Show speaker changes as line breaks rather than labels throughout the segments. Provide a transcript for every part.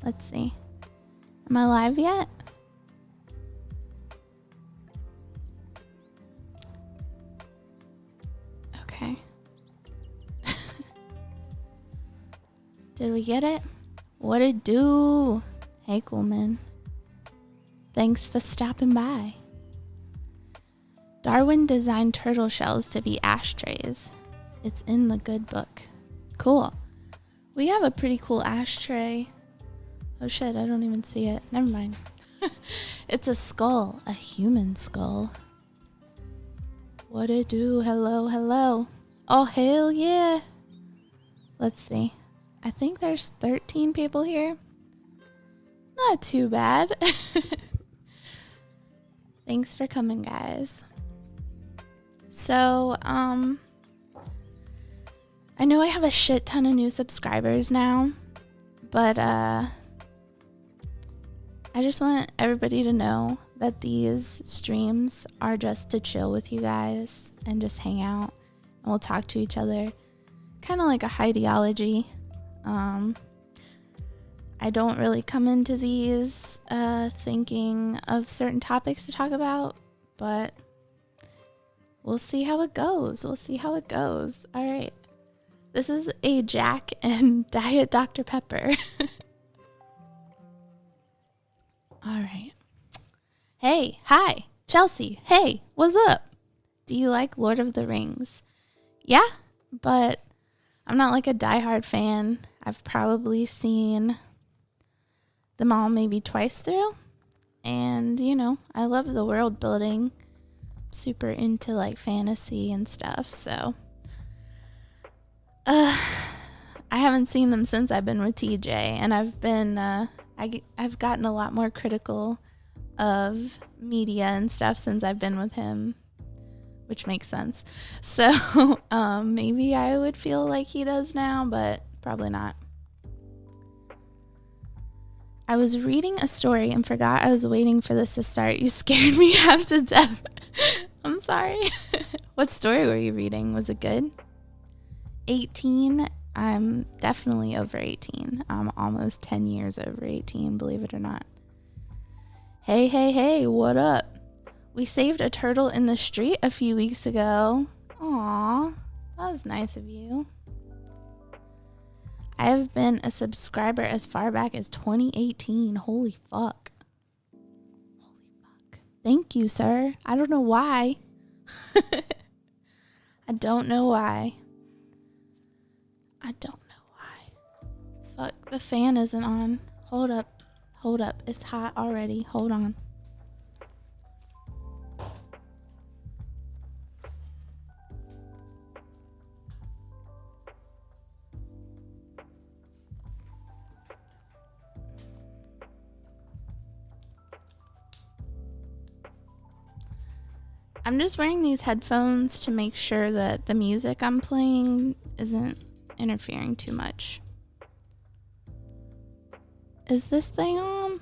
Let's see. Am I live yet? Okay. Did we get it? What it do? Hey, Coolman. Thanks for stopping by. Darwin designed turtle shells to be ashtrays. It's in the good book. Cool. We have a pretty cool ashtray. Oh shit, I don't even see it. Never mind. It's a skull, a human skull. What it do? Hello, hello. Oh, hell yeah. Let's see. I think there's 13 people here. Not too bad. Thanks for coming, guys. So, I know I have a shit ton of new subscribers now, but I just want everybody to know that these streams are just to chill with you guys and just hang out, and we'll talk to each other, kind of like a ideology. I don't really come into these thinking of certain topics to talk about, but we'll see how it goes. We'll see how it goes. All right. This is a Jack and Diet Dr. Pepper. All right. Hey, hi, Chelsea. Hey, what's up? Do you like Lord of the Rings? Yeah, but I'm not like a diehard fan. I've probably seen them all maybe twice through. And, you know, I love the world building. Super into like fantasy and stuff, so I haven't seen them since I've been with TJ, and I've been I've gotten a lot more critical of media and stuff since I've been with him, which makes sense. So maybe I would feel like he does now, but probably not. I was reading a story and forgot I was waiting for this to start. You scared me half to death. I'm sorry. What story were you reading? Was it good? 18? I'm definitely over 18. I'm almost 10 years over 18, believe it or not. Hey, hey, hey, what up? We saved a turtle in the street a few weeks ago. Aw, that was nice of you. I have been a subscriber as far back as 2018. Holy fuck. Holy fuck. Thank you, sir. I don't know why. I don't know why. I don't know why. Fuck, the fan isn't on. Hold up. Hold up. It's hot already. Hold on. I'm just wearing these headphones to make sure that the music I'm playing isn't interfering too much. Is this thing on?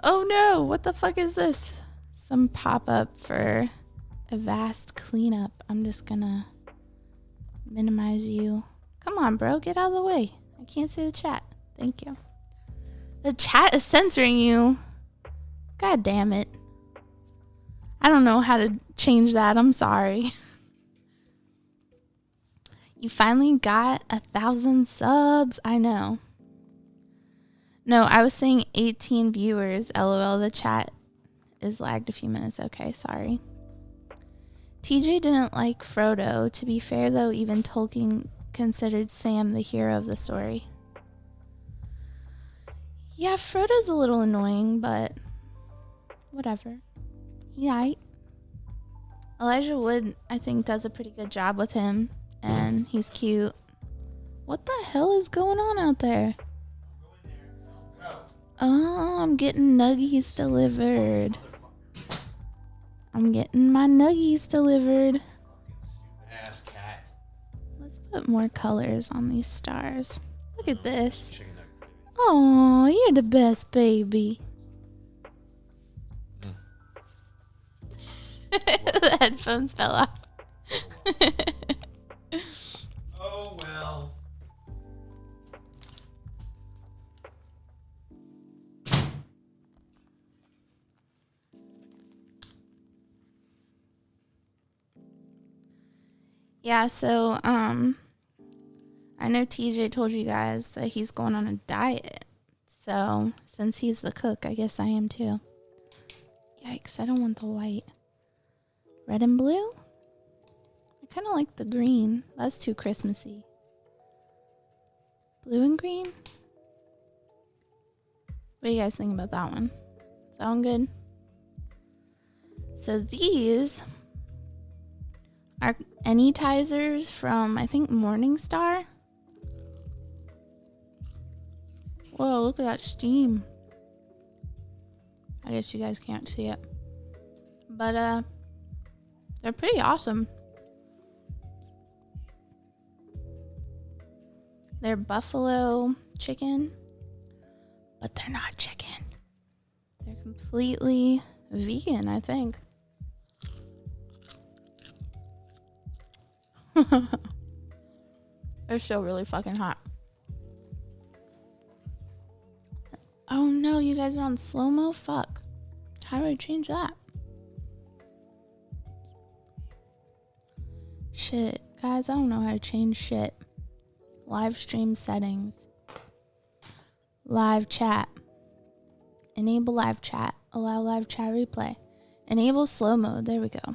Oh no, what the fuck is this? Some pop-up for a vast cleanup. I'm just gonna minimize you. Come on, bro, get out of the way. I can't see the chat. Thank you. The chat is censoring you. God damn it. I don't know how to change that. I'm sorry. You finally got 1,000 subs. I know. No, I was saying 18 viewers. LOL, the chat is lagged a few minutes. Okay, sorry. TJ didn't like Frodo. To be fair, though, even Tolkien considered Sam the hero of the story. Yeah, Frodo's a little annoying, but whatever. Yeah. Elijah Wood, I think, does a pretty good job with him, and he's cute. What the hell is going on out there? Oh, I'm getting nuggies delivered. I'm getting my nuggies delivered.
Ass cat.
Let's put more colors on these stars. Look at this. Oh, you're the best, baby. The headphones fell off.
Oh, well.
Yeah, so I know TJ told you guys that he's going on a diet. So since he's the cook, I guess I am too. Yikes, I don't want the white. Red and blue? I kind of like the green. That's too Christmassy. Blue and green? What do you guys think about that one? Sound good? So these are Anytizers from, I think, Morningstar. Whoa, look at that steam. I guess you guys can't see it. But, they're pretty awesome. They're buffalo chicken, but they're not chicken. They're completely vegan, I think. They're still really fucking hot. Oh no, you guys are on slow-mo? Fuck. How do I change that? Shit. Guys, I don't know how to change shit. Live stream settings. Live chat. Enable live chat. Allow live chat replay. Enable slow mode. There we go.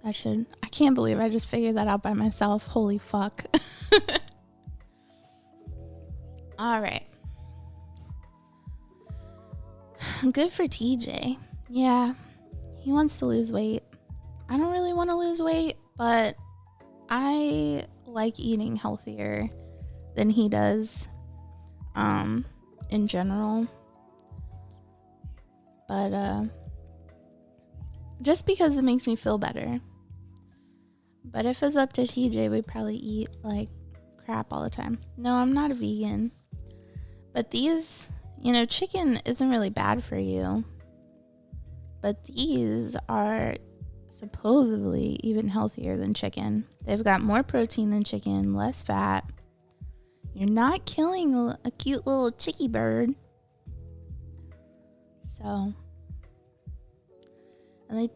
That should... I can't believe I just figured that out by myself. Holy fuck. Alright. Good for TJ. Yeah. He wants to lose weight. I don't really want to lose weight, but I like eating healthier than he does in general. But just because it makes me feel better. But if it's up to TJ, we'd probably eat like crap all the time. No, I'm not a vegan. But these, you know, chicken isn't really bad for you. But these are supposedly even healthier than chicken. They've got more protein than chicken, less fat. You're not killing a cute little chickie bird. So, and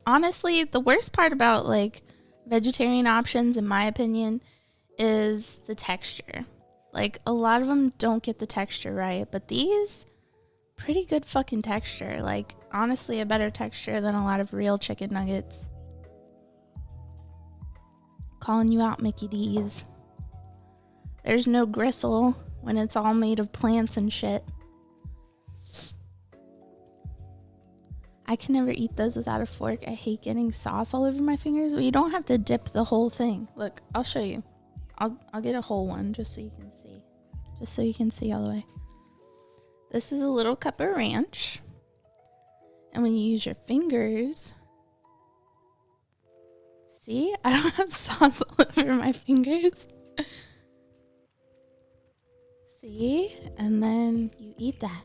honestly, the worst part about like vegetarian options, in my opinion, is the texture. Like a lot of them don't get the texture right, but these pretty good fucking texture. Like honestly, a better texture than a lot of real chicken nuggets. Calling you out, Mickey D's. There's no gristle when it's all made of plants and shit. I can never eat those without a fork. I hate getting sauce all over my fingers. Well, you don't have to dip the whole thing. Look, I'll show you. I'll get a whole one just so you can see. Just so you can see all the way. This is a little cup of ranch. And when you use your fingers... See? I don't have sauce all over my fingers. See? And then you eat that.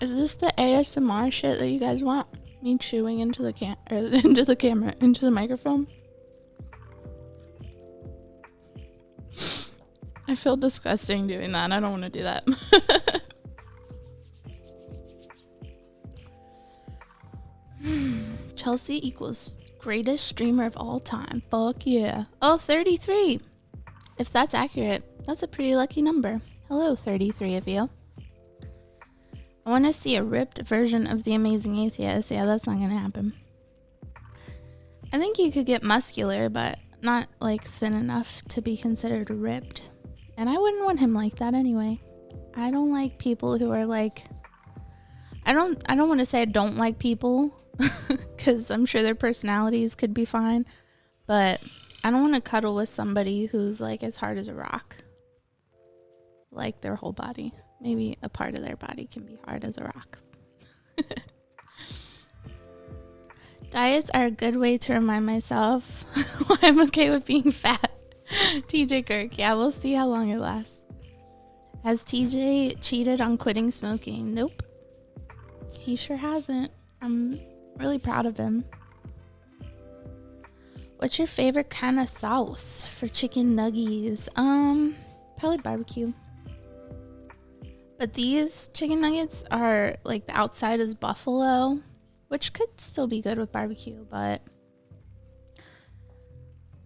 Is this the ASMR shit that you guys want? Me chewing into the into the microphone? I feel disgusting doing that. I don't want to do that. Chelsea equals greatest streamer of all time. Fuck yeah. Oh, 33. If that's accurate, that's a pretty lucky number. Hello, 33 of you. I want to see a ripped version of The Amazing Atheist. Yeah, that's not going to happen. I think he could get muscular, but not like thin enough to be considered ripped. And I wouldn't want him like that anyway. I don't like people who are like... I don't want to say I don't like people, because I'm sure their personalities could be fine. But I don't want to cuddle with somebody who's like as hard as a rock. Like their whole body. Maybe a part of their body can be hard as a rock. Diets are a good way to remind myself why I'm okay with being fat. TJ Kirk. Yeah, we'll see how long it lasts. Has TJ cheated on quitting smoking? Nope. He sure hasn't. I'm really proud of him. What's your favorite kind of sauce for chicken nuggies? Probably barbecue. But these chicken nuggets are like the outside is buffalo, which could still be good with barbecue, but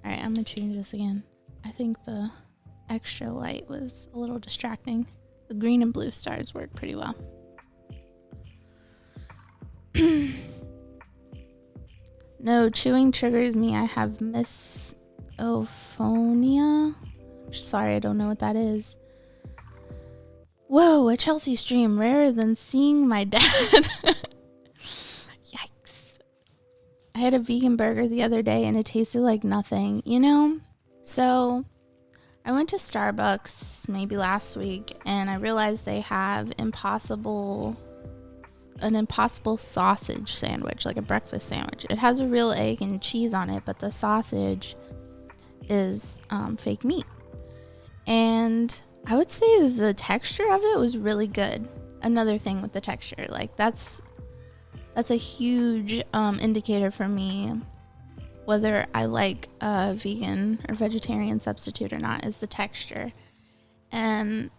all right, I'm gonna change this again. I think the extra light was a little distracting. The green and blue stars work pretty well. No, chewing triggers me. I have misophonia. Sorry, I don't know what that is. Whoa, a Chelsea stream. Rarer than seeing my dad. Yikes. I had a vegan burger the other day and it tasted like nothing, you know? So I went to Starbucks maybe last week and I realized they have an impossible sausage sandwich, like a breakfast sandwich. It has a real egg and cheese on it, but the sausage is fake meat. And I would say the texture of it was really good. Another thing with the texture, like that's a huge indicator for me whether I like a vegan or vegetarian substitute or not, is the texture. And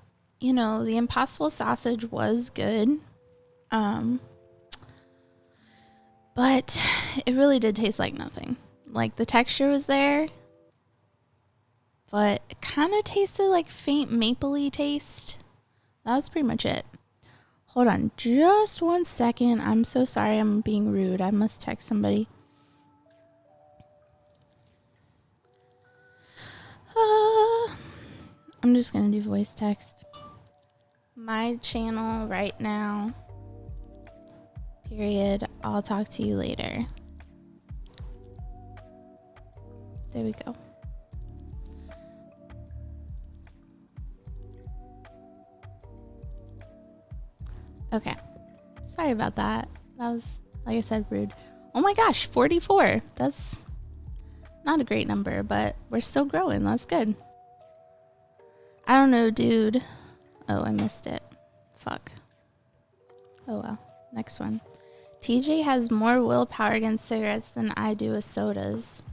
you know, the Impossible sausage was good, but it really did taste like nothing. Like the texture was there, but it kind of tasted like faint mapley taste. That was pretty much it. Hold on just 1 second. I'm so sorry I'm being rude. I must text somebody. I'm just going to do voice text. My channel right now. Period. I'll talk to you later. There we go. Okay. Sorry about that. That was, like I said, rude. Oh my gosh, 44. That's not a great number, but we're still growing. That's good. I don't know, dude. Oh, I missed it. Fuck. Oh well. Next one. TJ has more willpower against cigarettes than I do with sodas.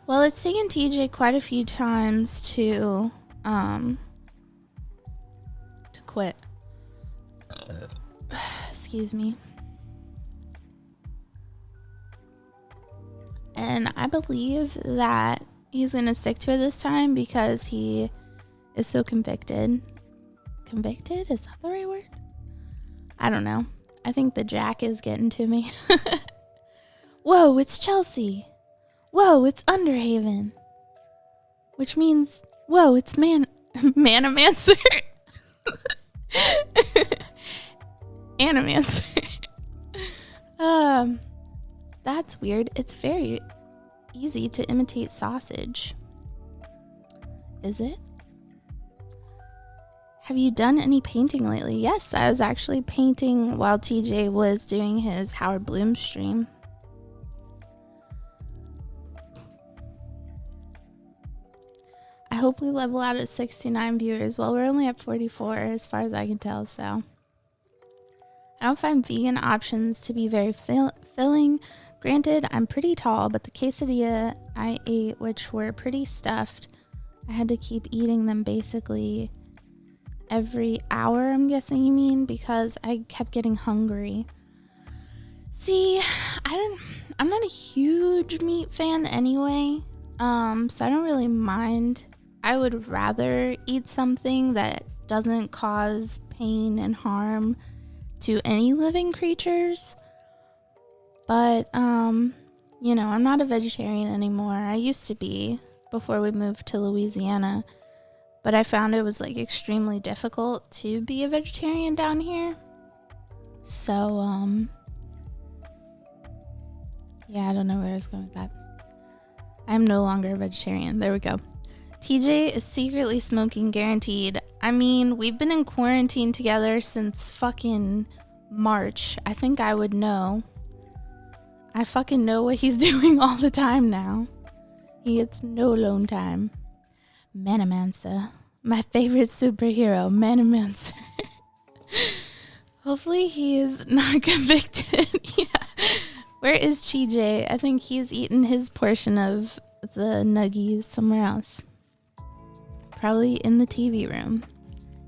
Well, it's taken TJ quite a few times to quit. Excuse me. And I believe that he's going to stick to it this time because he is so convicted. Convicted? Is that the right word? I don't know. I think the Jack is getting to me. Whoa, it's Chelsea. Whoa, it's Underhaven. Which means, whoa, it's Manamancer. Animancer. That's weird. It's very easy to imitate sausage. Is it? Have you done any painting lately? Yes, I was actually painting while TJ was doing his Howard Bloom stream. I hope we level out at 69 viewers. Well, we're only at 44 as far as I can tell, so. I don't find vegan options to be very filling. Granted, I'm pretty tall, but the quesadilla I ate, which were pretty stuffed, I had to keep eating them basically every hour, I'm guessing you mean, because I kept getting hungry. See, I'm not a huge meat fan anyway, so I don't really mind. I would rather eat something that doesn't cause pain and harm to any living creatures. But, you know, I'm not a vegetarian anymore. I used to be before we moved to Louisiana. But I found it was, like, extremely difficult to be a vegetarian down here. So, yeah, I don't know where I was going with that. I'm no longer a vegetarian. There we go. TJ is secretly smoking, guaranteed. I mean, we've been in quarantine together since fucking March. I think I would know. I fucking know what he's doing all the time now. He gets no alone time. Manamancer. My favorite superhero, Manamancer. Hopefully he is not convicted. Yeah. Where is TJ? I think he's eaten his portion of the nuggies somewhere else. Probably in the TV room.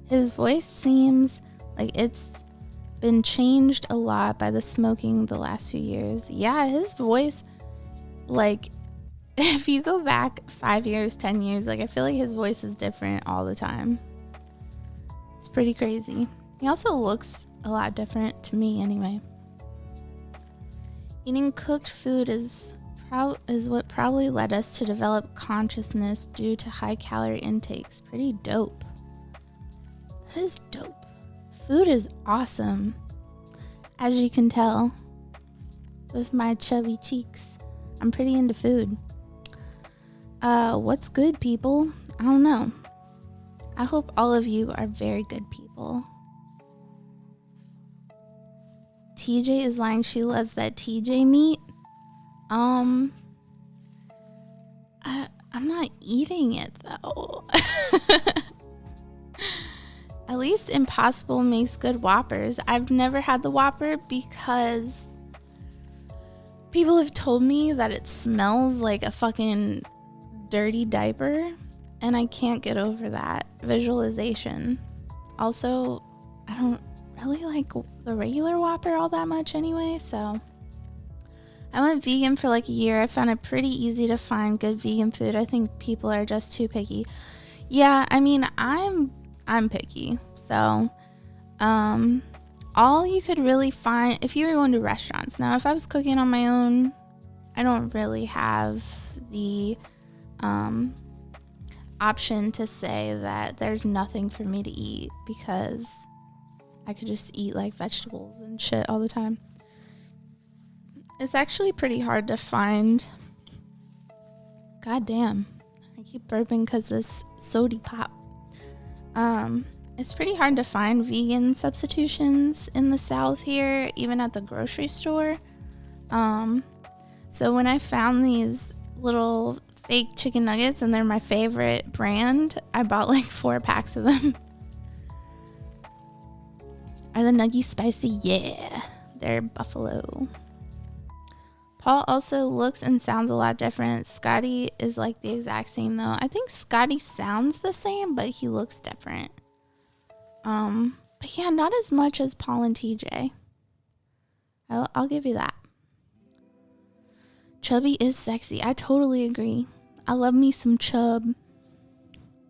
His voice seems like it's been changed a lot by the smoking the last few years. Yeah, his voice, like, if you go back 5 years, 10 years, like, I feel like his voice is different all the time. It's pretty crazy. He also looks a lot different to me anyway. Eating cooked food is what probably led us to develop consciousness due to high calorie intakes. Pretty dope. That is dope. Food is awesome, as you can tell with my chubby cheeks. I'm pretty into food. What's good, people? I don't know. I hope all of you are very good people. TJ is lying. She loves that TJ meat. I'm not eating it though. At least Impossible makes good Whoppers. I've never had the Whopper because people have told me that it smells like a fucking dirty diaper, and I can't get over that visualization. Also, I don't really like the regular Whopper all that much anyway, so I went vegan for like a year. I found it pretty easy to find good vegan food. I think people are just too picky. Yeah, I mean, I'm picky. So, all you could really find if you were going to restaurants. Now, if I was cooking on my own, I don't really have the option to say that there's nothing for me to eat because I could just eat like vegetables and shit all the time. It's actually pretty hard to find. God damn. I keep burping because this sody pop. It's pretty hard to find vegan substitutions in the South here, even at the grocery store. So when I found these little fake chicken nuggets, and they're my favorite brand, I bought like 4 packs of them. Are the nuggies spicy? Yeah, they're buffalo. Paul also looks and sounds a lot different. Scotty is like the exact same though. I think Scotty sounds the same, but he looks different. But yeah, not as much as Paul and TJ. I'll give you that. Chubby is sexy. I totally agree. I love me some chub.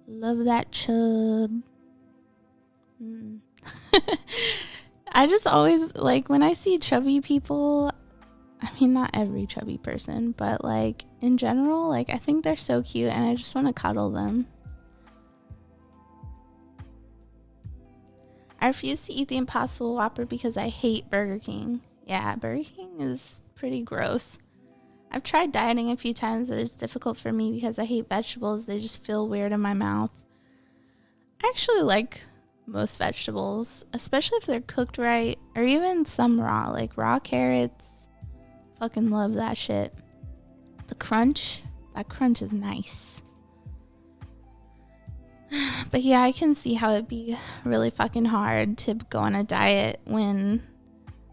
Love that chub. I just always, like, when I see chubby people, I mean, not every chubby person, but, like, in general, like, I think they're so cute, and I just want to cuddle them. I refuse to eat the Impossible Whopper because I hate Burger King. Yeah, Burger King is pretty gross. I've tried dieting a few times, but it's difficult for me because I hate vegetables. They just feel weird in my mouth. I actually like most vegetables, especially if they're cooked right, or even some raw, like raw carrots. Fucking love that shit. The crunch, that crunch is nice. But yeah, I can see how it'd be really fucking hard to go on a diet when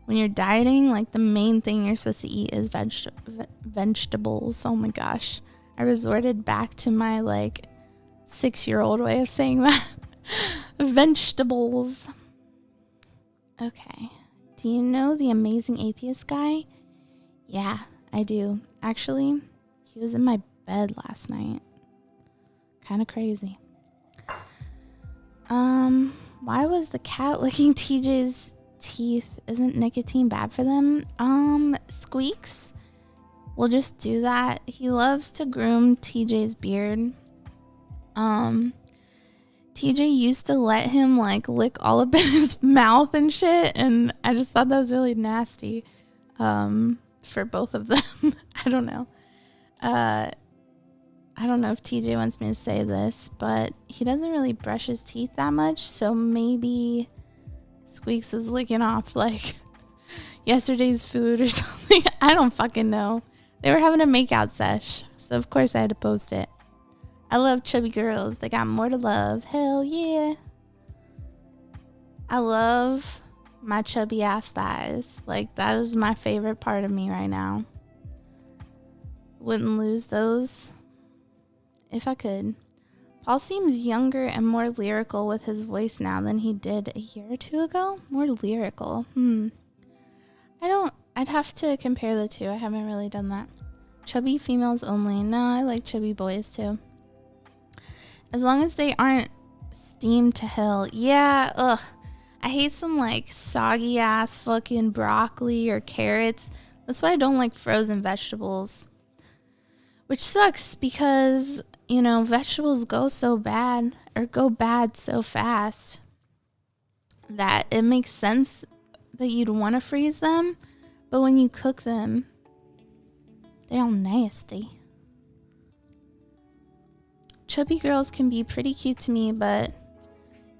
you're dieting. Like, the main thing you're supposed to eat is vegetables. Oh my gosh. I resorted back to my, like, 6-year-old way of saying that. Vegetables. Okay. Do you know the Amazing Atheist guy? Yeah, I do. Actually, he was in my bed last night. Kind of crazy. Why was the cat licking TJ's teeth? Isn't nicotine bad for them? Squeaks will just do that. He loves to groom TJ's beard. TJ used to let him, like, lick all up in his mouth and shit, and I just thought that was really nasty. For both of them. I don't know. I don't know if TJ wants me to say this, but he doesn't really brush his teeth that much, so maybe Squeaks was licking off, like, yesterday's food or something. I don't fucking know. They were having a makeout sesh, so of course I had to post it. I love chubby girls. They got more to love. Hell yeah. I love my chubby ass thighs. Like, that is my favorite part of me right now. Wouldn't lose those if I could. Paul seems younger and more lyrical with his voice now than he did a year or two ago. More lyrical. I'd have to compare the two. I haven't really done that. Chubby females only. No, I like chubby boys too. As long as they aren't steamed to hell. Yeah, ugh. I hate some like soggy ass fucking broccoli or carrots. That's why I don't like frozen vegetables. Which sucks because, you know, vegetables go so bad or go bad so fast that it makes sense that you'd want to freeze them. But when you cook them, they're all nasty. Chubby girls can be pretty cute to me, but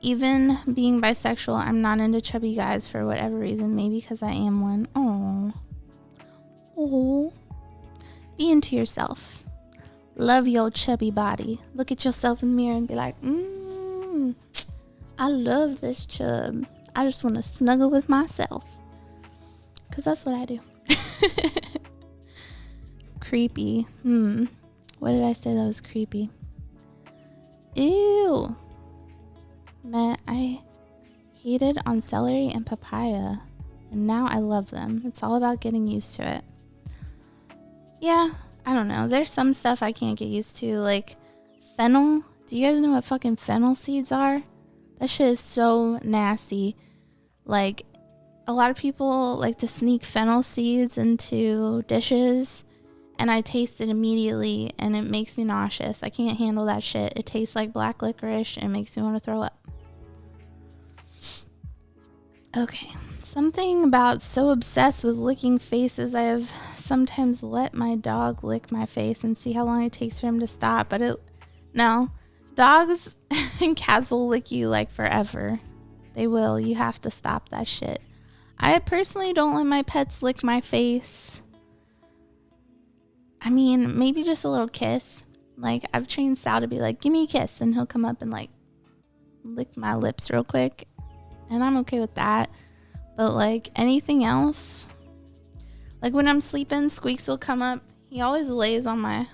even being bisexual, I'm not into chubby guys for whatever reason. Maybe because I am one. Oh. Be into yourself. Love your chubby body. Look at yourself in the mirror and be like, I love this chub. I just want to snuggle with myself. Because that's what I do. Creepy. What did I say that was creepy? Ew. Man, I hated on celery and papaya. And now I love them. It's all about getting used to it. Yeah, I don't know. There's some stuff I can't get used to. Like fennel. Do you guys know what fucking fennel seeds are? That shit is so nasty. Like, a lot of people like to sneak fennel seeds into dishes. And I taste it immediately. And it makes me nauseous. I can't handle that shit. It tastes like black licorice. And it makes me want to throw up. Okay. Something about so obsessed with licking faces, I have sometimes let my dog lick my face and see how long it takes for him to stop. But no, dogs and cats will lick you like forever. They will. You have to stop that shit. I personally don't let my pets lick my face. I mean, maybe just a little kiss. Like, I've trained Sal to be like, give me a kiss. And he'll come up and like lick my lips real quick. And I'm okay with that. But like anything else, like when I'm sleeping, Squeaks will come up. He always lays on my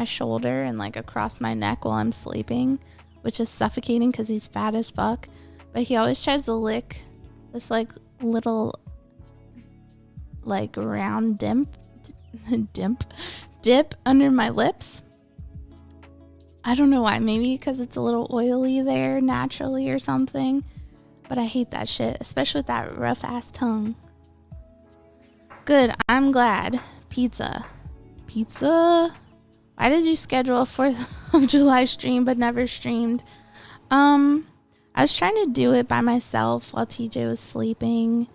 shoulder and like across my neck while I'm sleeping, which is suffocating because he's fat as fuck. But he always tries to lick this like little like round dip under my lips. I don't know why. Maybe because it's a little oily there naturally or something. But I hate that shit, especially with that rough ass tongue. Good, I'm glad. Pizza. Why did you schedule a 4th of July stream but never streamed? I was trying to do it by myself while TJ was sleeping.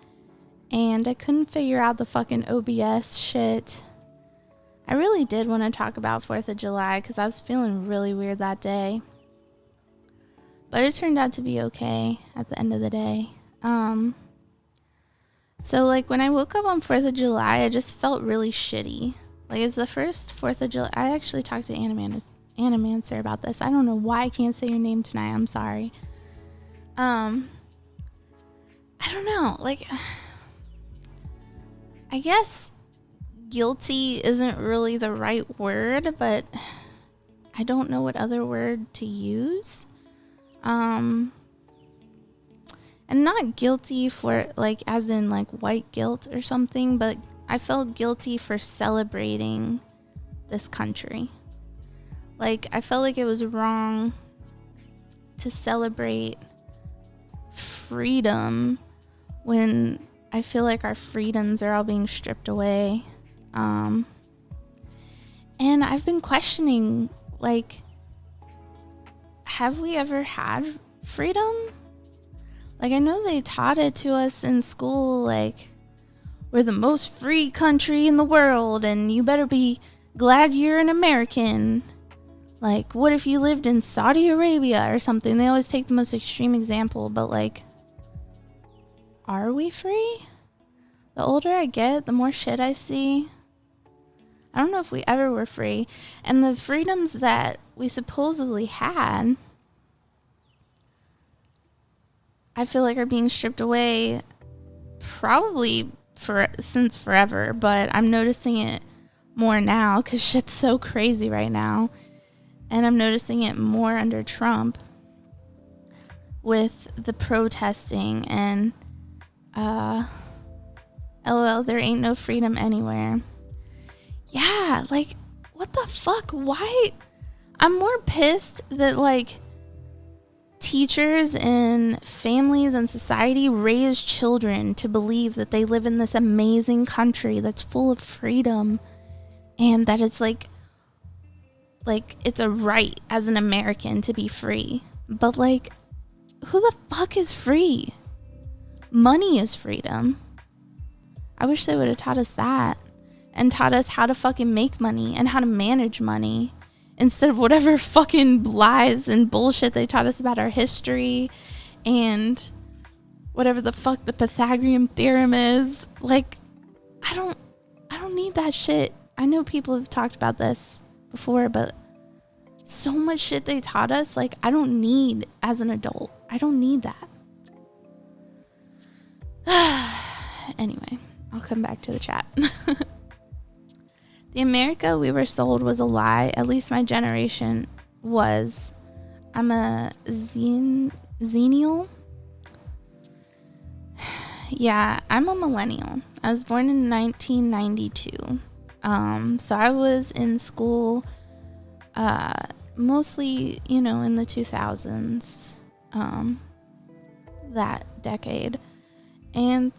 And I couldn't figure out the fucking OBS shit. I really did want to talk about 4th of July because I was feeling really weird that day. But it turned out to be okay at the end of the day. So like when I woke up on 4th of July, I just felt really shitty. Like it was the first 4th of July. I actually talked to Animancer about this. I don't know why I can't say your name tonight. I'm sorry. I don't know. Like, I guess guilty isn't really the right word, but I don't know what other word to use. And not guilty for like as in like white guilt or something, but I felt guilty for celebrating this country. Like I felt like it was wrong to celebrate freedom when I feel like our freedoms are all being stripped away. And I've been questioning, like, have we ever had freedom? Like, I know they taught it to us in school, like, we're the most free country in the world, and you better be glad you're an American. Like, what if you lived in Saudi Arabia or something? They always take the most extreme example, but, like, are we free? The older I get, the more shit I see. I don't know if we ever were free. And the freedoms that we supposedly had, I feel like are being stripped away probably since forever, but I'm noticing it more now because shit's so crazy right now. And I'm noticing it more under Trump with the protesting and LOL, there ain't no freedom anywhere. Yeah, like, what the fuck? Why? I'm more pissed that, like, teachers and families and society raise children to believe that they live in this amazing country that's full of freedom and that it's like it's a right as an American to be free. But, like, who the fuck is free? Money is freedom. I wish they would have taught us that and taught us how to fucking make money and how to manage money instead of whatever fucking lies and bullshit they taught us about our history and whatever the fuck the Pythagorean theorem is. Like, I don't need that shit. I know people have talked about this before, but so much shit they taught us, like, I don't need as an adult. I don't need that. Anyway, I'll come back to the chat. The America we were sold was a lie. At least my generation was. I'm a Xennial. Yeah, I'm a millennial. I was born in 1992. So I was in school mostly, in the 2000s, that decade. And,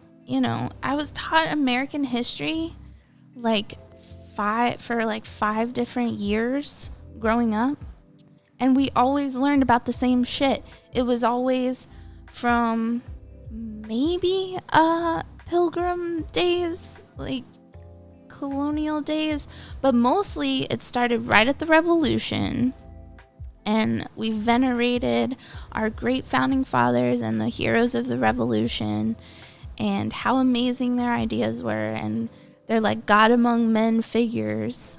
I was taught American history for 5 different years growing up. And we always learned about the same shit. It was always from maybe Pilgrim days, like colonial days, but mostly it started right at the Revolution. And we venerated our great founding fathers and the heroes of the Revolution and how amazing their ideas were. And they're like God among men figures.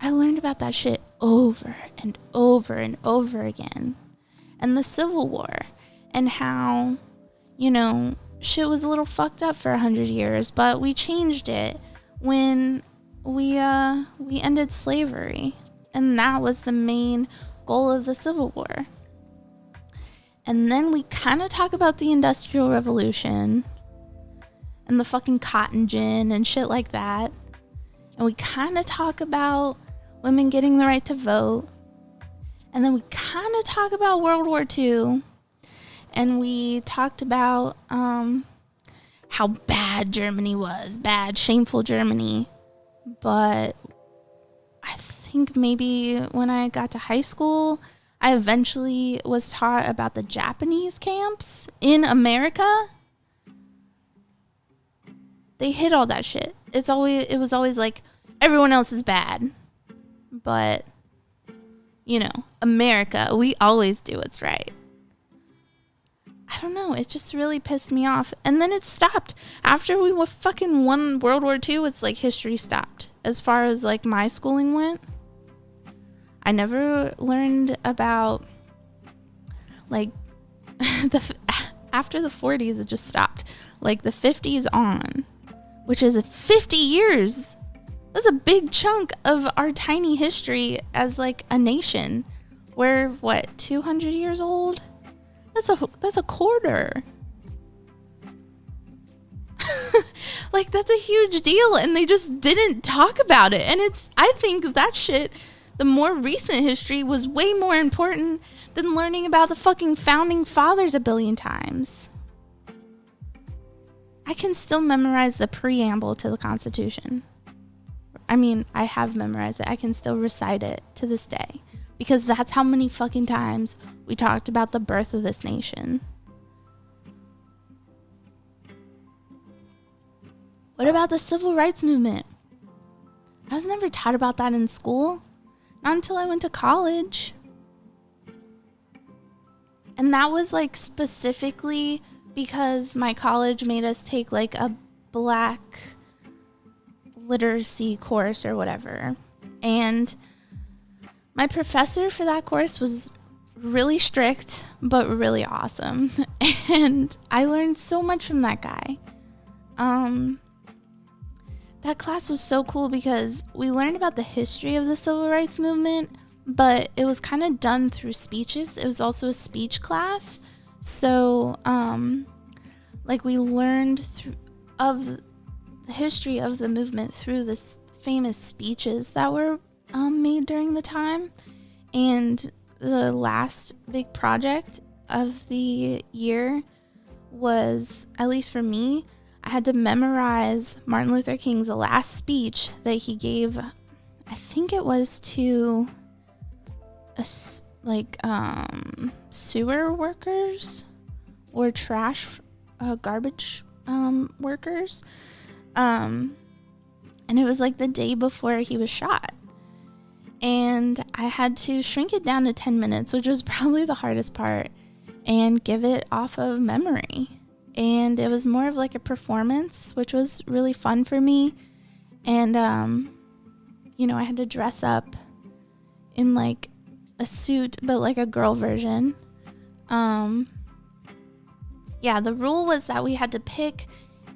I learned about that shit over and over and over again. And the Civil War and how, shit was a little fucked up for 100 years, but we changed it when we ended slavery. And that was the main goal of the Civil War. And then we kind of talk about the Industrial Revolution and the fucking cotton gin and shit like that. And we kind of talk about women getting the right to vote. And then we kind of talk about World War II. And we talked about how bad Germany was. Bad, shameful Germany. But I think maybe when I got to high school, I eventually was taught about the Japanese camps in America. They hid all that shit. It was always like, everyone else is bad. But, America, we always do what's right. I don't know. It just really pissed me off. And then it stopped. After we fucking won World War II, it's like history stopped. As far as like my schooling went. I never learned about like after the 40s, it just stopped. Like the 50s on, which is 50 years. That's a big chunk of our tiny history as like a nation. We're 200 years old? That's a quarter. Like, that's a huge deal, and they just didn't talk about it. And I think that shit, the more recent history, was way more important than learning about the fucking founding fathers a billion times. I can still memorize the preamble to the Constitution. I mean, I have memorized it. I can still recite it to this day. Because that's how many fucking times we talked about the birth of this nation. What about the civil rights movement? I was never taught about that in school. Not until I went to college. And that was like specifically because my college made us take like a black literacy course or whatever. And my professor for that course was really strict, but really awesome. And I learned so much from that guy. That class was so cool because we learned about the history of the civil rights movement, but it was kind of done through speeches. It was also a speech class. So, like we learned of the history of the movement through this famous speeches that were made during the time. And the last big project of the year was, at least for me, I had to memorize Martin Luther King's last speech that he gave. I think it was to sewer workers or garbage workers. And it was like the day before he was shot. And I had to shrink it down to 10 minutes, which was probably the hardest part, and give it off of memory. And it was more of like a performance, which was really fun for me. And, I had to dress up in like a suit, but like a girl version. The rule was that we had to pick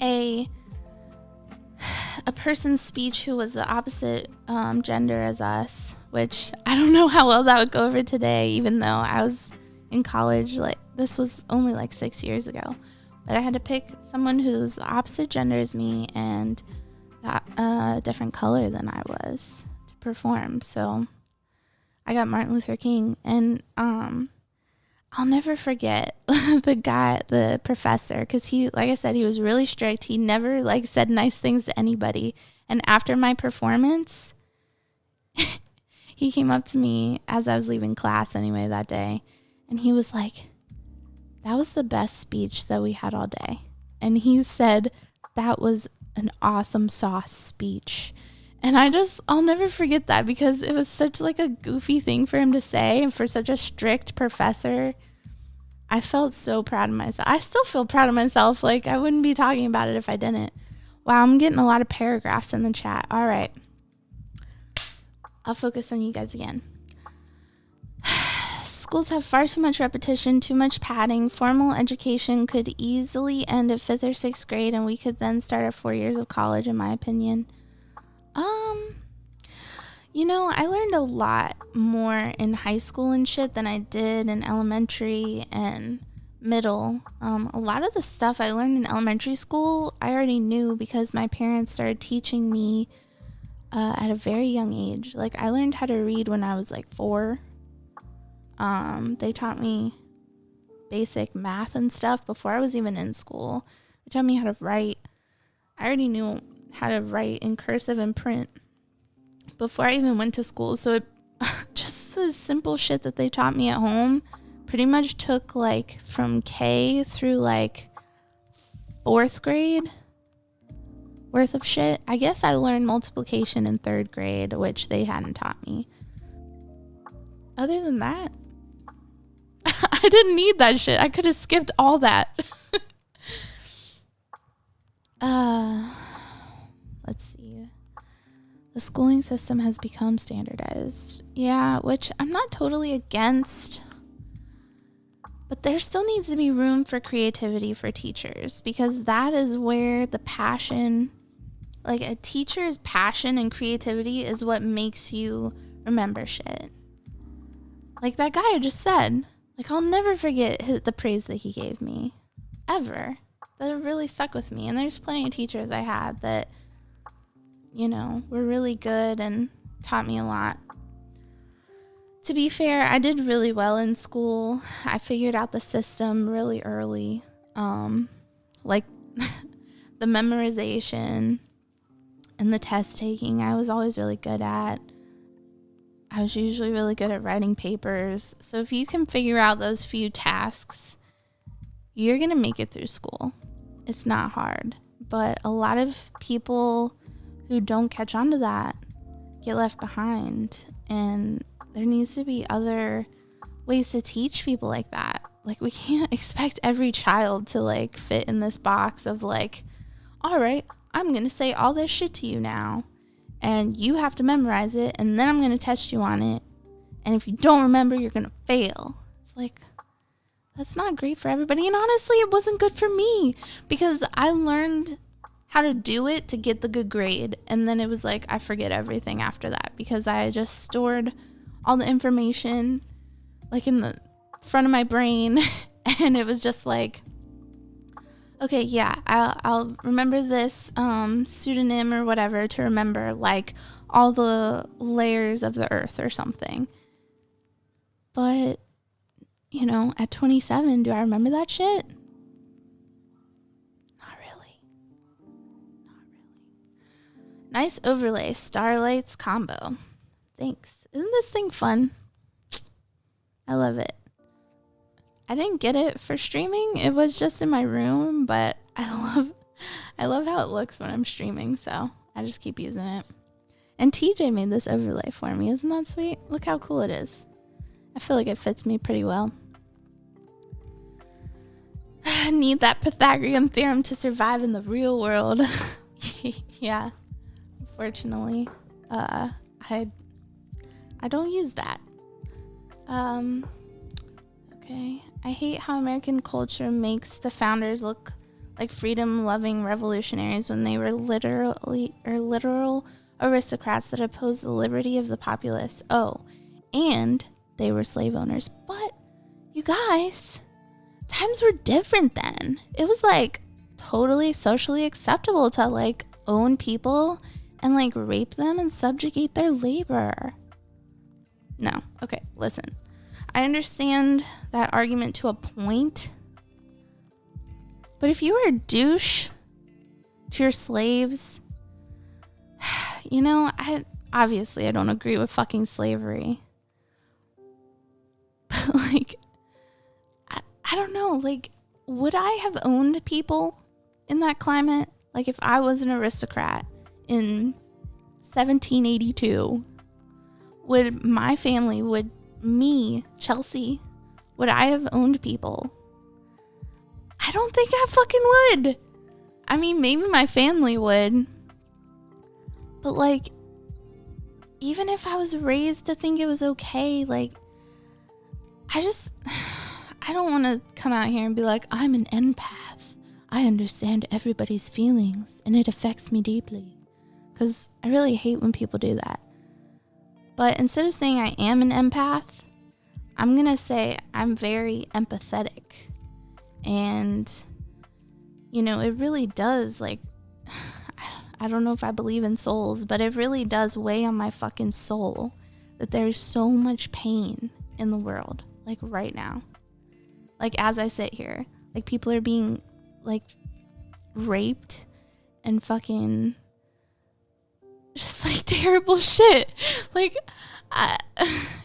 a person's speech who was the opposite gender as us, which I don't know how well that would go over today, even though I was in college. Like, this was only like 6 years ago, but I had to pick someone who's the opposite gender as me and a different color than I was to perform. So I got Martin Luther King, and I'll never forget the professor, because he, like I said, he was really strict. He never like said nice things to anybody. And after my performance, he came up to me as I was leaving class anyway that day, and he was like, "That was the best speech that we had all day." And he said, "That was an awesome sauce speech." And I'll never forget that, because it was such like a goofy thing for him to say, and for such a strict professor. I felt so proud of myself. I still feel proud of myself. Like, I wouldn't be talking about it if I didn't. Wow, I'm getting a lot of paragraphs in the chat. All right. I'll focus on you guys again. Schools have far too much repetition, too much padding. Formal education could easily end at 5th or 6th grade, and we could then start at 4 years of college, in my opinion. I learned a lot more in high school and shit than I did in elementary and middle. A lot of the stuff I learned in elementary school, I already knew because my parents started teaching me at a very young age. Like, I learned how to read when I was like 4. They taught me basic math and stuff before I was even in school. They taught me how to write. I already knew how to write in cursive and print before I even went to school. So just the simple shit that they taught me at home pretty much took like from K through like 4th grade worth of shit. I guess I learned multiplication in 3rd grade, which they hadn't taught me. Other than that, I didn't need that shit. I could have skipped all that. Let's see. The schooling system has become standardized. Yeah, which I'm not totally against. But there still needs to be room for creativity for teachers, because that is where the passion, like a teacher's passion and creativity is what makes you remember shit. Like that guy I just said, like I'll never forget the praise that he gave me, ever. That really stuck with me. And there's plenty of teachers I had that, were really good and taught me a lot. To be fair, I did really well in school. I figured out the system really early. Like the memorization and the test taking, I was always really good at. I was usually really good at writing papers. So if you can figure out those few tasks, you're going to make it through school. It's not hard. But a lot of people who don't catch on to that get left behind. And there needs to be other ways to teach people like that. Like, we can't expect every child to like fit in this box of like, all right, I'm going to say all this shit to you now, and you have to memorize it, and then I'm going to test you on it. And if you don't remember, you're going to fail. It's like, that's not great for everybody. And honestly, it wasn't good for me, because I learned how to do it to get the good grade. And then it was like, I forget everything after that, because I just stored all the information like in the front of my brain. And it was just like, okay, yeah, I'll remember this pseudonym or whatever to remember like all the layers of the earth or something. But, you know, at 27, do I remember that shit? Not really. Nice overlay, Starlight's combo. Thanks. Isn't this thing fun? I love it. I didn't get it for streaming. It was just in my room, but I love how it looks when I'm streaming, so I just keep using it. And TJ made this overlay for me. Isn't that sweet? Look how cool it is. I feel like it fits me pretty well. I need that Pythagorean theorem to survive in the real world. Yeah. Unfortunately, I don't use that. Okay. I hate how American culture makes the founders look like freedom-loving revolutionaries when they were literal aristocrats that opposed the liberty of the populace. Oh, and they were slave owners. But you guys, times were different then. It was like totally socially acceptable to like own people and like rape them and subjugate their labor. No. Okay, listen. I understand that argument to a point. But if you were a douche to your slaves, you know, I don't agree with fucking slavery. But like, I don't know, like, would I have owned people in that climate? Like if I was an aristocrat in 1782, would my family, would me, Chelsea, would I have owned people? I don't think I fucking would. I mean, maybe my family would. But like, even if I was raised to think it was okay, like, I don't want to come out here and be like, I'm an empath. I understand everybody's feelings and it affects me deeply. Because I really hate when people do that. But instead of saying I am an empath, I'm going to say I'm very empathetic. And, you know, it really does, like, I don't know if I believe in souls, but it really does weigh on my fucking soul that there's so much pain in the world, like right now. Like as I sit here, like people are being like raped and fucking just like terrible shit. Like,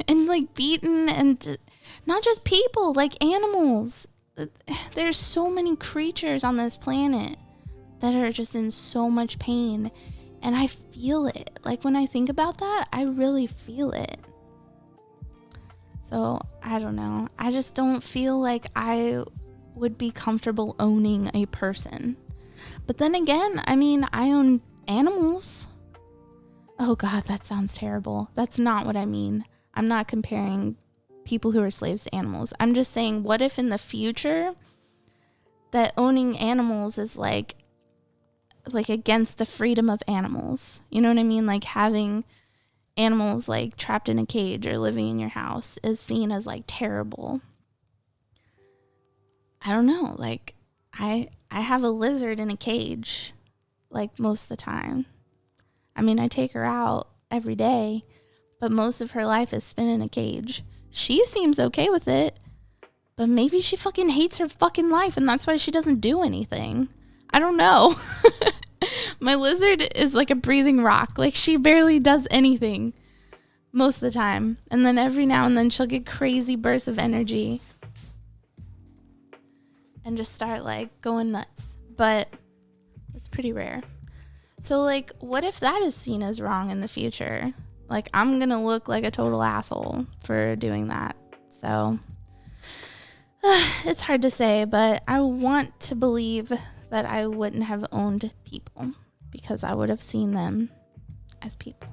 and like beaten, and not just people, like animals. There's so many creatures on this planet that are just in so much pain, and I feel it. Like when I think about that, I really feel it. So I don't know. I just don't feel like I would be comfortable owning a person. But then again, I mean, I own animals. Oh God, that sounds terrible. That's not what I mean. I'm not comparing people who are slaves to animals. I'm just saying, what if in the future that owning animals is like against the freedom of animals? You know what I mean? Like having animals like trapped in a cage or living in your house is seen as like terrible. I don't know. Like I have a lizard in a cage like most of the time. I mean, I take her out every day, but most of her life is spent in a cage. She seems okay with it, but maybe she fucking hates her fucking life and that's why she doesn't do anything. I don't know. My lizard is like a breathing rock. Like she barely does anything most of the time. And then every now and then she'll get crazy bursts of energy and just start like going nuts. But it's pretty rare. So like, what if that is seen as wrong in the future? Like I'm going to look like a total asshole for doing that. So it's hard to say, but I want to believe that I wouldn't have owned people because I would have seen them as people.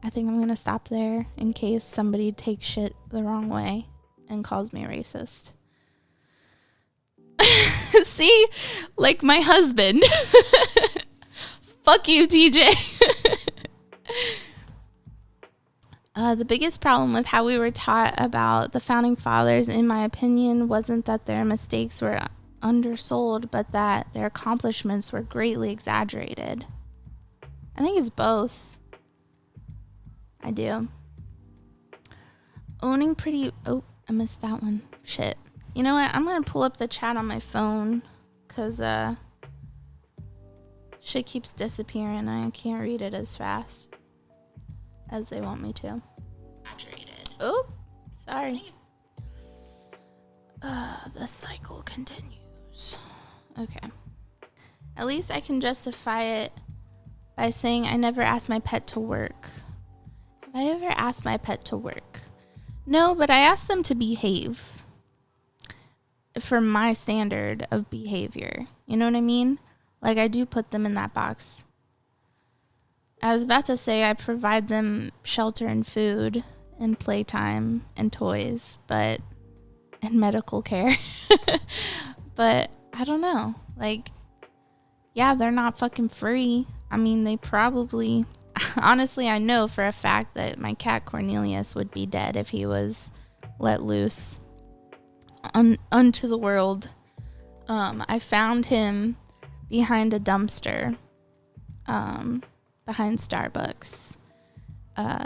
I think I'm going to stop there in case somebody takes shit the wrong way and calls me a racist. See? Like my husband. Fuck you, TJ. The biggest problem with how we were taught about the founding fathers, in my opinion, wasn't that their mistakes were undersold, but that their accomplishments were greatly exaggerated. I think it's both. I do. Owning pretty... Oh, I missed that one. Shit. You know what? I'm going to pull up the chat on my phone because shit keeps disappearing. I can't read it as fast as they want me to. Oh, sorry. The cycle continues. Okay. At least I can justify it by saying I never asked my pet to work. Have I ever asked my pet to work? No, but I asked them to behave for my standard of behavior. You know what I mean? Like, I do put them in that box. I was about to say I provide them shelter and food and playtime and toys, and medical care. But I don't know. Like, yeah, they're not fucking free. I mean, they probably... Honestly, I know for a fact that my cat Cornelius would be dead if he was let loose unto the world. I found him behind a dumpster, behind Starbucks.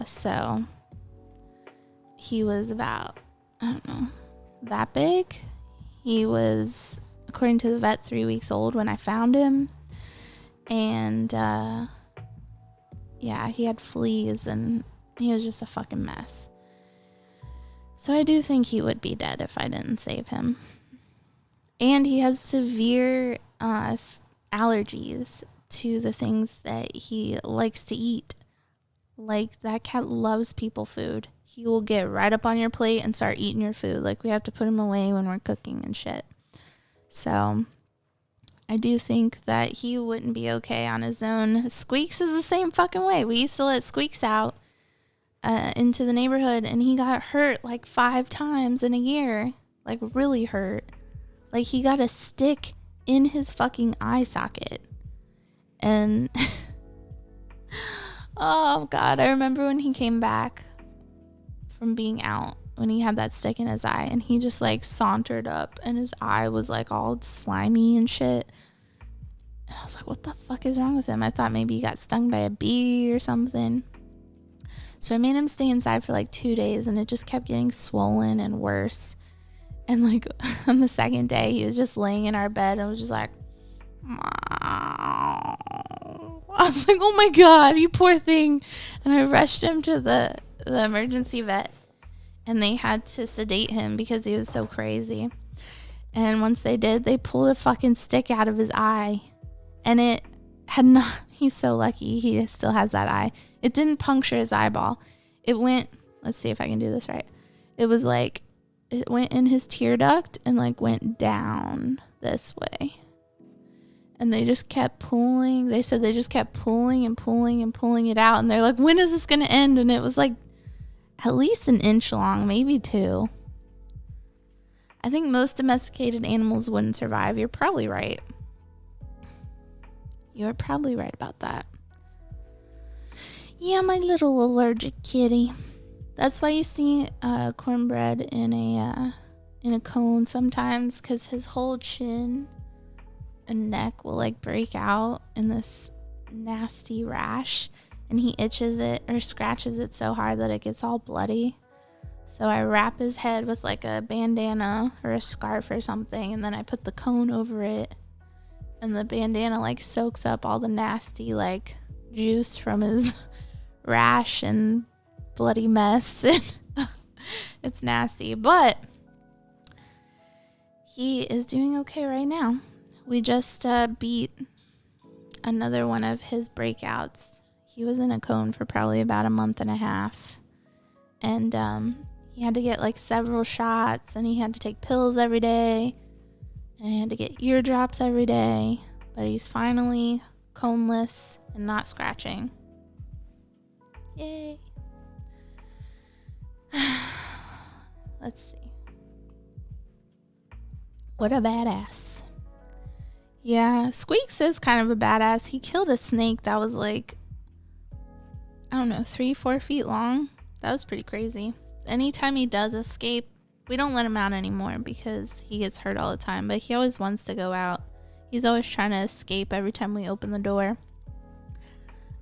So he was about, I don't know, that big. He was, according to the vet, 3 weeks old when I found him. And, yeah, he had fleas and he was just a fucking mess. So I do think he would be dead if I didn't save him. And he has severe allergies to the things that he likes to eat. Like, that cat loves people food. He will get right up on your plate and start eating your food. Like, we have to put him away when we're cooking and shit. So I do think that he wouldn't be okay on his own. Squeaks is the same fucking way. We used to let Squeaks out into the neighborhood, and he got hurt like 5 times in a year. Like, really hurt. Like, he got a stick in his fucking eye socket. And oh God, I remember when he came back from being out, when he had that stick in his eye, and he just like sauntered up and his eye was like all slimy and shit. And I was like, what the fuck is wrong with him? I thought maybe he got stung by a bee or something. So I made him stay inside for like 2 days, and it just kept getting swollen and worse. And like on the second day, he was just laying in our bed and was just like, I was like, oh my God, you poor thing. And I rushed him to the emergency vet, and they had to sedate him because he was so crazy. And once they did, they pulled a fucking stick out of his eye, and it had not, he's so lucky he still has that eye. It didn't puncture his eyeball. It went, let's see if I can do this right. It was like, it went in his tear duct and like went down this way. And they just kept pulling. They said they just kept pulling and pulling and pulling it out. And they're like, when is this going to end? And it was like at least an inch long, maybe 2. I think most domesticated animals wouldn't survive. You're probably right. You're probably right about that. Yeah, my little allergic kitty. That's why you see cornbread in a cone sometimes, because his whole chin and neck will like break out in this nasty rash, and he itches it or scratches it so hard that it gets all bloody. So I wrap his head with like a bandana or a scarf or something, and then I put the cone over it, and the bandana like soaks up all the nasty like juice from his rash and bloody mess. It's nasty, but he is doing okay right now. We just beat another one of his breakouts. He was in a cone for probably about a month and a half, and he had to get like several shots, and he had to take pills every day, and he had to get ear drops every day. But he's finally coneless and not scratching. Yay. Let's see. What a badass. Yeah, Squeaks is kind of a badass. He killed a snake that was like, I don't know, 3-4 feet long. that was pretty crazy. Anytime he does escape, we don't let him out anymore because he gets hurt all the time, but he always wants to go out. He's always trying to escape every time we open the door.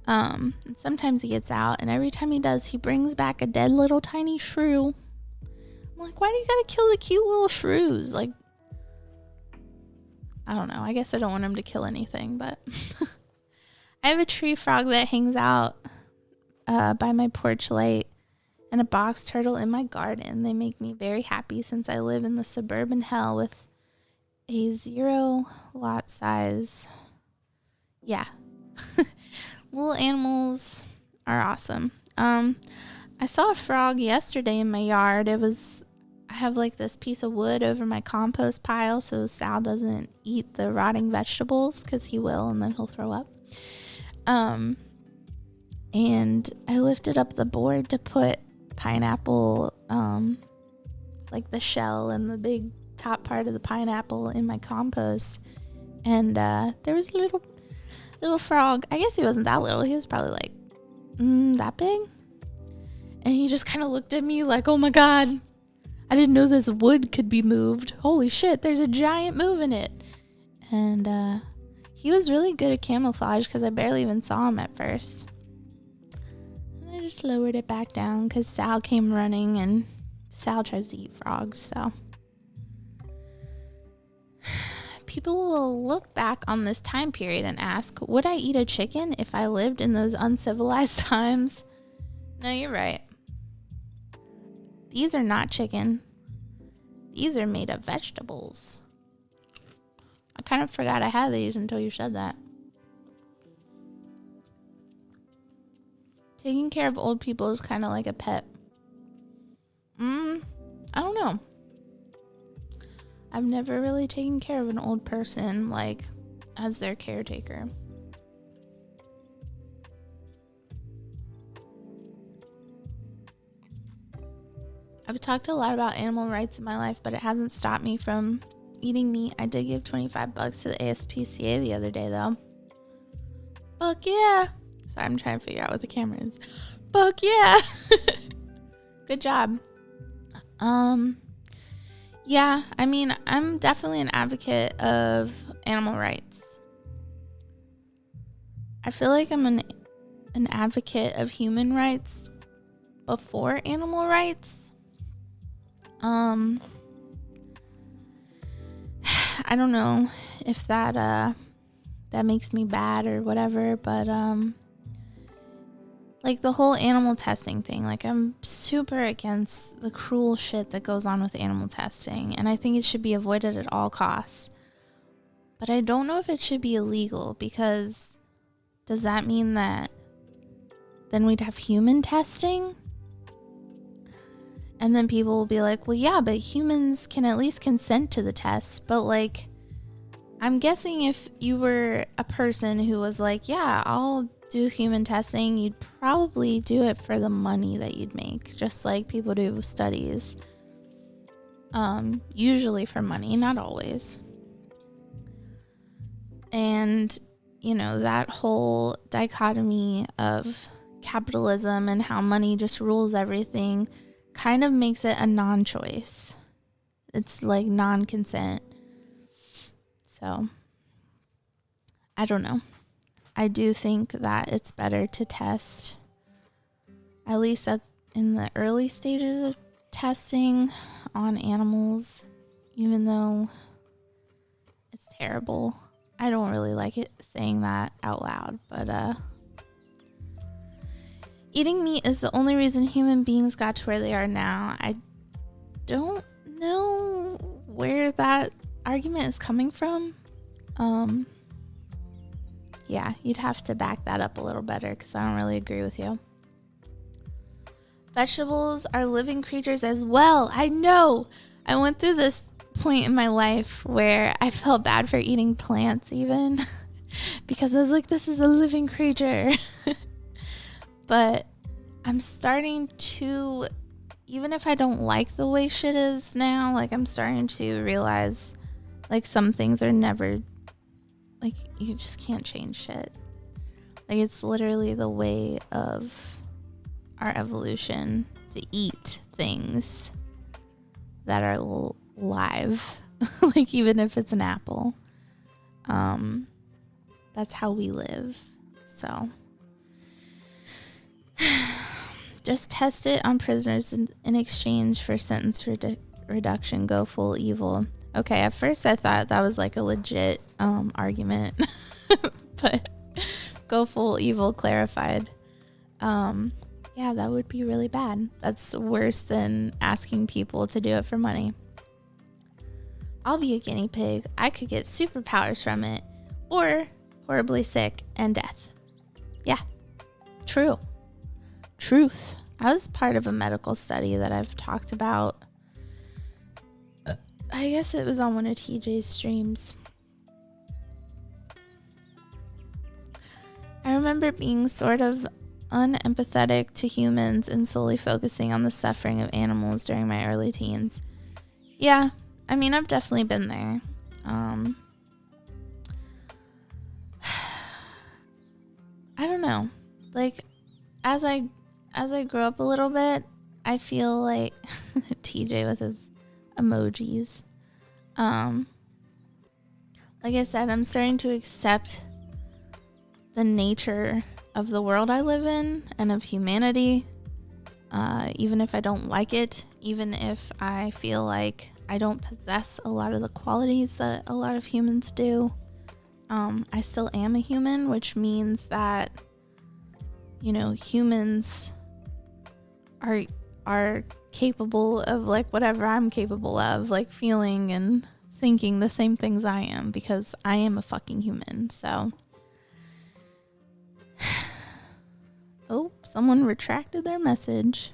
And sometimes he gets out, and every time he does, he brings back a dead little tiny shrew. I'm like, why do you gotta kill the cute little shrews? Like, I don't know. I guess I don't want him to kill anything, but I have a tree frog that hangs out by my porch light and a box turtle in my garden. They make me very happy since I live in the suburban hell with a 0 lot size. Yeah. Little animals are awesome. I saw a frog yesterday in my yard. I have like this piece of wood over my compost pile so Sal doesn't eat the rotting vegetables, because he will and then he'll throw up. And I lifted up the board to put pineapple, like the shell and the big top part of the pineapple in my compost. And there was a little frog. I guess he wasn't that little. He was probably like that big. And he just kind of looked at me like, oh my God, I didn't know this wood could be moved. Holy shit, there's a giant move in it. And he was really good at camouflage because I barely even saw him at first. And I just lowered it back down because Sal came running, and Sal tries to eat frogs, so. People will look back on this time period and ask, would I eat a chicken if I lived in those uncivilized times? No, you're right. These are not chicken. These are made of vegetables. I kind of forgot I had these until you said that. Taking care of old people is kind of like a pet. I don't know. I've never really taken care of an old person, like, as their caretaker. I've talked a lot about animal rights in my life, but it hasn't stopped me from eating meat. I did give $25 to the ASPCA the other day, though. Fuck yeah. Sorry, I'm trying to figure out what the camera is. Fuck yeah. Good job. Yeah, I mean, I'm definitely an advocate of animal rights. I feel like I'm an advocate of human rights before animal rights. I don't know if that makes me bad or whatever, but like the whole animal testing thing, like I'm super against the cruel shit that goes on with animal testing, and I think it should be avoided at all costs. But I don't know if it should be illegal, because does that mean that then we'd have human testing? And then people will be like, well, yeah, but humans can at least consent to the test. But like, I'm guessing if you were a person who was like, yeah, I'll do human testing, you'd probably do it for the money that you'd make, just like people do with studies. Usually for money, not always. And, you know, that whole dichotomy of capitalism and how money just rules everything kind of makes it a non-choice. It's like non-consent. So, I don't know. I do think that it's better to test, at least in the early stages of testing on animals, even though it's terrible. I don't really like it saying that out loud, but eating meat is the only reason human beings got to where they are now. I don't know where that argument is coming from. Yeah, you'd have to back that up a little better, because I don't really agree with you. Vegetables are living creatures as well. I know. I went through this point in my life where I felt bad for eating plants even because I was like, this is a living creature. But I'm starting to, even if I don't like the way shit is now, like I'm starting to realize like some things are never, like you just can't change shit. Like it's literally the way of our evolution to eat things that are live, like even if it's an apple. That's how we live. So just test it on prisoners in exchange for sentence reduction. Go full evil. Okay, at first I thought that was like a legit argument, but go full evil clarified. Yeah, that would be really bad. That's worse than asking people to do it for money. I'll be a guinea pig. I could get superpowers from it, or horribly sick and death. Yeah, true. Truth. I was part of a medical study that I've talked about. I guess it was on one of TJ's streams. I remember being sort of unempathetic to humans and solely focusing on the suffering of animals during my early teens. Yeah, I mean, I've definitely been there. I don't know. Like, as I grew up a little bit, I feel like TJ with his emojis. Like I said, I'm starting to accept the nature of the world I live in and of humanity, even if I don't like it, even if I feel like I don't possess a lot of the qualities that a lot of humans do. I still am a human, which means that, you know, humans are capable of like whatever I'm capable of, like feeling and thinking the same things I am, because I am a fucking human. So oh, someone retracted their message.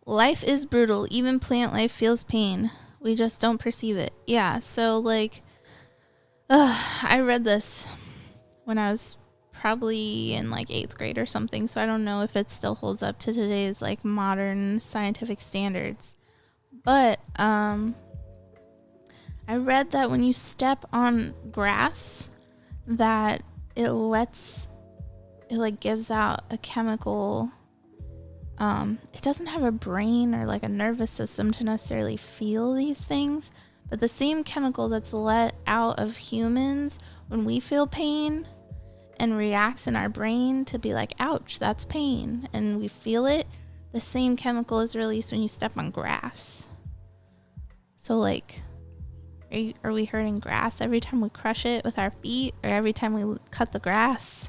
Life is brutal. Even plant life feels pain. We just don't perceive it. Yeah, so like I read this when I was probably in like 8th grade or something, so I don't know if it still holds up to today's like modern scientific standards. But I read that when you step on grass, that it like gives out a chemical. It doesn't have a brain or like a nervous system to necessarily feel these things, but the same chemical that's let out of humans when we feel pain and reacts in our brain to be like, ouch, that's pain, and we feel it, the same chemical is released when you step on grass. So like, are we hurting grass every time we crush it with our feet, or every time we cut the grass?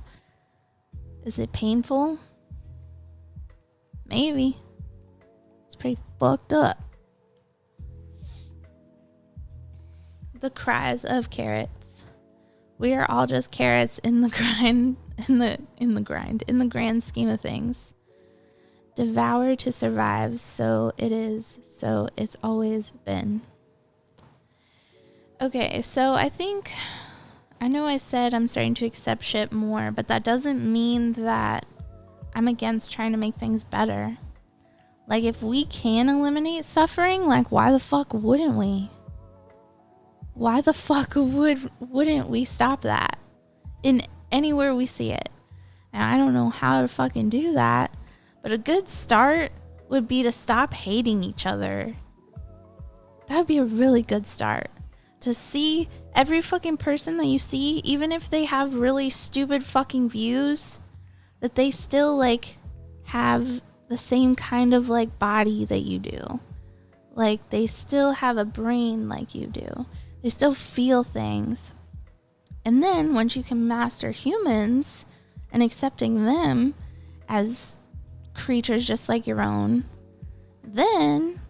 Is it painful? Maybe. It's pretty fucked up. The cries of carrots. We are all just carrots in the grind, in the grand scheme of things. Devour to survive, so it is, so it's always been. Okay, so I know I said I'm starting to accept shit more, but that doesn't mean that I'm against trying to make things better. Like, if we can eliminate suffering, like, why the fuck wouldn't we? Why the fuck wouldn't we stop that in anywhere we see it? Now, I don't know how to fucking do that, but a good start would be to stop hating each other. That would be a really good start. To see every fucking person that you see, even if they have really stupid fucking views, that they still like have the same kind of like body that you do. Like, they still have a brain like you do. They still feel things. And then once you can master humans and accepting them as creatures just like your own, then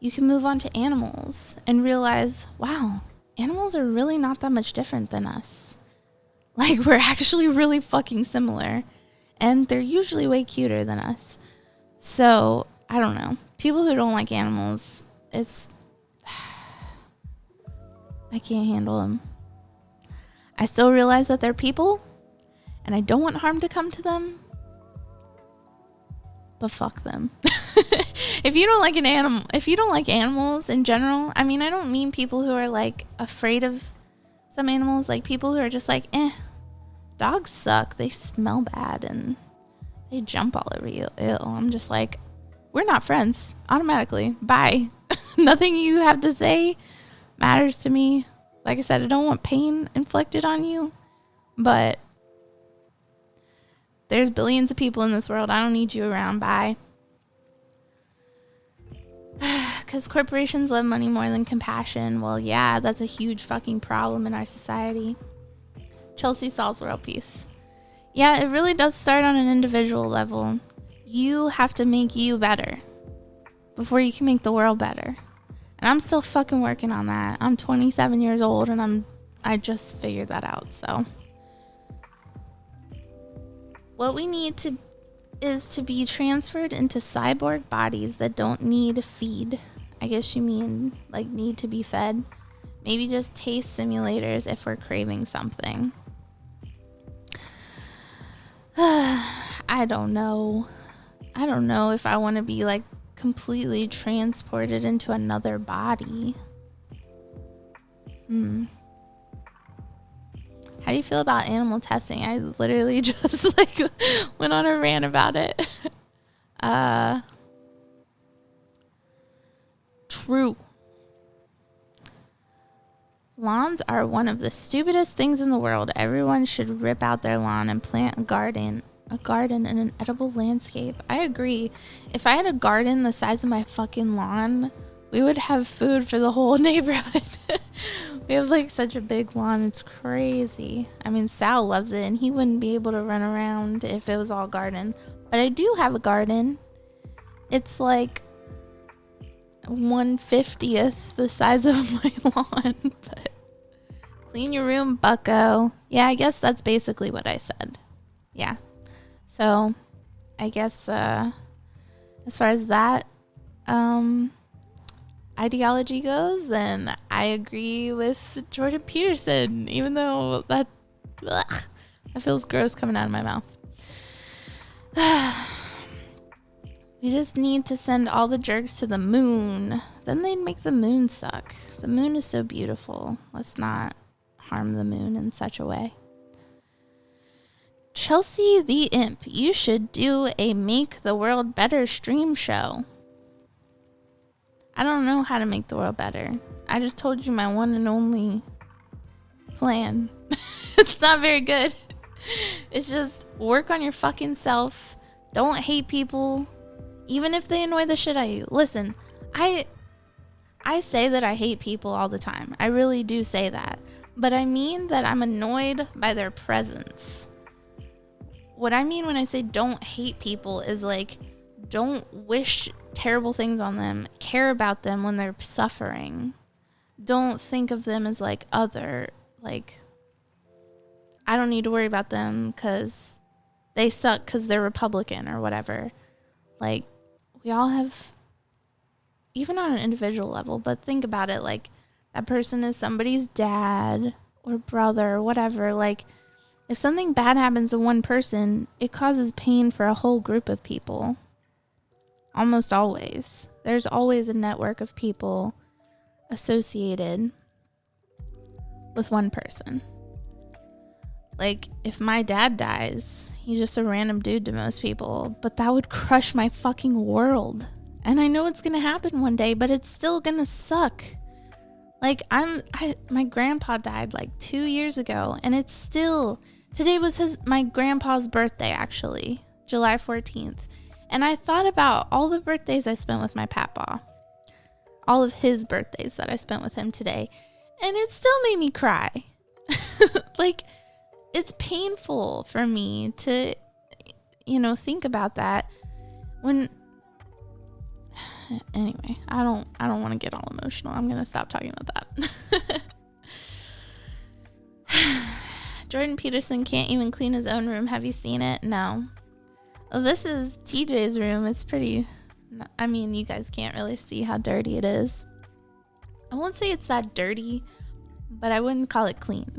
you can move on to animals and realize, wow, animals are really not that much different than us. Like, we're actually really fucking similar, and they're usually way cuter than us. So, I don't know. People who don't like animals, I can't handle them. I still realize that they're people, and I don't want harm to come to them, but fuck them. If you don't like an animal, if you don't like animals in general, I mean, I don't mean people who are like afraid of some animals, like people who are just like, Dogs suck. They smell bad and they jump all over you. Ew. I'm just like, we're not friends. Automatically. Bye. Nothing you have to say matters to me. Like I said, I don't want pain inflicted on you. But there's billions of people in this world. I don't need you around. Bye. Because corporations love money more than compassion. Well, yeah, that's a huge fucking problem in our society. Chelsea solves world peace. Yeah, it really does start on an individual level. You have to make you better before you can make the world better. And I'm still fucking working on that. I'm 27 years old and I just figured that out. So what we need is to be transferred into cyborg bodies that don't need feed. I guess you mean like need to be fed. Maybe just taste simulators if we're craving something. I don't know. I don't know if I want to be like completely transported into another body. How do you feel about animal testing? I literally just like went on a rant about it. True. Lawns are one of the stupidest things in the world. Everyone should rip out their lawn and plant a garden in an edible landscape. I agree. If I had a garden the size of my fucking lawn, we would have food for the whole neighborhood. We have like such a big lawn. It's crazy. I mean, Sal loves it and he wouldn't be able to run around if it was all garden. But I do have a garden. It's like 1/50th the size of my lawn. But clean your room, bucko. Yeah, I guess that's basically what I said. Yeah. So I guess as far as that ideology goes, then I agree with Jordan Peterson, even though that feels gross coming out of my mouth. We just need to send all the jerks to the moon. Then they'd make the moon suck. The moon is so beautiful. Let's not harm the moon in such a way. Chelsea the Imp, you should do a Make the World Better stream show. I don't know how to make the world better. I just told you my one and only plan. It's not very good. It's just work on your fucking self. Don't hate people, even if they annoy the shit out of you. Listen, I say that I hate people all the time. I really do say that. But I mean that I'm annoyed by their presence. What I mean when I say don't hate people is like, don't wish terrible things on them. Care about them when they're suffering. Don't think of them as like other. Like, I don't need to worry about them because they suck because they're Republican or whatever. Like, we all have, even on an individual level, but think about it, like, that person is somebody's dad or brother or whatever. Like, if something bad happens to one person, it causes pain for a whole group of people. Almost always. There's always a network of people associated with one person. Like, if my dad dies, he's just a random dude to most people, but that would crush my fucking world. And I know it's gonna happen one day, but it's still gonna suck. Like, my grandpa died like 2 years ago, and it's still, today was my grandpa's birthday, actually, July 14th. And I thought about all the birthdays I spent with my papa, all of his birthdays that I spent with him today, and it still made me cry. Like, it's painful for me to, think about that when, anyway, I don't want to get all emotional. I'm going to stop talking about that. Jordan Peterson can't even clean his own room. Have you seen it? No. Well, this is TJ's room. It's pretty, I mean, you guys can't really see how dirty it is. I won't say it's that dirty, but I wouldn't call it clean.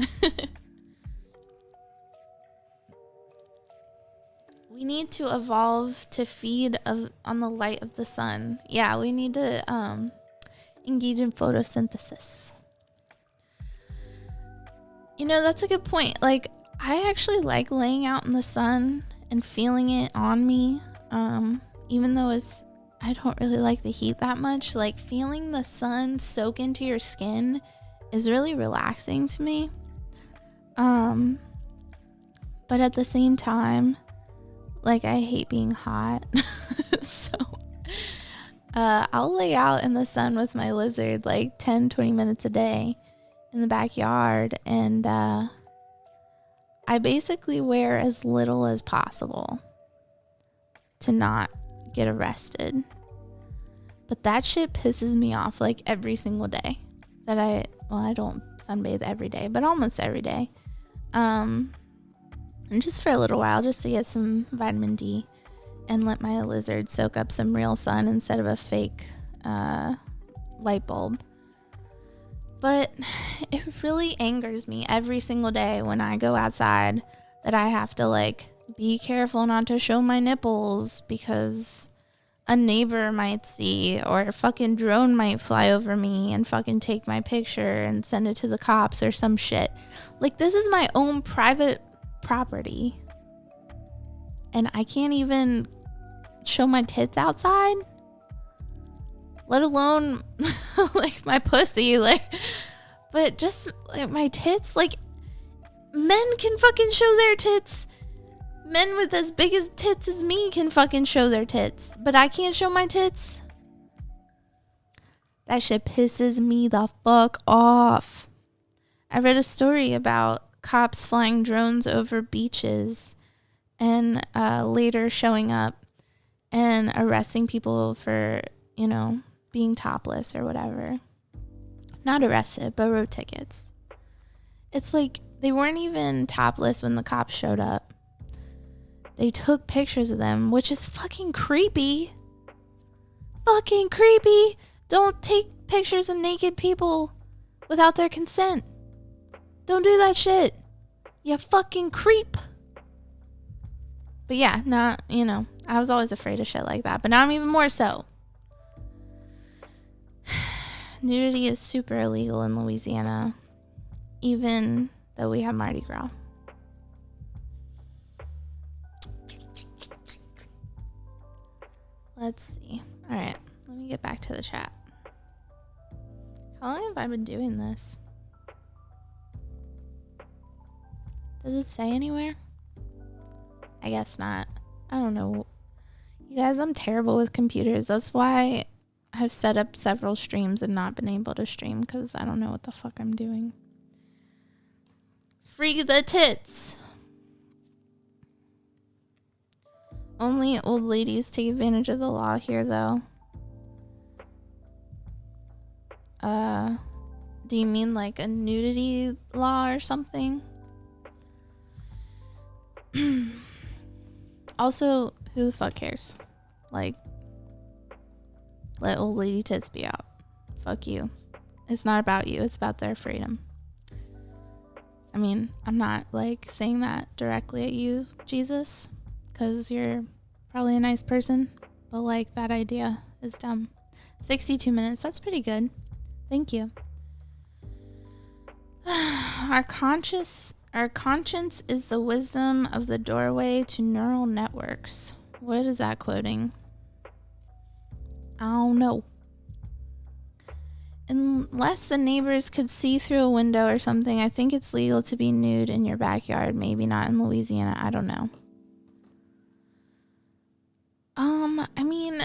We need to evolve to feed on the light of the sun. Yeah, we need to engage in photosynthesis. That's a good point. Like, I actually like laying out in the sun and feeling it on me. Even though I don't really like the heat that much. Like feeling the sun soak into your skin is really relaxing to me. But at the same time, like I hate being hot. So I'll lay out in the sun with my lizard like 10-20 minutes a day in the backyard, and I basically wear as little as possible to not get arrested. But that shit pisses me off like every single day that I don't sunbathe every day, but almost every day. And just for a little while, just to get some vitamin D and let my lizard soak up some real sun instead of a fake light bulb. But it really angers me every single day when I go outside that I have to like be careful not to show my nipples because a neighbor might see, or a fucking drone might fly over me and fucking take my picture and send it to the cops or some shit. Like, this is my own private property and I can't even show my tits outside, let alone like my pussy, like, but just like my tits. Like, men can fucking show their tits. Men with as big as tits as me can fucking show their tits, but I can't show my tits. That shit pisses me the fuck off. I read a story about cops flying drones over beaches and later showing up and arresting people for, you know, being topless or whatever. Not arrested, but wrote tickets. It's like they weren't even topless when the cops showed up. They took pictures of them, which is fucking creepy. Fucking creepy. Don't take pictures of naked people without their consent. Don't do that shit. You fucking creep. But yeah, not, you know, I was always afraid of shit like that, but now I'm even more so. Nudity is super illegal in Louisiana, even though we have Mardi Gras. Let's see. All right, let me get back to the chat. How long have I been doing this? Does it say anywhere? I guess not. I don't know. You guys, I'm terrible with computers. That's why I've set up several streams and not been able to stream, because I don't know what the fuck I'm doing. Free the tits. Only old ladies take advantage of the law here, though. Do you mean like a nudity law or something? Also, who the fuck cares? Like, let old lady tits be out. Fuck you. It's not about you. It's about their freedom. I mean, I'm not like saying that directly at you, Jesus, because you're probably a nice person, but like that idea is dumb. 62 minutes. That's pretty good. Thank you. Our conscience is the wisdom of the doorway to neural networks. What is that quoting? I don't know. Unless the neighbors could see through a window or something, I think it's legal to be nude in your backyard. Maybe not in Louisiana. I don't know. I mean,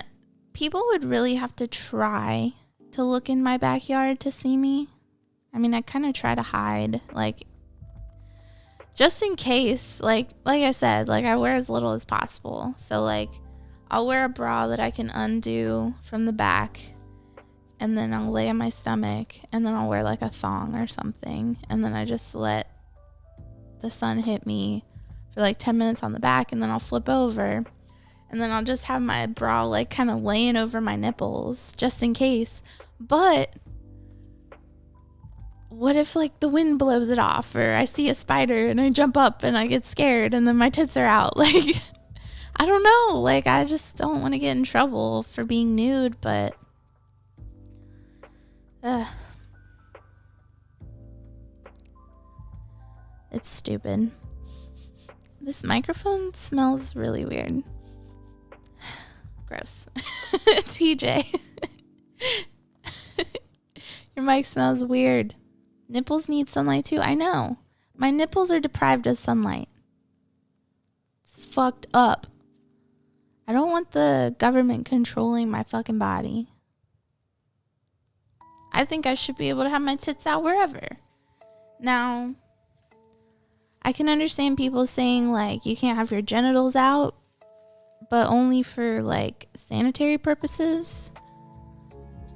people would really have to try to look in my backyard to see me. I mean, I kind of try to hide, like, just in case, like I said, like, I wear as little as possible. So, like, I'll wear a bra that I can undo from the back, and then I'll lay on my stomach, and then I'll wear, like, a thong or something, and then I just let the sun hit me for, like, 10 minutes on the back, and then I'll flip over, and then I'll just have my bra, like, kind of laying over my nipples, just in case. But what if, like, the wind blows it off, or I see a spider and I jump up and I get scared and then my tits are out? Like, I don't know. Like, I just don't want to get in trouble for being nude, but it's stupid. This microphone smells really weird. Gross. TJ. Your mic smells weird. Nipples need sunlight too. I know. My nipples are deprived of sunlight. It's fucked up. I don't want the government controlling my fucking body. I think I should be able to have my tits out wherever. Now, I can understand people saying, like, you can't have your genitals out, but only for, like, sanitary purposes.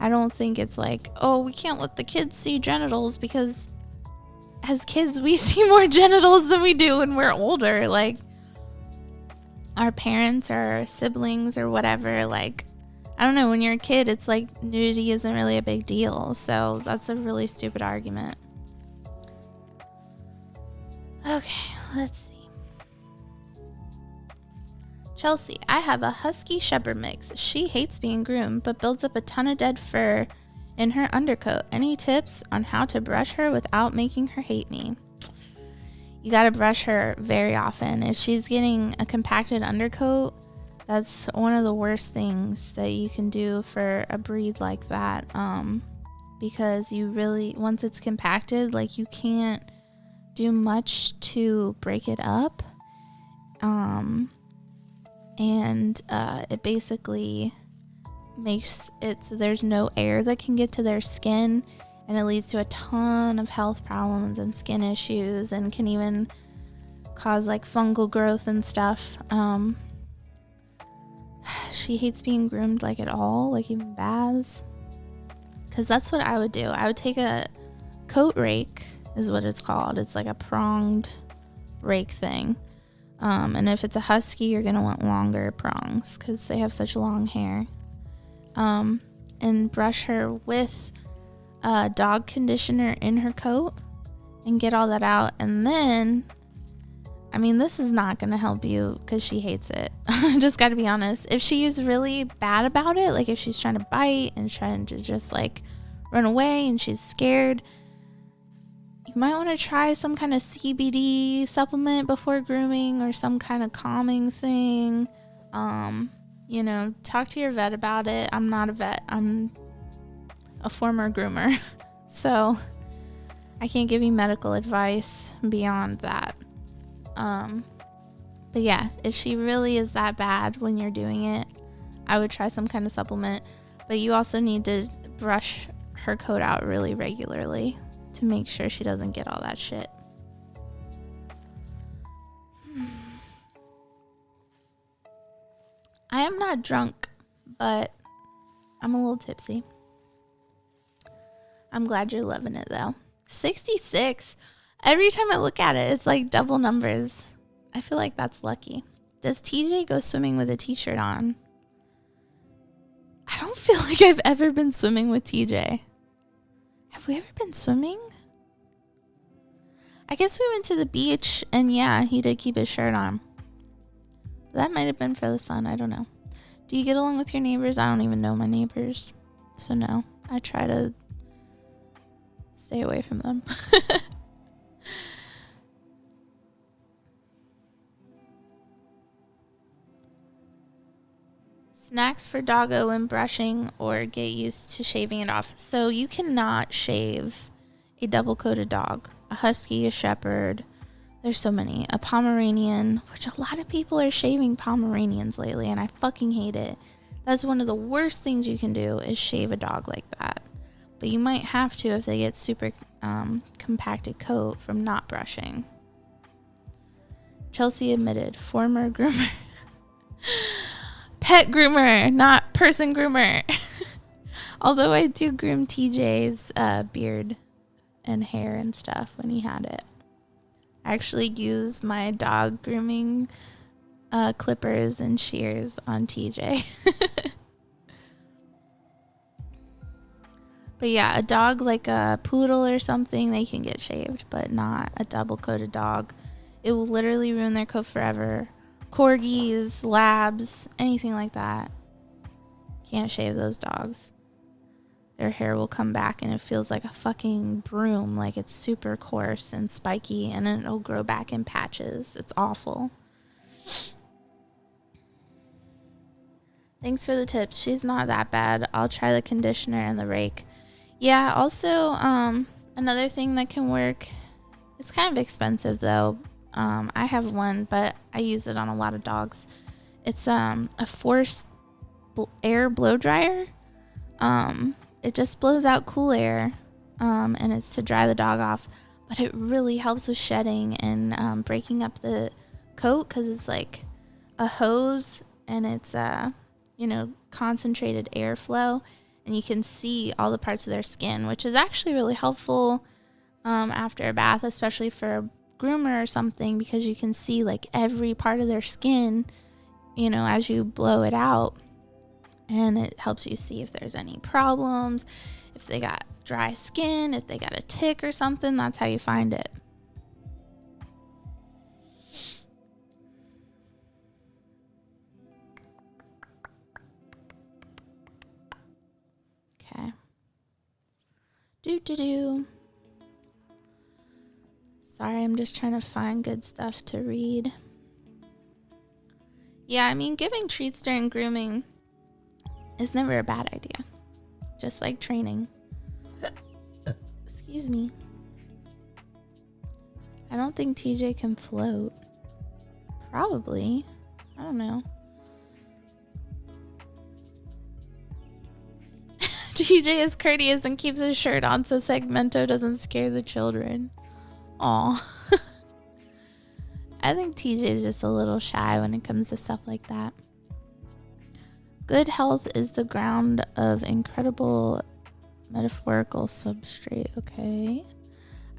I don't think it's like, oh, we can't let the kids see genitals, because as kids, we see more genitals than we do when we're older. Like, our parents or our siblings or whatever, like, I don't know, when you're a kid, it's like nudity isn't really a big deal. So that's a really stupid argument. Okay, let's see. Chelsea, I have a husky shepherd mix. She hates being groomed, but builds up a ton of dead fur in her undercoat. Any tips on how to brush her without making her hate me? You gotta brush her very often. If she's getting a compacted undercoat, that's one of the worst things that you can do for a breed like that. Because you really, once it's compacted, like, you can't do much to break it up. It basically makes it so there's no air that can get to their skin, and it leads to a ton of health problems and skin issues, and can even cause like fungal growth and stuff. She hates being groomed, like, at all, like even baths, because that's what I would do. I would take a coat rake, is what it's called. It's like a pronged rake thing. And if it's a husky, you're going to want longer prongs because they have such long hair. And brush her with dog conditioner in her coat and get all that out. And then, I mean, this is not going to help you because she hates it. Just got to be honest. If she is really bad about it, like if she's trying to bite and trying to just like run away and she's scared, you might want to try some kind of CBD supplement before grooming or some kind of calming thing. You know, talk to your vet about it. I'm not a vet. I'm a former groomer. So I can't give you medical advice beyond that. But yeah, if she really is that bad when you're doing it, I would try some kind of supplement. But you also need to brush her coat out really regularly to make sure she doesn't get all that shit. I am not drunk, but I'm a little tipsy. I'm glad you're loving it though. 66. Every time I look at it, it's like double numbers. I feel like that's lucky. Does TJ go swimming with a t-shirt on? I don't feel like I've ever been swimming with TJ. Have we ever been swimming? I guess we went to the beach and yeah, he did keep his shirt on. That might have been for the sun. I don't know. Do you get along with your neighbors? I don't even know my neighbors. So no, I try to stay away from them. Snacks for doggo when brushing or get used to shaving it off. So you cannot shave a double-coated dog. A husky, a shepherd. There's so many. A Pomeranian, which a lot of people are shaving Pomeranians lately, and I fucking hate it. That's one of the worst things you can do is shave a dog like that. But you might have to if they get super compacted coat from not brushing. Chelsea admitted, former groomer. Pet groomer, not person groomer. Although I do groom TJ's beard and hair and stuff when he had it. I actually use my dog grooming clippers and shears on TJ. But yeah, a dog like a poodle or something, they can get shaved, but not a double-coated dog. It will literally ruin their coat forever. Corgis, labs, anything like that. Can't shave those dogs. their hair will come back and it feels like a fucking broom, like it's super coarse and spiky, and then it'll grow back in patches. It's awful. Thanks for the tips. She's not that bad. I'll try the conditioner and the rake. Yeah, also, another thing that can work, it's kind of expensive though. I have one, but I use it on a lot of dogs. It's a forced air blow dryer. It just blows out cool air, and it's to dry the dog off, but it really helps with shedding and breaking up the coat, because it's like a hose and it's concentrated airflow, and you can see all the parts of their skin, which is actually really helpful after a bath, especially for a groomer or something, because you can see like every part of their skin, as you blow it out. And it helps you see if there's any problems, if they got dry skin, if they got a tick or something. That's how you find it. Okay. Sorry, I'm just trying to find good stuff to read. Yeah, I mean, giving treats during grooming is never a bad idea. Just like training. Excuse me. I don't think TJ can float. Probably. I don't know. TJ is courteous and keeps his shirt on so Segmento doesn't scare the children. Aw. I think TJ is just a little shy when it comes to stuff like that. Good health is the ground of incredible metaphorical substrate. Okay.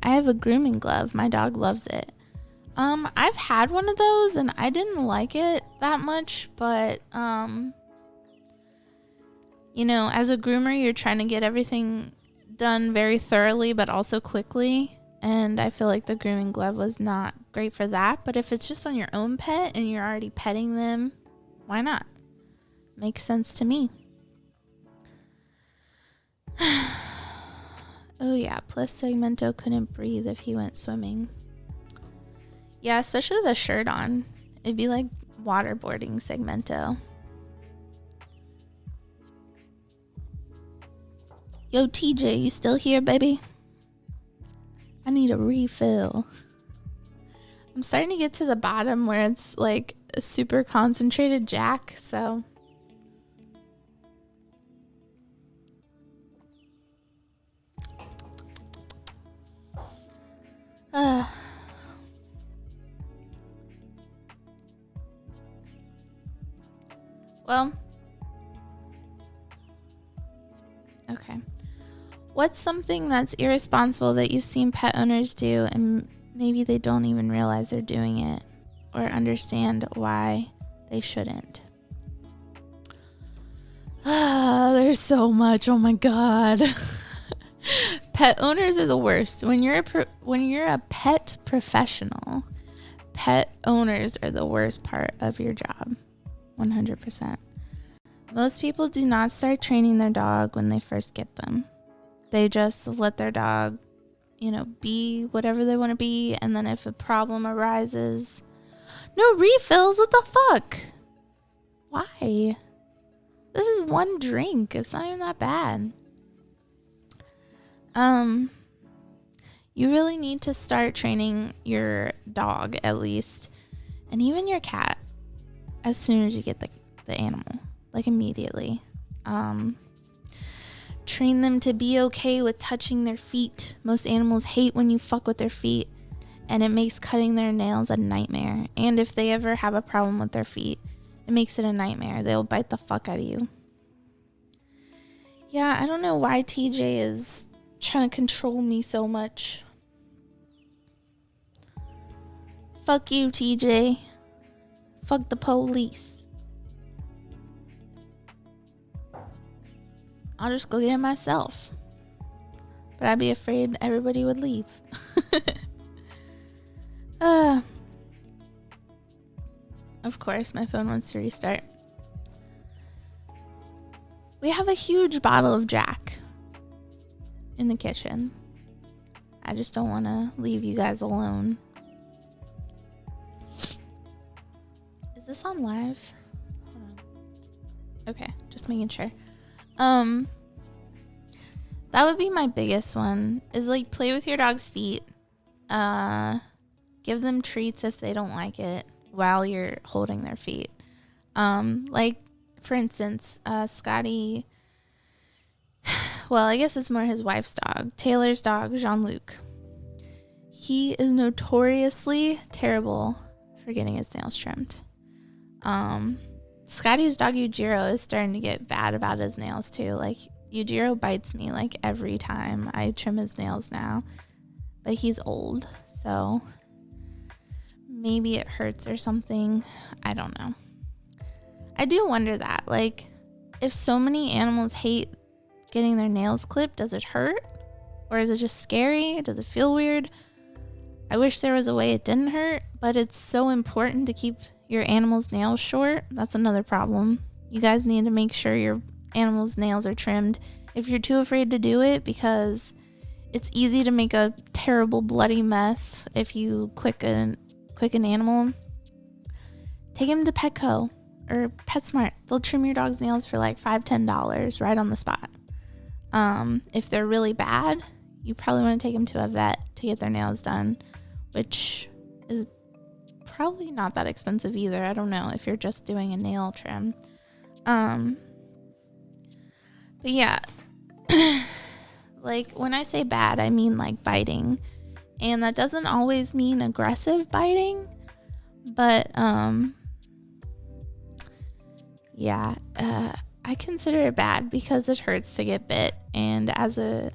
I have a grooming glove. My dog loves it. I've had one of those and I didn't like it that much, but as a groomer, you're trying to get everything done very thoroughly but also quickly, and I feel like the grooming glove was not great for that. But if it's just on your own pet and you're already petting them, why not? Makes sense to me. Oh yeah, plus Segmento couldn't breathe if he went swimming. Yeah, especially with a shirt on. It'd be like waterboarding Segmento. Yo, TJ, you still here, baby? I need a refill. I'm starting to get to the bottom where it's like a super concentrated Jack, so... Well, okay. What's something that's irresponsible that you've seen pet owners do and maybe they don't even realize they're doing it or understand why they shouldn't? There's so much. Oh my God. Pet owners are the worst. When you're a pet professional, pet owners are the worst part of your job. 100%. Most people do not start training their dog when they first get them. They just let their dog, be whatever they want to be. And then if a problem arises, no refills, what the fuck? Why? This is one drink. It's not even that bad. You really need to start training your dog at least, and even your cat, as soon as you get the animal, like immediately. Train them to be okay with touching their feet. Most animals hate when you fuck with their feet, and it makes cutting their nails a nightmare. And if they ever have a problem with their feet, it makes it a nightmare. They'll bite the fuck out of you. Yeah, I don't know why TJ is trying to control me so much. Fuck you, TJ. Fuck the police. I'll just go get it myself. But I'd be afraid everybody would leave. Of course, my phone wants to restart. We have a huge bottle of Jack. in the kitchen. I just don't want to leave you guys alone. Is this on live? Hold on. Okay, just making sure. That would be my biggest one, is like play with your dog's feet. Give them treats if they don't like it while you're holding their feet. Like for instance, Scotty, well, I guess it's more his wife's dog, Taylor's dog, Jean-Luc. He is notoriously terrible for getting his nails trimmed. Scotty's dog, Yujiro, is starting to get bad about his nails too. Like, Yujiro bites me like every time I trim his nails now. But he's old, so maybe it hurts or something. I don't know. I do wonder that. Like, if so many animals hate getting their nails clipped, does it hurt? Or is it just scary? Does it feel weird? I wish there was a way it didn't hurt, but it's so important to keep your animal's nails short. That's another problem. You guys need to make sure your animal's nails are trimmed if you're too afraid to do it, because it's easy to make a terrible bloody mess if you quick an animal. Take him to Petco or PetSmart. They'll trim your dog's nails for like $5-10 right on the spot. If they're really bad, you probably want to take them to a vet to get their nails done, which is probably not that expensive either. I don't know if you're just doing a nail trim. But yeah, like when I say bad, I mean like biting, and that doesn't always mean aggressive biting, but yeah, I consider it bad because it hurts to get bit, and as a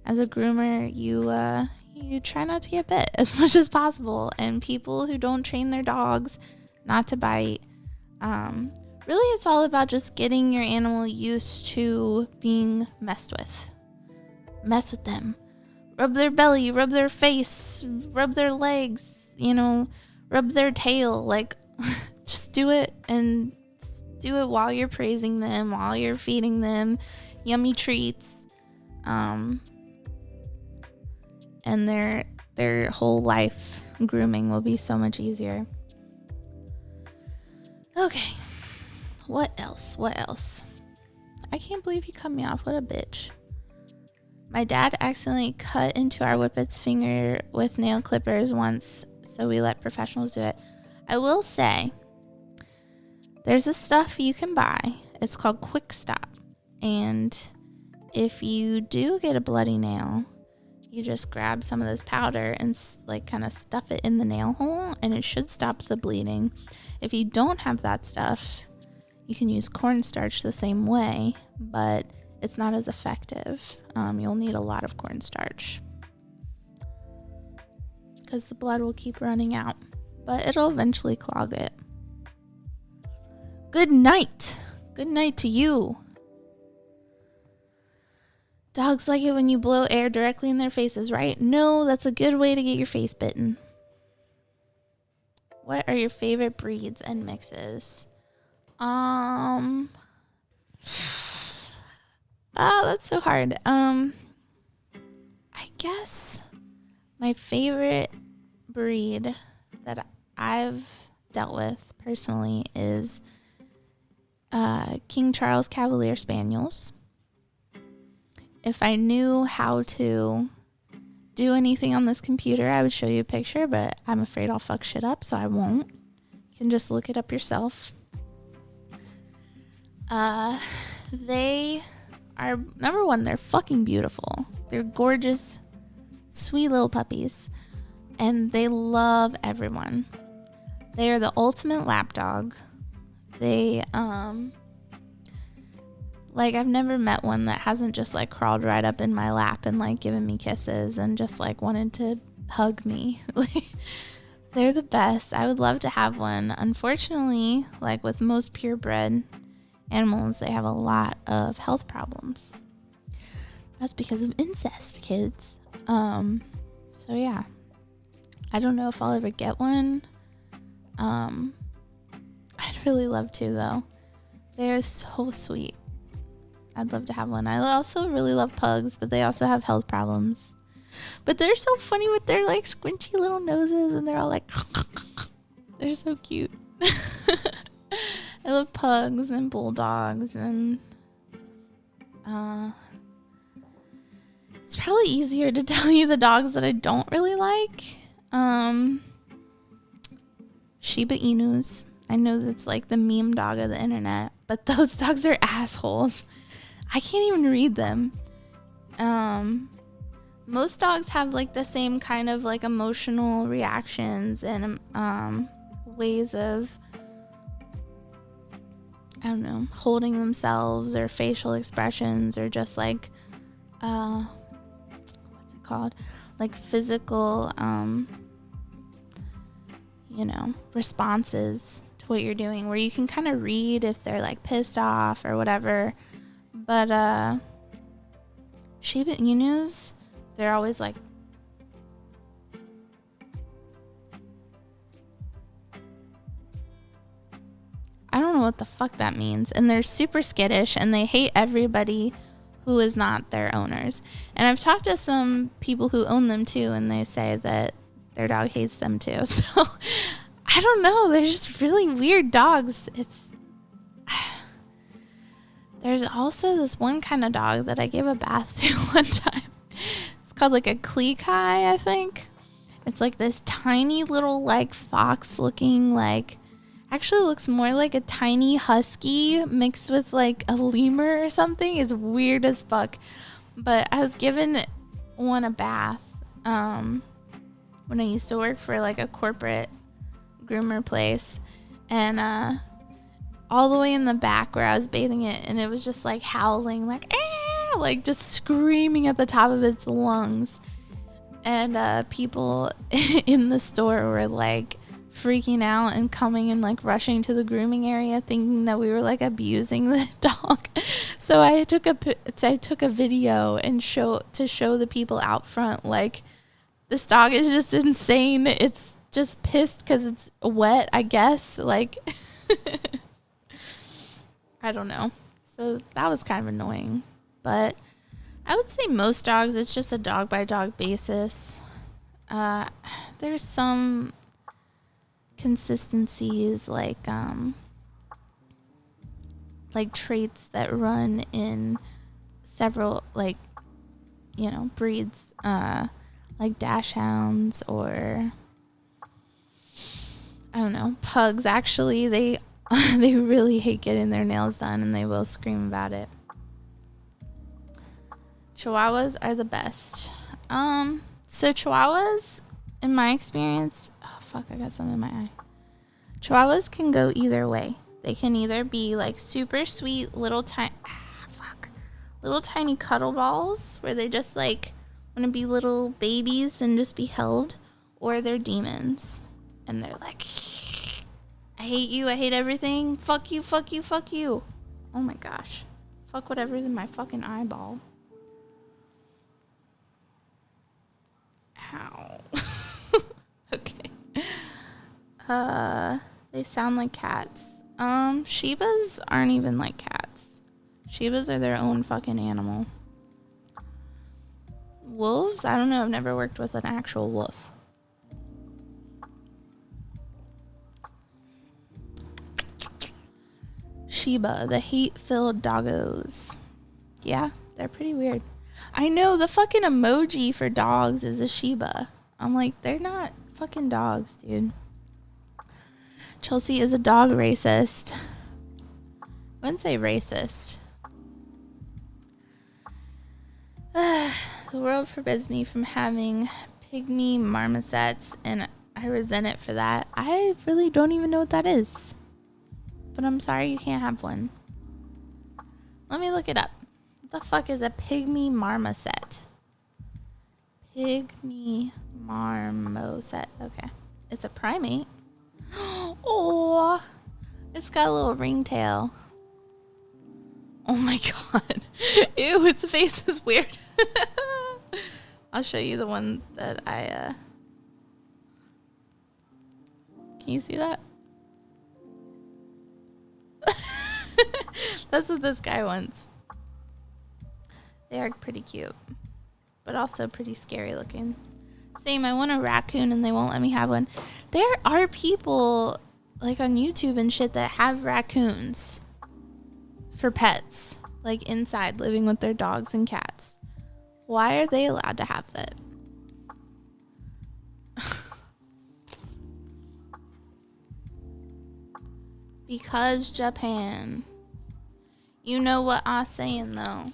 groomer, you try not to get bit as much as possible. And people who don't train their dogs not to bite, really it's all about just getting your animal used to being messed with. Mess with them. Rub their belly, rub their face, rub their legs, rub their tail. Like, just do it, and do it while you're praising them, while you're feeding them yummy treats. And their whole life grooming will be so much easier. Okay. What else? I can't believe he cut me off. What a bitch. My dad accidentally cut into our Whippet's finger with nail clippers once, so we let professionals do it. I will say, there's a stuff you can buy. It's called Quick Stop. And if you do get a bloody nail, you just grab some of this powder and like kind of stuff it in the nail hole, and it should stop the bleeding. If you don't have that stuff, you can use cornstarch the same way, but it's not as effective. You'll need a lot of cornstarch because the blood will keep running out, but it'll eventually clog it. Good night. Good night to you. Dogs like it when you blow air directly in their faces, right? No, that's a good way to get your face bitten. What are your favorite breeds and mixes? Oh, that's so hard. I guess my favorite breed that I've dealt with personally is King Charles Cavalier Spaniels. If I knew how to do anything on this computer, I would show you a picture, but I'm afraid I'll fuck shit up, so I won't. You can just look it up yourself. They are, number one, they're fucking beautiful. They're gorgeous, sweet little puppies, and they love everyone. They are the ultimate lap dog. They, like, I've never met one that hasn't just, like, crawled right up in my lap and, like, given me kisses and just, like, wanted to hug me. They're the best. I would love to have one. Unfortunately, like with most purebred animals, they have a lot of health problems. That's because of incest, kids. So, yeah. I don't know if I'll ever get one. I'd really love to, though. They're so sweet. I'd love to have one. I also really love pugs, but they also have health problems. But they're so funny with their like squinchy little noses, and they're all like, they're so cute. I love pugs and bulldogs, and it's probably easier to tell you the dogs that I don't really like. Shiba Inus. I know that's like the meme dog of the internet, but those dogs are assholes. I can't even read them. Most dogs have like the same kind of like emotional reactions and ways of, I don't know, holding themselves or facial expressions or just like what's it called? Like physical responses to what you're doing, where you can kind of read if they're like pissed off or whatever. But Shiba Inus, they're always like, I don't know what the fuck that means. And they're super skittish and they hate everybody who is not their owners. And I've talked to some people who own them too, and they say that their dog hates them too. So I don't know. They're just really weird dogs. There's also this one kind of dog that I gave a bath to one time. It's called like a Klekai, I think. It's like this tiny little like fox looking, like, actually looks more like a tiny husky mixed with like a lemur or something. It's weird as fuck. But I was given one a bath when I used to work for like a corporate groomer place, and all the way in the back where I was bathing it, and it was just like howling, like, ah! Like just screaming at the top of its lungs. And people in the store were like freaking out and coming and like rushing to the grooming area thinking that we were like abusing the dog. So I took a video and show the people out front, like, this dog is just insane. It's just pissed because it's wet, I guess. Like, I don't know. So that was kind of annoying. But I would say most dogs, it's just a dog by dog basis. There's some consistencies like traits that run in several breeds, like dachshunds, or I don't know, pugs. Actually, they they really hate getting their nails done and they will scream about it. Chihuahuas are the best. So Chihuahuas, in my experience, oh fuck, I got something in my eye. Chihuahuas can go either way. They can either be like super sweet little tiny cuddle balls where they just like want to be little babies and just be held, or they're demons and they're like, I hate you, I hate everything, fuck you, fuck you, fuck you. Oh my gosh, fuck whatever's in my fucking eyeball. Ow. Okay. They sound like cats. Shibas aren't even like cats. Shibas are their own fucking animal. Wolves? I don't know. I've never worked with an actual wolf. Shiba, the hate-filled doggos. Yeah, they're pretty weird. I know, the fucking emoji for dogs is a Shiba. I'm like, they're not fucking dogs, dude. Chelsea is a dog racist. I wouldn't say racist. The world forbids me from having pygmy marmosets, and I resent it for that. I really don't even know what that is. But I'm sorry you can't have one. Let me look it up. What the fuck is a pygmy marmoset? Pygmy marmoset. Okay. It's a primate. Oh, it's got a little ringtail. Oh my god. Ew, its face is weird. I'll show you the one that I, Can you see that? That's what this guy wants. They are pretty cute, but also pretty scary looking. Same, I want a raccoon and they won't let me have one. There are people like on YouTube and shit that have raccoons for pets, like inside living with their dogs and cats. Why are they allowed to have that? Because Japan. You know what I'm saying though.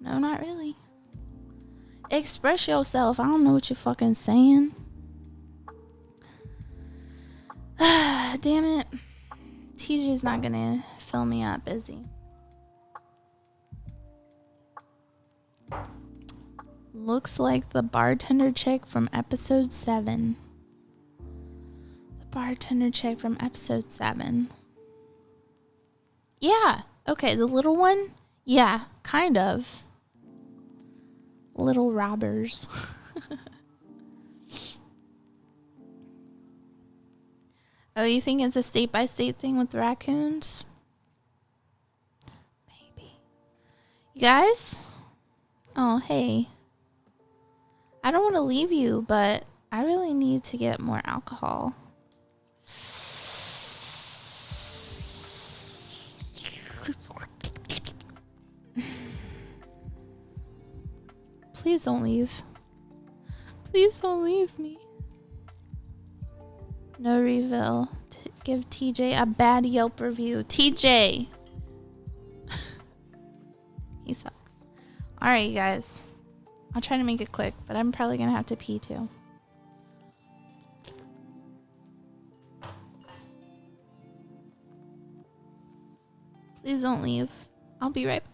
No, not really. Express yourself. I don't know what you're fucking saying. Damn it. TJ's not gonna fill me up, is he? Looks like the bartender chick from episode 7. The bartender chick from episode 7. Yeah. Okay, the little one? Yeah, kind of. Little robbers. Oh, you think it's a state-by-state thing with raccoons? Maybe. You guys? Oh, hey. I don't want to leave you, but I really need to get more alcohol. Please don't leave. Please don't leave me. No reveal. Give TJ a bad Yelp review. TJ! He sucks. Alright, you guys. I'll try to make it quick, but I'm probably going to have to pee too. Please don't leave. I'll be right back.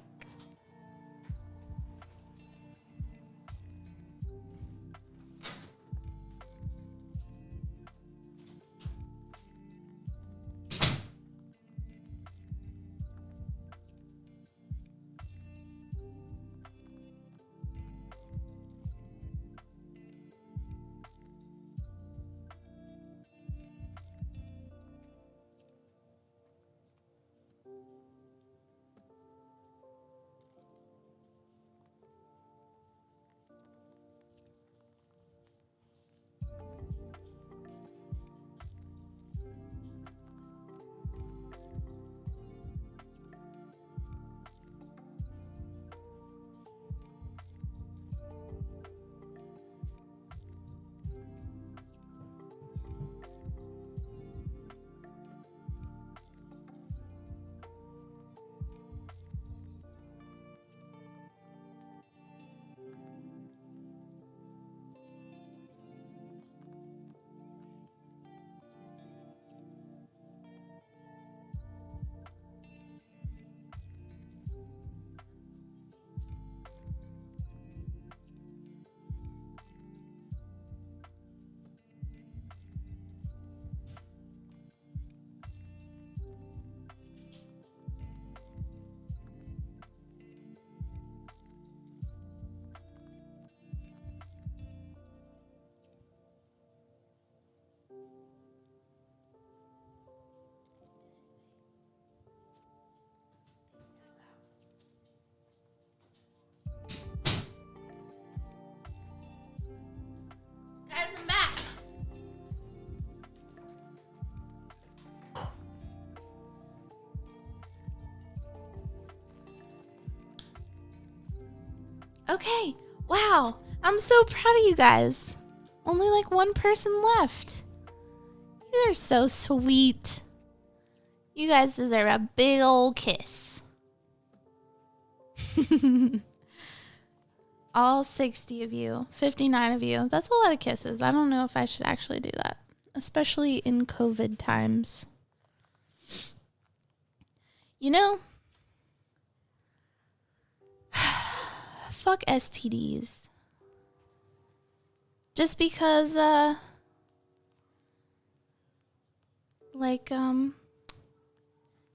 Guys, I'm back. Okay. Wow. I'm so proud of you guys. Only like one person left. You are so sweet. You guys deserve a big old kiss. All 60 of you, 59 of you. That's a lot of kisses. I don't know if I should actually do that, especially in COVID times. You know, fuck STDs. Just because, damn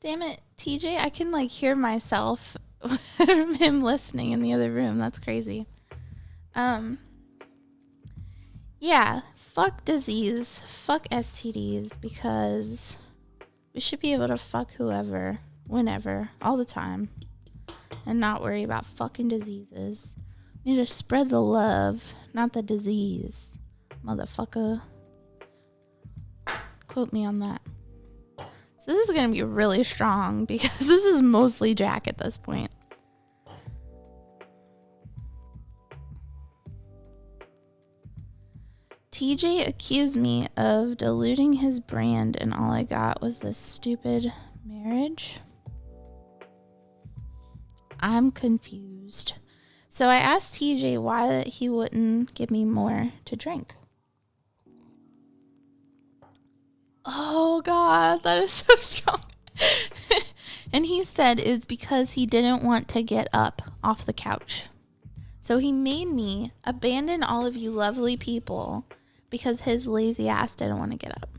it, TJ, I can like hear myself from him listening in the other room. That's crazy. Yeah, fuck disease, fuck STDs, because we should be able to fuck whoever, whenever, all the time. and not worry about fucking diseases. We need to spread the love, not the disease. Motherfucker. Quote me on that. So this is going to be really strong because this is mostly Jack at this point. TJ accused me of diluting his brand and all I got was this stupid marriage. I'm confused. So I asked TJ why he wouldn't give me more to drink. Oh God, that is so strong. And he said it was because he didn't want to get up off the couch. So he made me abandon all of you lovely people because his lazy ass didn't want to get up.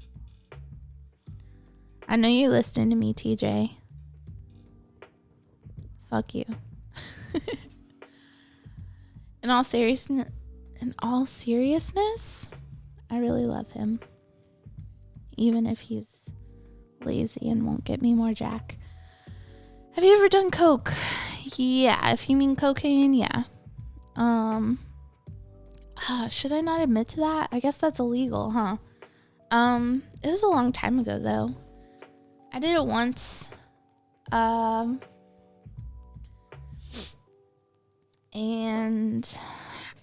I know you're listening to me, TJ. Fuck you. In all seriousness, I really love him. Even if he's lazy and won't get me more Jack. Have you ever done coke? Yeah, if you mean cocaine, yeah. Should I not admit to that? I guess that's illegal, huh? It was a long time ago though. I did it once. And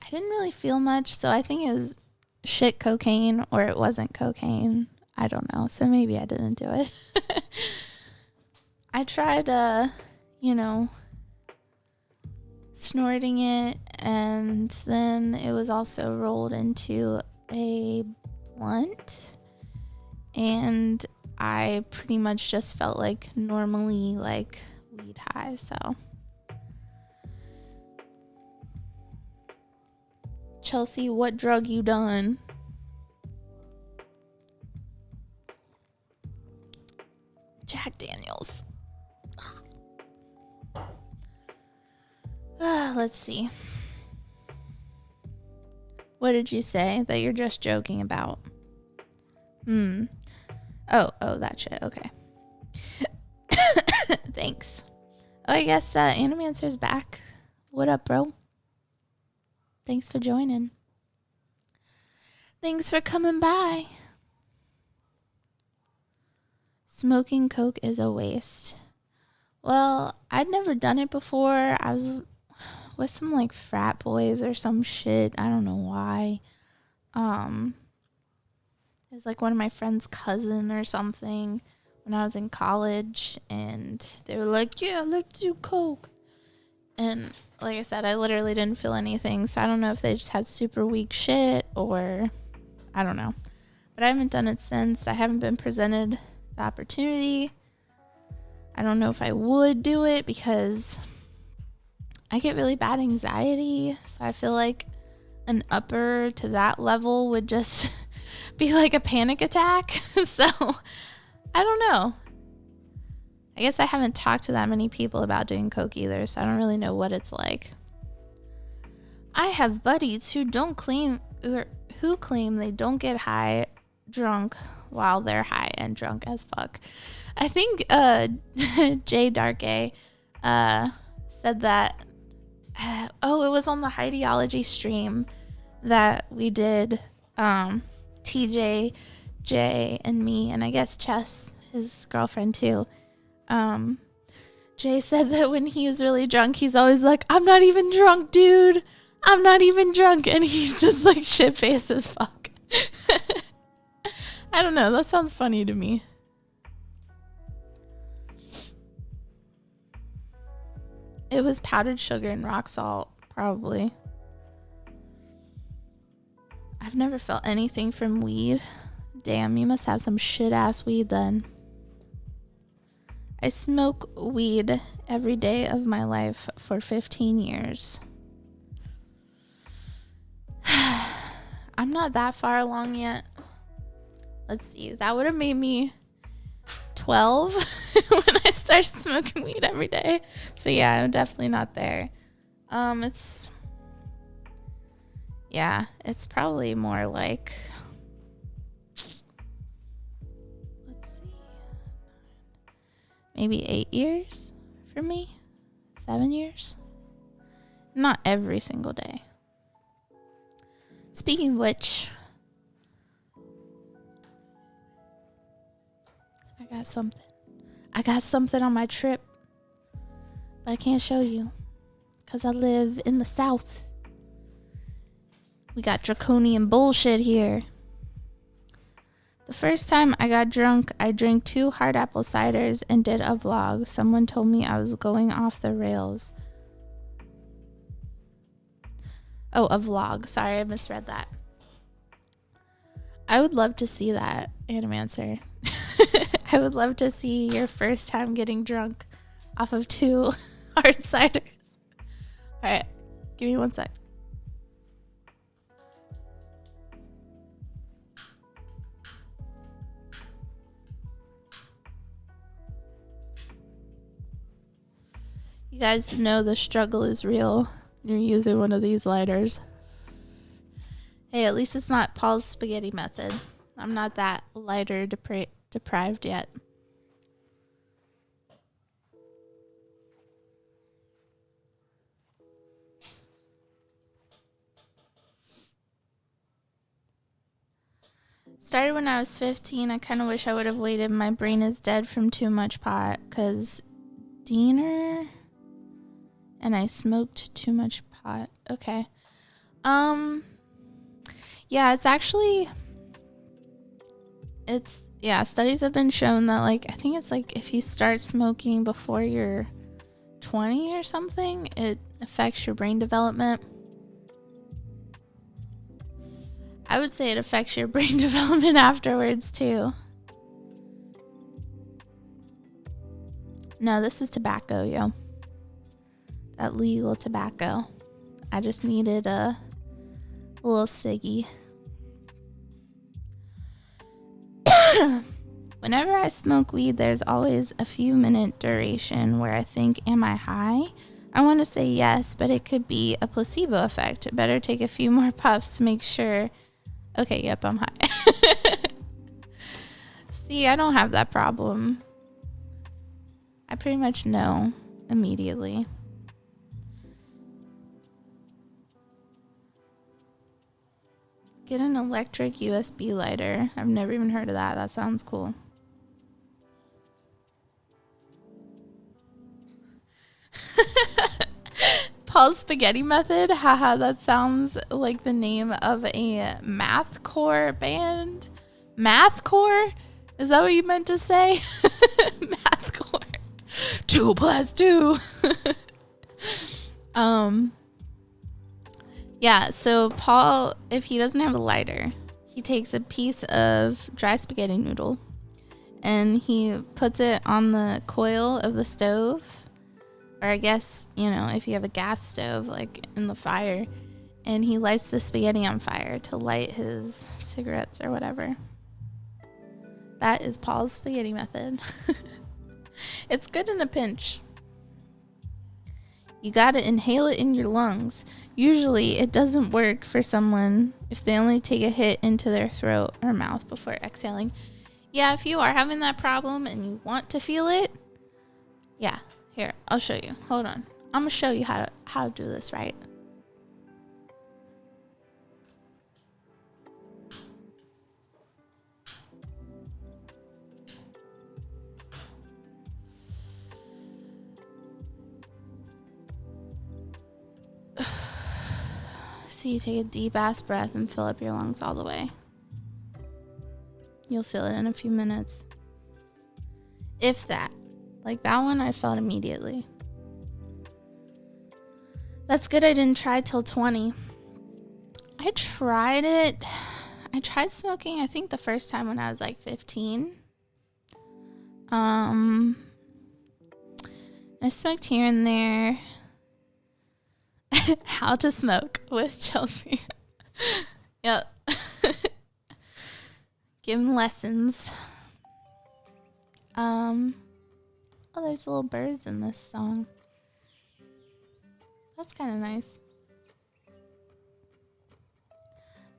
I didn't really feel much, so I think it was shit cocaine or it wasn't cocaine. I don't know, so maybe I didn't do it. I tried, snorting it, and then it was also rolled into a blunt, and I pretty much just felt like normally like weed high, so. Chelsea, what drug you done? Jack Daniels. Let's see. What did you say that you're just joking about? Oh, that shit. Okay. Thanks. Oh, I guess Animancer's back. What up, bro? Thanks for joining. Thanks for coming by. Smoking coke is a waste. Well, I'd never done it before. I was with some like frat boys or some shit. I don't know why. It was like one of my friend's cousin or something when I was in college, and they were like, yeah, let's do coke. And like I said, I literally didn't feel anything, so I don't know if they just had super weak shit or I don't know. But I haven't done it since. I haven't been presented the opportunity. I don't know if I would do it because I get really bad anxiety, so I feel like an upper to that level would just be like a panic attack. So I don't know. I guess I haven't talked to that many people about doing coke either, so I don't really know what it's like. I have buddies who claim they don't get high drunk while they're high and drunk as fuck. I think Jay Darkay said that. It was on the Ideology stream that we did. TJ, Jay, and me, and I guess Chess, his girlfriend too. Jay said that when he is really drunk, he's always like, I'm not even drunk, dude. I'm not even drunk. And he's just like shit-faced as fuck. I don't know. That sounds funny to me. It was powdered sugar and rock salt, probably. I've never felt anything from weed. Damn, you must have some shit-ass weed then. I smoke weed every day of my life for 15 years. I'm not that far along yet. Let's see. That would have made me 12 when I started smoking weed every day. So yeah, I'm definitely not there. It's probably more like, let's see, maybe 8 years for me. 7 years. Not every single day. Speaking of which, I got something on my trip, but I can't show you because I live in the South. We got draconian bullshit here. The first time I got drunk, I drank 2 hard apple ciders and did a vlog. Someone told me I was going off the rails. Oh, a vlog. Sorry, I misread that. I would love to see that, Animancer. I would love to see your first time getting drunk off of 2 hard ciders. All right, give me 1 sec. You guys know the struggle is real. You're using one of these lighters. Hey, at least it's not Paul's spaghetti method. I'm not that lighter deprived yet. Started when I was 15. I kind of wish I would have waited. My brain is dead from too much pot because Diener and I smoked too much pot. Okay. Yeah, studies have been shown that, like, I think it's like if you start smoking before you're 20 or something, it affects your brain development. I would say it affects your brain development afterwards too. No, this is tobacco, yo. That legal tobacco. I just needed a little ciggy. Whenever I smoke weed, there's always a few minute duration where I think, am I high? I want to say yes, but it could be a placebo effect. Better take a few more puffs to make sure. Okay, yep, I'm high. See, I don't have that problem. I pretty much know immediately. Get an electric USB lighter. I've never even heard of that. That sounds cool. Paul's spaghetti method. Haha, that sounds like the name of a mathcore band. Mathcore? Is that what you meant to say? Mathcore. 2 + 2. Yeah, so Paul, if he doesn't have a lighter, he takes a piece of dry spaghetti noodle and he puts it on the coil of the stove. Or I guess, you know, if you have a gas stove, like in the fire, and he lights the spaghetti on fire to light his cigarettes or whatever. That is Paul's spaghetti method. It's good in a pinch. You gotta inhale it in your lungs. Usually it doesn't work for someone if they only take a hit into their throat or mouth before exhaling. Yeah, if you are having that problem and you want to feel it, yeah, here, I'll show you. Hold on. I'm gonna show you how to do this right. So you take a deep ass breath and fill up your lungs all the way. You'll feel it in a few minutes. If that. Like that one, I felt immediately. That's good I didn't try till 20. I tried it. I tried smoking, I think the first time when I was like 15. I smoked here and there. How to smoke with Chelsea. Yep. Give him lessons. Oh, there's little birds in this song. That's kind of nice.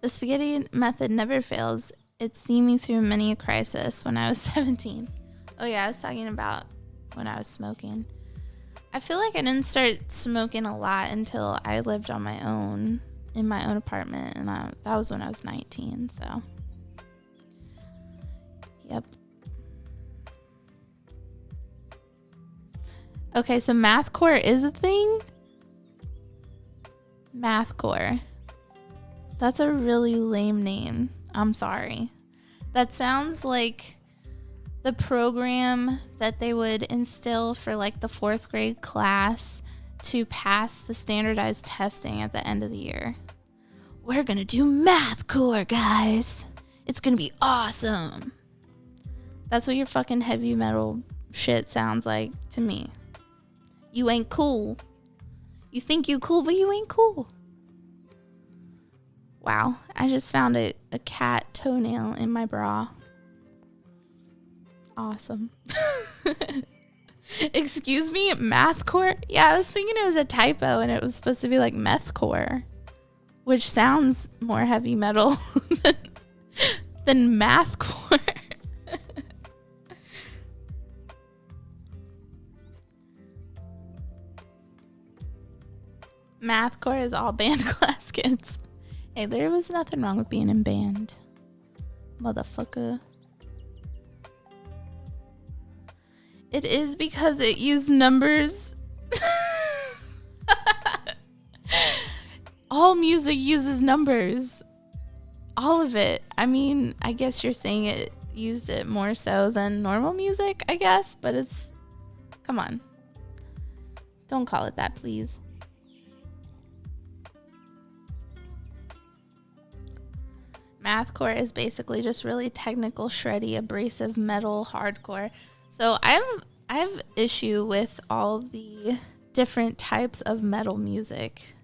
The spaghetti method never fails. It's seen me through many a crisis when I was 17. Oh yeah, I was talking about when I was smoking. I feel like I didn't start smoking a lot until I lived on my own in my own apartment, and that was when I was 19. So, yep. Okay, so mathcore is a thing. Mathcore. That's a really lame name. I'm sorry. That sounds like the program that they would instill for like the 4th grade class to pass the standardized testing at the end of the year. We're gonna do mathcore, guys. It's gonna be awesome. That's what your fucking heavy metal shit sounds like to me. You ain't cool. You think you cool, but you ain't cool. Wow, I just found a cat toenail in my bra. Awesome. Excuse me, mathcore? Yeah, I was thinking it was a typo and it was supposed to be like methcore, which sounds more heavy metal than mathcore. Mathcore is all band class kids. Hey, there was nothing wrong with being in band. Motherfucker. It is because it used numbers. All music uses numbers. All of it. I mean, I guess you're saying it used it more so than normal music, I guess, but it's... Come on. Don't call it that, please. Mathcore is basically just really technical, shreddy, abrasive metal, hardcore. So I have issue with all the different types of metal music.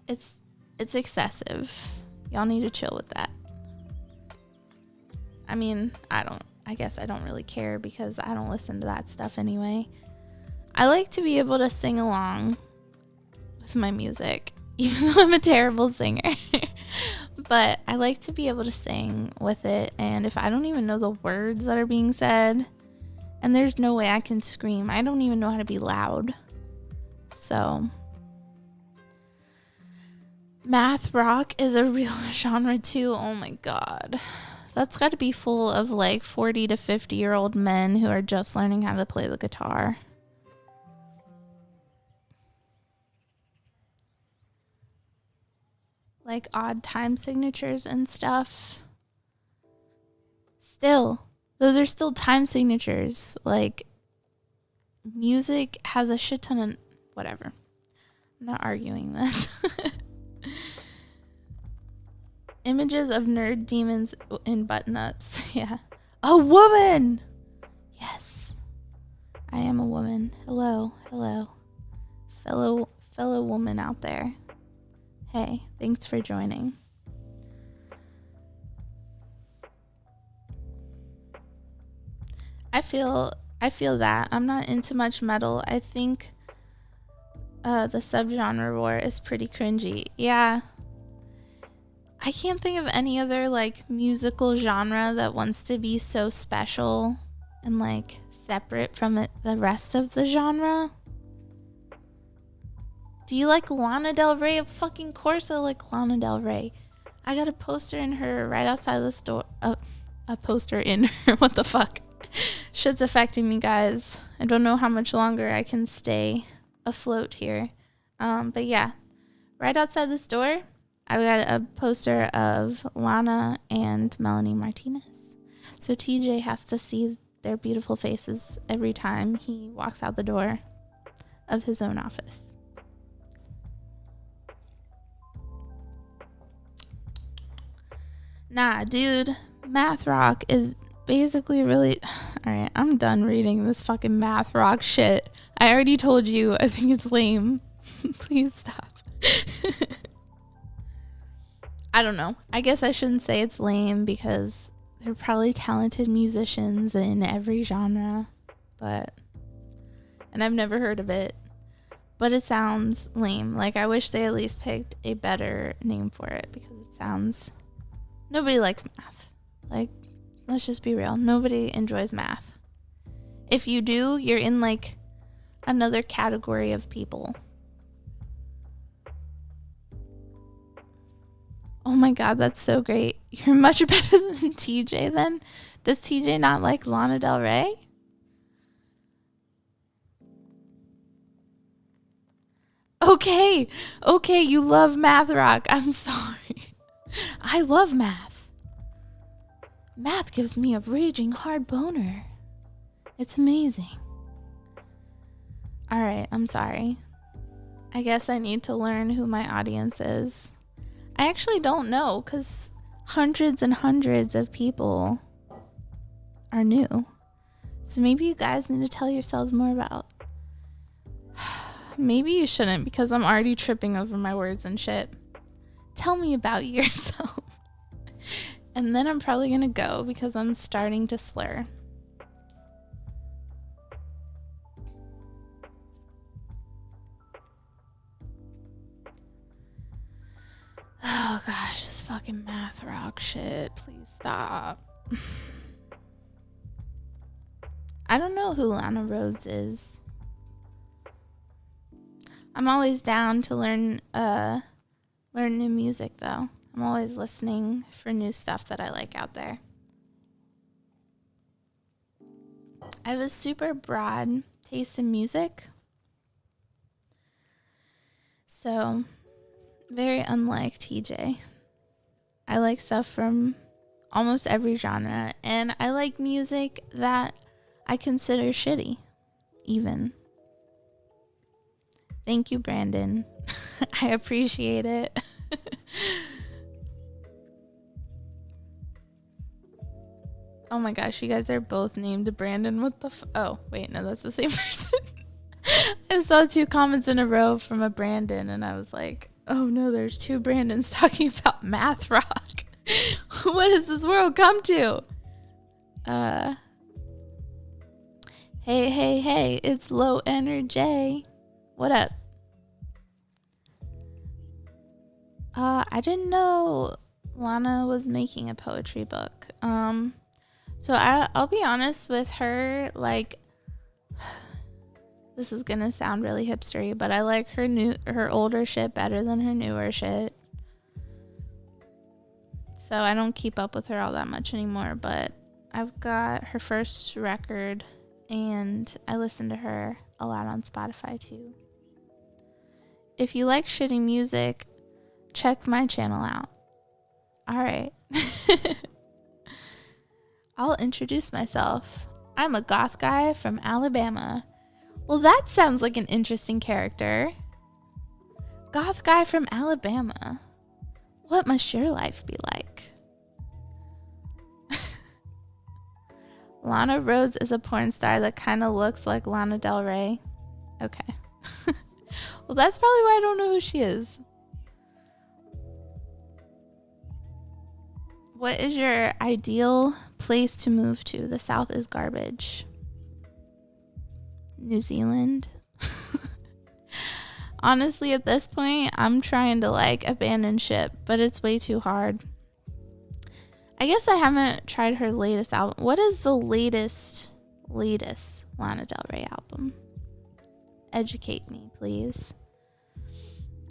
It's excessive. Y'all need to chill with that. I mean, I guess I don't really care because I don't listen to that stuff anyway. I like to be able to sing along with my music, even though I'm a terrible singer. But I like to be able to sing with it, and if I don't even know the words that are being said, and there's no way I can scream, I don't even know how to be loud. So, math rock is a real genre too. Oh my god. That's got to be full of like 40 to 50-year-old men who are just learning how to play the guitar. Like odd time signatures and stuff. Still, those are still time signatures. Like, music has a shit ton of... Whatever. I'm not arguing this. Images of nerd demons in button-ups. Yeah. A woman! Yes. I am a woman. Hello. Hello. Fellow woman out there. Hey, thanks for joining. I feel that. I'm not into much metal. I think the subgenre war is pretty cringy. Yeah. I can't think of any other like musical genre that wants to be so special and like separate from the rest of the genre. Do you like Lana Del Rey? Of fucking course I like Lana Del Rey. I got a poster in her right outside the store. A poster in her. What the fuck? Shit's affecting me, guys. I don't know how much longer I can stay afloat here. But yeah, right outside the store, I've got a poster of Lana and Melanie Martinez. So TJ has to see their beautiful faces every time he walks out the door of his own office. Nah, dude, math rock is basically really... Alright, I'm done reading this fucking math rock shit. I already told you, I think it's lame. Please stop. I don't know. I guess I shouldn't say it's lame because they're probably talented musicians in every genre. And I've never heard of it. But it sounds lame. Like, I wish they at least picked a better name for it because it sounds... Nobody likes math. Like, let's just be real. Nobody enjoys math. If you do, you're in, like, another category of people. Oh my god, that's so great. You're much better than TJ then. Does TJ not like Lana Del Rey? Okay, you love math rock. I'm sorry. I love math. Math gives me a raging hard boner. It's amazing. Alright, I'm sorry. I guess I need to learn who my audience is. I actually don't know because hundreds and hundreds of people are new. So maybe you guys need to tell yourselves more about. Maybe you shouldn't because I'm already tripping over my words and shit. Tell me about yourself. And then I'm probably going to go because I'm starting to slur. Oh gosh, this fucking math rock shit. Please stop. I don't know who Lana Rhoades is. I'm always down to learn new music though. I'm always listening for new stuff that I like out there. I have a super broad taste in music. So, very unlike TJ. I like stuff from almost every genre, and I like music that I consider shitty, even. Thank you, Brandon. I appreciate it. Oh my gosh, you guys are both named Brandon. What the oh, wait, no, that's the same person. I saw 2 comments in a row from a Brandon, and I was like, oh no, there's 2 Brandons talking about math rock. What has this world come to? Hey, it's Low Energy. What up? I didn't know Lana was making a poetry book. So I'll be honest with her, like, this is gonna sound really hipstery, but I like her older shit better than her newer shit. So I don't keep up with her all that much anymore, but I've got her first record and I listen to her a lot on Spotify too. If you like shitty music, check my channel out. Alright. I'll introduce myself. I'm a goth guy from Alabama. Well, that sounds like an interesting character. Goth guy from Alabama. What must your life be like? Lana Rhoades is a porn star that kind of looks like Lana Del Rey. Okay. Well, that's probably why I don't know who she is. What is your ideal place to move to? The South is garbage. New Zealand. Honestly, at this point, I'm trying to like abandon ship, but it's way too hard. I guess I haven't tried her latest album. What is the latest Lana Del Rey album? Educate me, please.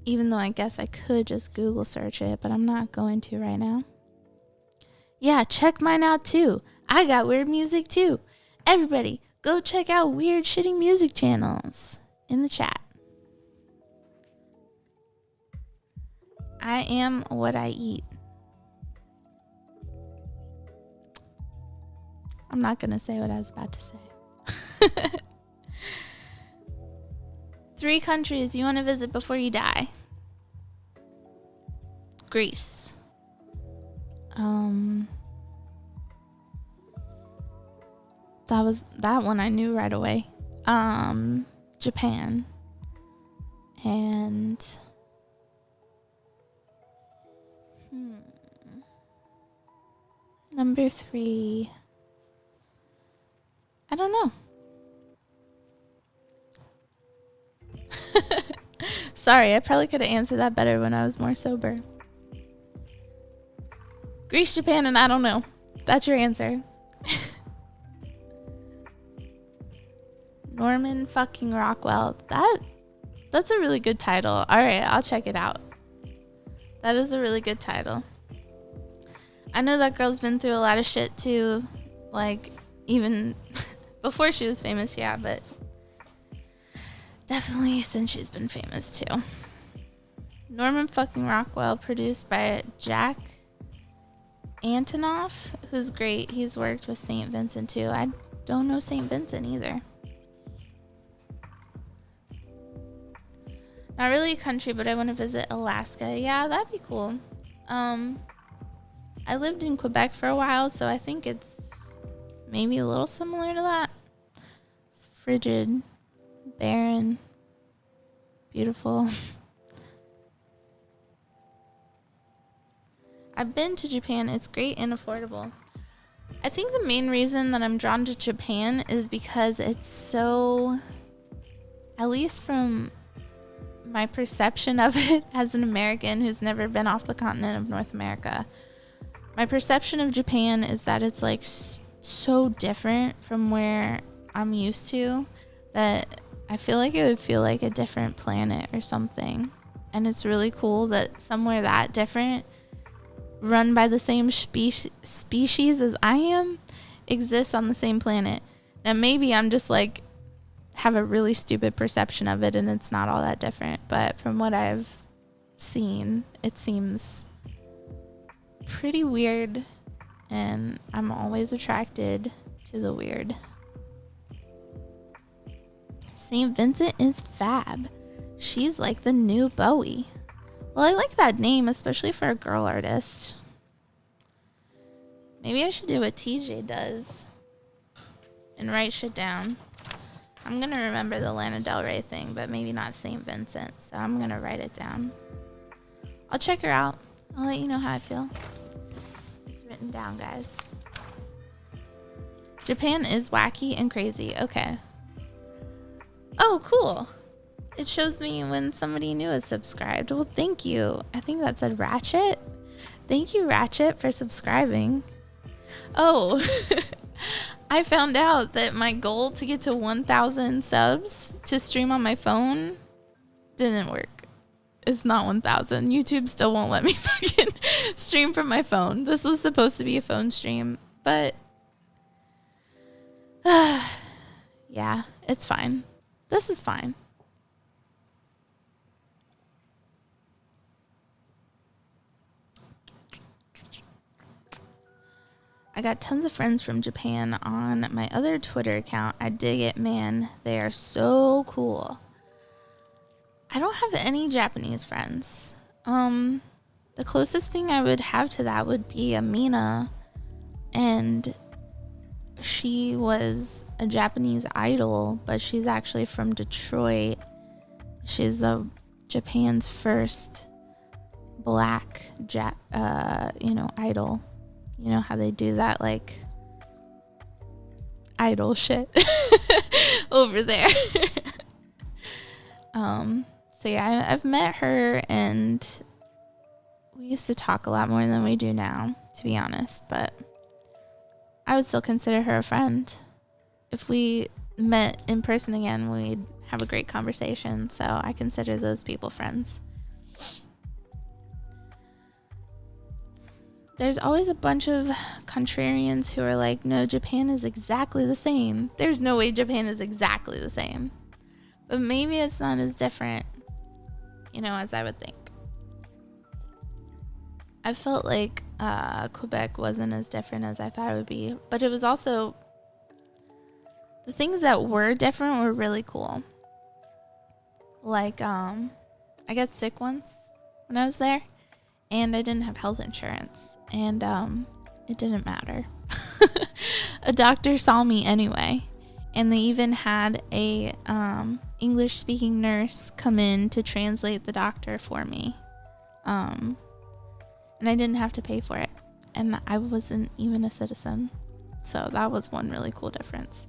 Even though I guess I could just Google search it, but I'm not going to right now. Yeah, check mine out too. I got weird music too. Everybody, go check out weird shitty music channels in the chat. I am what I eat. I'm not going to say what I was about to say. 3 countries you want to visit before you die. Greece. That one I knew right away. Japan. And number 3. I don't know. Sorry, I probably could have answered that better when I was more sober. Greece, Japan, and I don't know. That's your answer. Norman fucking Rockwell. That's a really good title. All right, I'll check it out. That is a really good title. I know that girl's been through a lot of shit too, like even before she was famous, yeah, but definitely since she's been famous too. Norman fucking Rockwell, produced by Jack Antonoff, who's great. He's worked with St. Vincent too. I don't know St. Vincent either. Not really a country, but I want to visit Alaska. Yeah, that'd be cool. I lived in Quebec for a while, so I think it's maybe a little similar to that. It's frigid, barren, beautiful. I've been to Japan. It's great and affordable. I think the main reason that I'm drawn to Japan is because it's so, at least from my perception of it as an American who's never been off the continent of North America, my perception of Japan is that it's like so different from where I'm used to that I feel like it would feel like a different planet or something. And it's really cool that somewhere that different, run by the same species as I am, exists on the same planet. Now maybe I'm just like have a really stupid perception of it and it's not all that different, but from what I've seen, it seems pretty weird, and I'm always attracted to the weird. St. Vincent is fab. She's like the new Bowie. Well, I like that name, especially for a girl artist. Maybe I should do what TJ does and write shit down. I'm going to remember the Lana Del Rey thing, but maybe not St. Vincent, so I'm going to write it down. I'll check her out. I'll let you know how I feel. It's written down, guys. Japan is wacky and crazy. Okay. Oh, cool. It shows me when somebody new is subscribed. Well, thank you. I think that said Ratchet. Thank you, Ratchet, for subscribing. Oh, I found out that my goal to get to 1,000 subs to stream on my phone didn't work. It's not 1,000. YouTube still won't let me fucking stream from my phone. This was supposed to be a phone stream, but yeah, it's fine. This is fine. I got tons of friends from Japan on my other Twitter account. I dig it, man. They are so cool. I don't have any Japanese friends. The closest thing I would have to that would be Amina, and she was a Japanese idol, but she's actually from Detroit. She's Japan's first black idol. You know how they do that, like, idol shit over there. So yeah, I've met her, and we used to talk a lot more than we do now, to be honest, but I would still consider her a friend. If we met in person again, we'd have a great conversation, so I consider those people friends. There's always a bunch of contrarians who are like, no, Japan is exactly the same. There's no way Japan is exactly the same. But maybe it's not as different, as I would think. I felt like Quebec wasn't as different as I thought it would be. But it was also, the things that were different were really cool. Like, I got sick once when I was there, and I didn't have health insurance. And it didn't matter. A doctor saw me anyway, and they even had a English-speaking nurse come in to translate the doctor for me, and I didn't have to pay for it, and I wasn't even a citizen, so that was one really cool difference.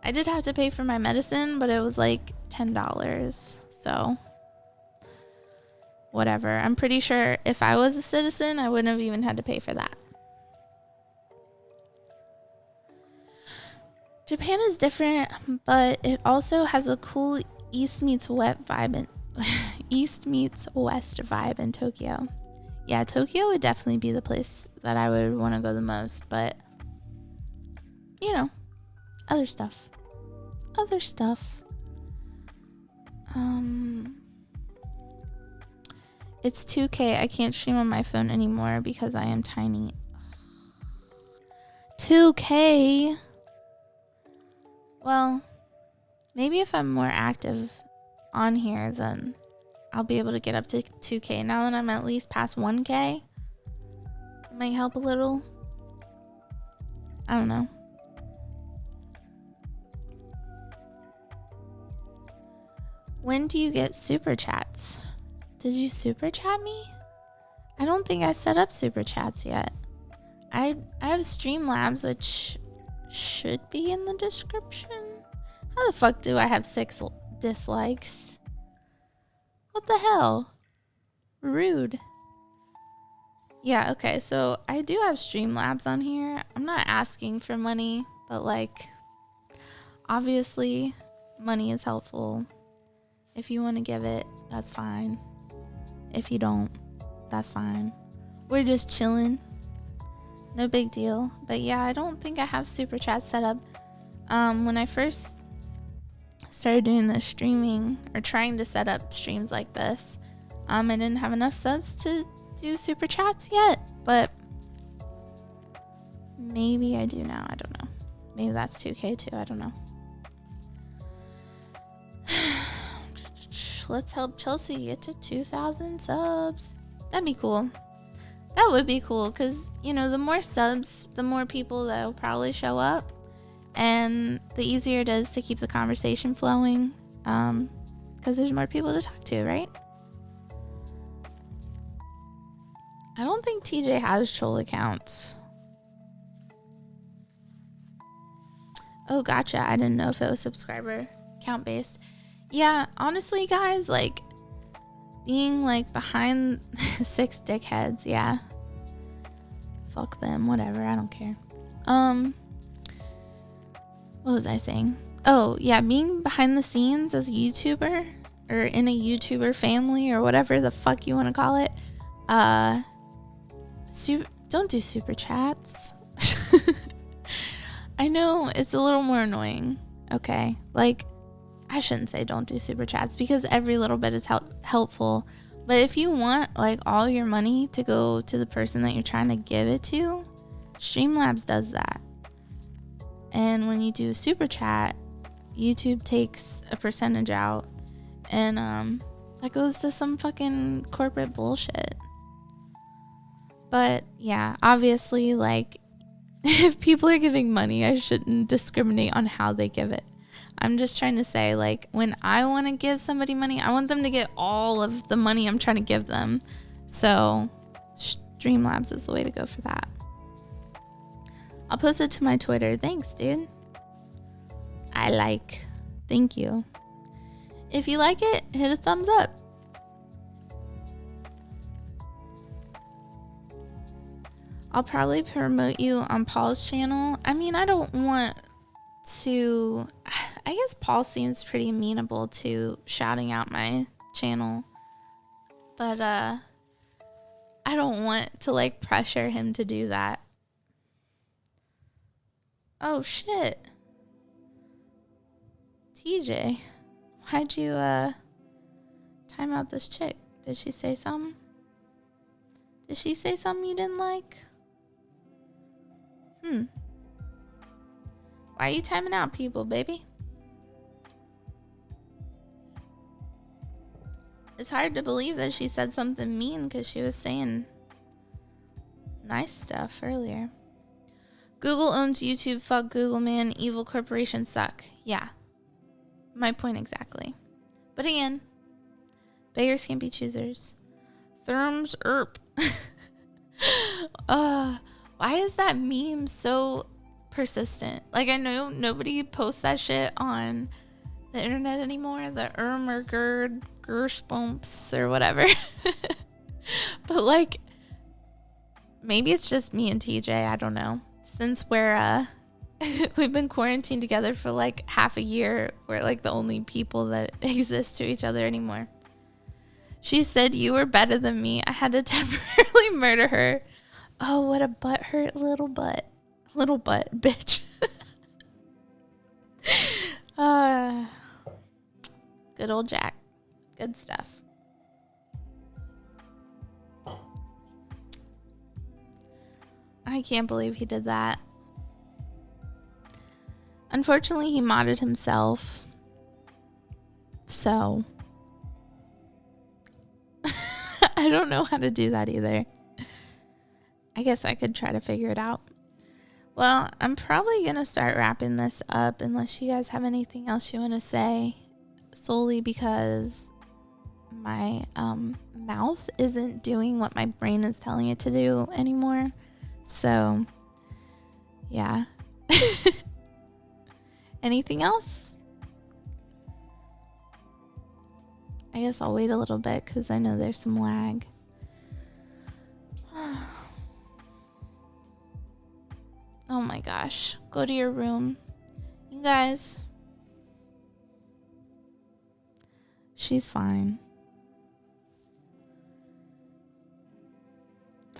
I did have to pay for my medicine, but it was like $10, so whatever. I'm pretty sure if I was a citizen, I wouldn't have even had to pay for that. Japan is different, but it also has a cool East meets West vibe in East meets West vibe in Tokyo. Yeah, Tokyo would definitely be the place that I would want to go the most, but you know, other stuff. Other stuff. It's 2K. I can't stream on my phone anymore because I am tiny. 2K. Well, maybe if I'm more active on here, then I'll be able to get up to 2K. Now that I'm at least past 1K, it might help a little. I don't know. When do you get super chats? Did you super chat me? I don't think I set up super chats yet. I have Streamlabs, which should be in the description. How the fuck do I have 6 dislikes? What the hell? Rude. Yeah, okay, so I do have Streamlabs on here. I'm not asking for money, but like, obviously, money is helpful. If you want to give it, that's fine. If you don't, that's fine. We're just chilling. No big deal. But yeah, I don't think I have super chat set up. When I first started doing this streaming or trying to set up streams like this, I didn't have enough subs to do super chats yet, but maybe I do now. I don't know. Maybe that's 2K too. I don't know. Let's help Chelsea get to 2,000 subs. That'd be cool. That would be cool because, you know, the more subs, the more people that will probably show up, and the easier it is to keep the conversation flowing because there's more people to talk to, right? I don't think TJ has troll accounts. Oh, gotcha. I didn't know if it was subscriber count based. Yeah, honestly, guys, like, being, like, behind 6 dickheads, yeah. Fuck them, whatever, I don't care. What was I saying? Oh, yeah, being behind the scenes as a YouTuber, or in a YouTuber family, or whatever the fuck you want to call it, don't do super chats. I know, it's a little more annoying, okay? Like, I shouldn't say don't do super chats because every little bit is helpful. But if you want like all your money to go to the person that you're trying to give it to, Streamlabs does that. And when you do super chat, YouTube takes a percentage out, and that goes to some fucking corporate bullshit. But yeah, obviously, like, if people are giving money, I shouldn't discriminate on how they give it. I'm just trying to say, like, when I want to give somebody money, I want them to get all of the money I'm trying to give them. So Streamlabs is the way to go for that. I'll post it to my Twitter. Thanks, dude. Thank you. If you like it, hit a thumbs up. I'll probably promote you on Paul's channel. I mean, I don't want to... I guess Paul seems pretty amenable to shouting out my channel, but I don't want to like pressure him to do that. Oh shit. TJ, why'd you time out this chick? Did she say something? Did she say something you didn't like? Why are you timing out people, baby? It's hard to believe that she said something mean because she was saying nice stuff earlier. Google owns YouTube. Fuck Google, man. Evil corporations suck. Yeah. My point exactly. But again, beggars can't be choosers. Therms erp. Why is that meme so persistent? Like, I know nobody posts that shit on the internet anymore. The or Gerd. Gerspumps or whatever. But like, maybe it's just me and TJ, I don't know. Since we're we've been quarantined together for like half a year. We're like the only people that exist to each other anymore. She said you were better than me. I had to temporarily murder her. Oh, what a butthurt little butt. Little butt, bitch. Good old Jack. Good stuff. I can't believe he did that. Unfortunately, he modded himself. So I don't know how to do that either. I guess I could try to figure it out. Well, I'm probably going to start wrapping this up unless you guys have anything else you want to say, solely because my mouth isn't doing what my brain is telling it to do anymore. So, yeah. Anything else? I guess I'll wait a little bit because I know there's some lag. Oh my gosh. Go to your room. You guys. She's fine.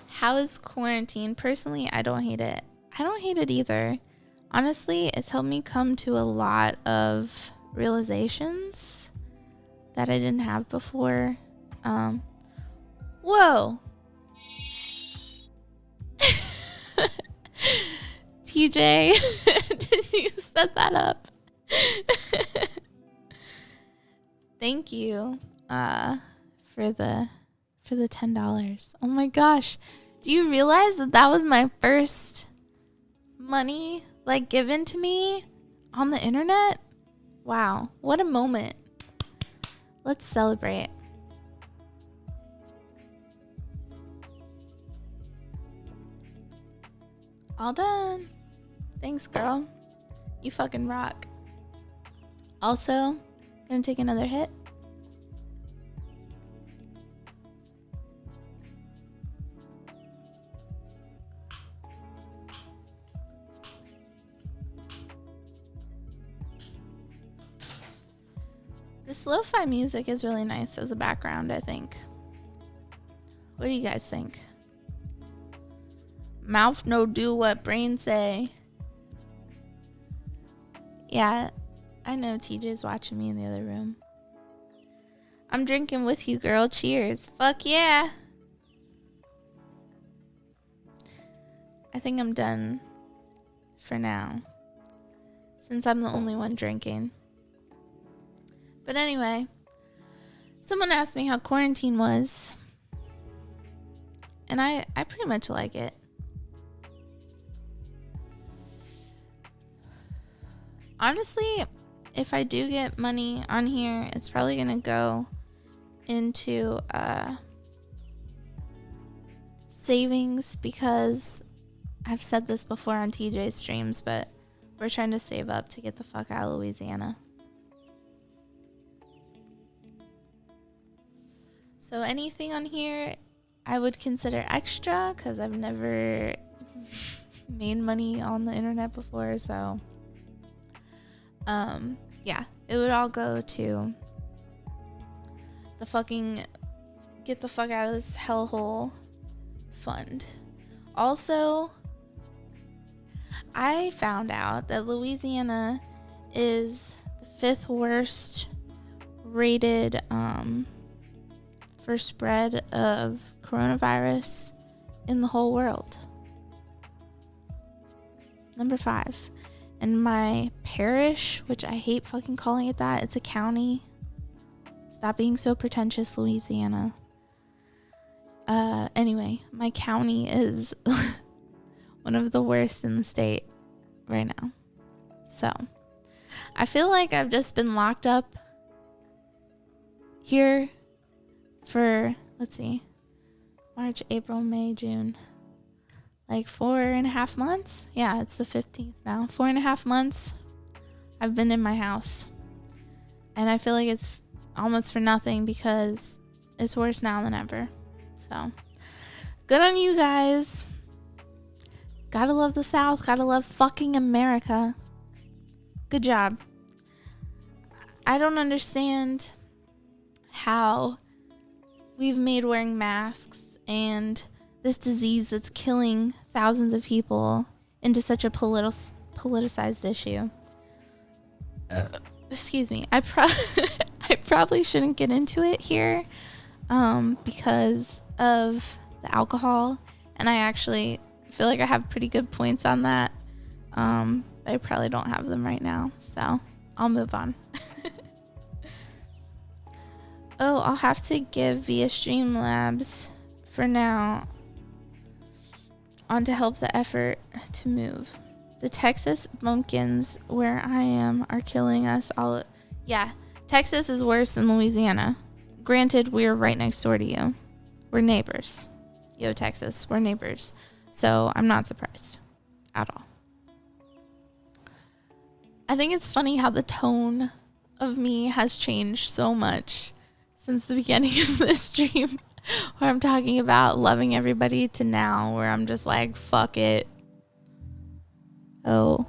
How is quarantine? Personally, I don't hate it. I don't hate it either. Honestly, it's helped me come to a lot of realizations that I didn't have before. Whoa. TJ, did you set that up? Thank you for the $10. Oh my gosh. Do you realize that that was my first money like given to me on the internet? Wow, what a moment. Let's celebrate. All done. Thanks, girl. You fucking rock. Also, gonna take another hit. This lo-fi music is really nice as a background, I think. What do you guys think? Mouth no do what brain say. Yeah, I know TJ's watching me in the other room. I'm drinking with you, girl. Cheers. Fuck yeah. I think I'm done for now, since I'm the only one drinking. But anyway, someone asked me how quarantine was, and I pretty much like it. Honestly, if I do get money on here, it's probably going to go into savings, because I've said this before on TJ's streams, but we're trying to save up to get the fuck out of Louisiana. So anything on here I would consider extra, because I've never made money on the internet before. So yeah, it would all go to the fucking get the fuck out of this hellhole fund. Also, I found out that Louisiana is the 5th worst rated for spread of coronavirus in the whole world. Number 5. And my parish, which I hate fucking calling it that, it's a county. Stop being so pretentious, Louisiana. Anyway, my county is one of the worst in the state right now. So I feel like I've just been locked up here for, let's see, March, April, May, June, like 4.5 months. Yeah, it's the 15th now. 4.5 months I've been in my house, and I feel like it's almost for nothing, because it's worse now than ever. So good on you guys. Gotta love the South. Gotta love fucking America. Good job. I don't understand how we've made wearing masks and this disease that's killing thousands of people into such a politicized issue. Excuse me. I probably shouldn't get into it here because of the alcohol, and I actually feel like I have pretty good points on that. But I probably don't have them right now, so I'll move on. Oh, I'll have to give via Streamlabs for now on to help the effort to move. The Texas bumpkins where I am are killing us all. Yeah, Texas is worse than Louisiana. Granted, we're right next door to you. We're neighbors. Yo, Texas, we're neighbors. So I'm not surprised at all. I think it's funny how the tone of me has changed so much since the beginning of this stream, where I'm talking about loving everybody, to now where I'm just like, fuck it. Oh,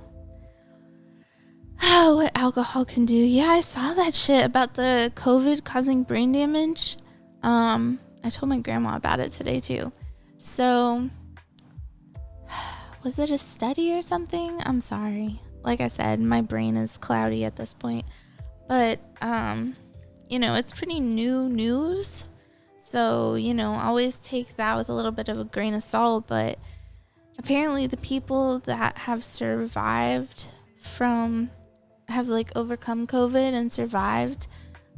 what alcohol can do. Yeah, I saw that shit about the COVID causing brain damage. I told my grandma about it today too. So, was it a study or something? I'm sorry. Like I said, my brain is cloudy at this point. But, you know, it's pretty new news. So, you know, always take that with a little bit of a grain of salt. But apparently the people that have survived have like overcome COVID and survived,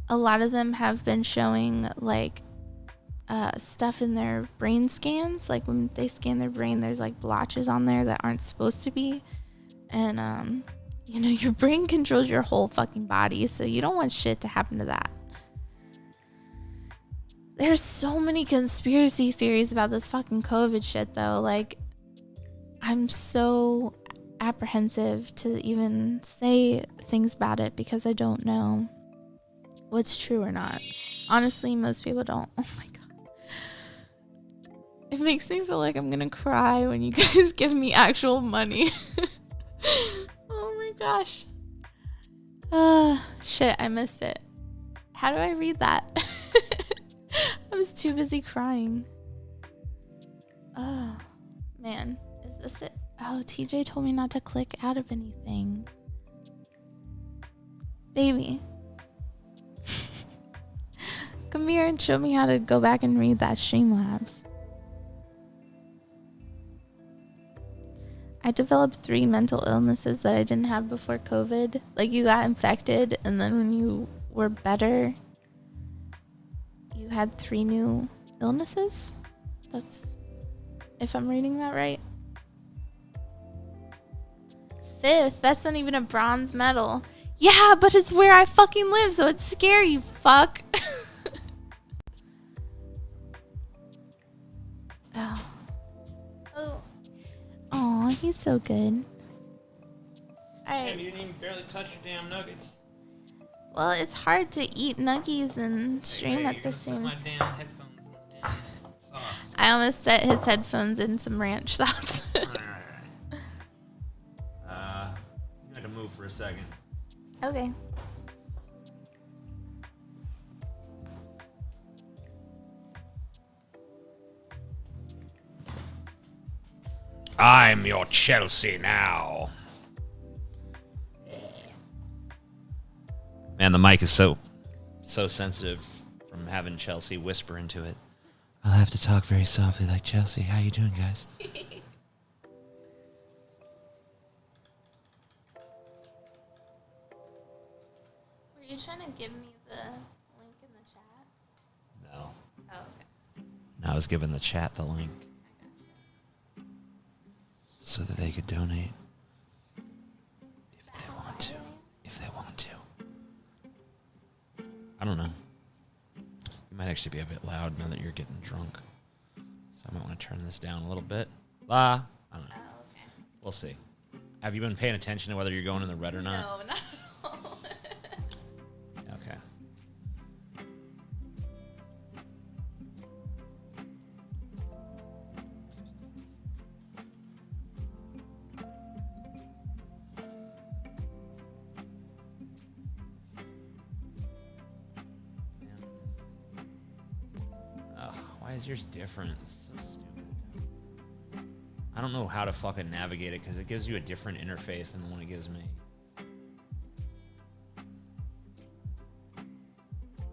a lot of them have been showing like stuff in their brain scans. Like when they scan their brain, there's like blotches on there that aren't supposed to be. And, you know, your brain controls your whole fucking body. So you don't want shit to happen to that. There's so many conspiracy theories about this fucking COVID shit, though. Like, I'm so apprehensive to even say things about it because I don't know what's true or not. Honestly, most people don't. Oh my God. It makes me feel like I'm gonna cry when you guys give me actual money. Oh my gosh. Shit, I missed it. How do I read that? I was too busy crying. Oh, man. Is this it? Oh, TJ told me not to click out of anything. Baby. Come here and show me how to go back and read that Streamlabs. I developed 3 mental illnesses that I didn't have before COVID. Like, you got infected, and then when you were better, you had 3 new illnesses? That's, if I'm reading that right. 5th, that's not even a bronze medal. Yeah, but it's where I fucking live, so it's scary, fuck. Oh. Oh. Aw, he's so good. Alright.
Damn, you didn't even barely touch your damn nuggets.
Well, it's hard to eat nuggies and stream
Hey,
at
you're
the
gonna set
same
my
time.
damn headphones in my damn sauce.
I almost set his headphones in some ranch sauce.
Alright. You had to move for a second.
Okay.
I'm your Chelsea now. Man, the mic is so sensitive from having Chelsea whisper into it. I'll have to talk very softly like Chelsea. How you doing, guys?
Were you trying to give me the link in the chat?
No.
Oh, okay.
I was giving the chat the link so that they could donate if they want to. If they want to. I don't know. You might actually be a bit loud now that you're getting drunk. So I might want to turn this down a little bit. I don't know.
Oh, okay.
We'll see. Have you been paying attention to whether you're going in the red or not?
No, not at all.
Okay. Why is yours different? It's so stupid. I don't know how to fucking navigate it because it gives you a different interface than the one it gives me. Oh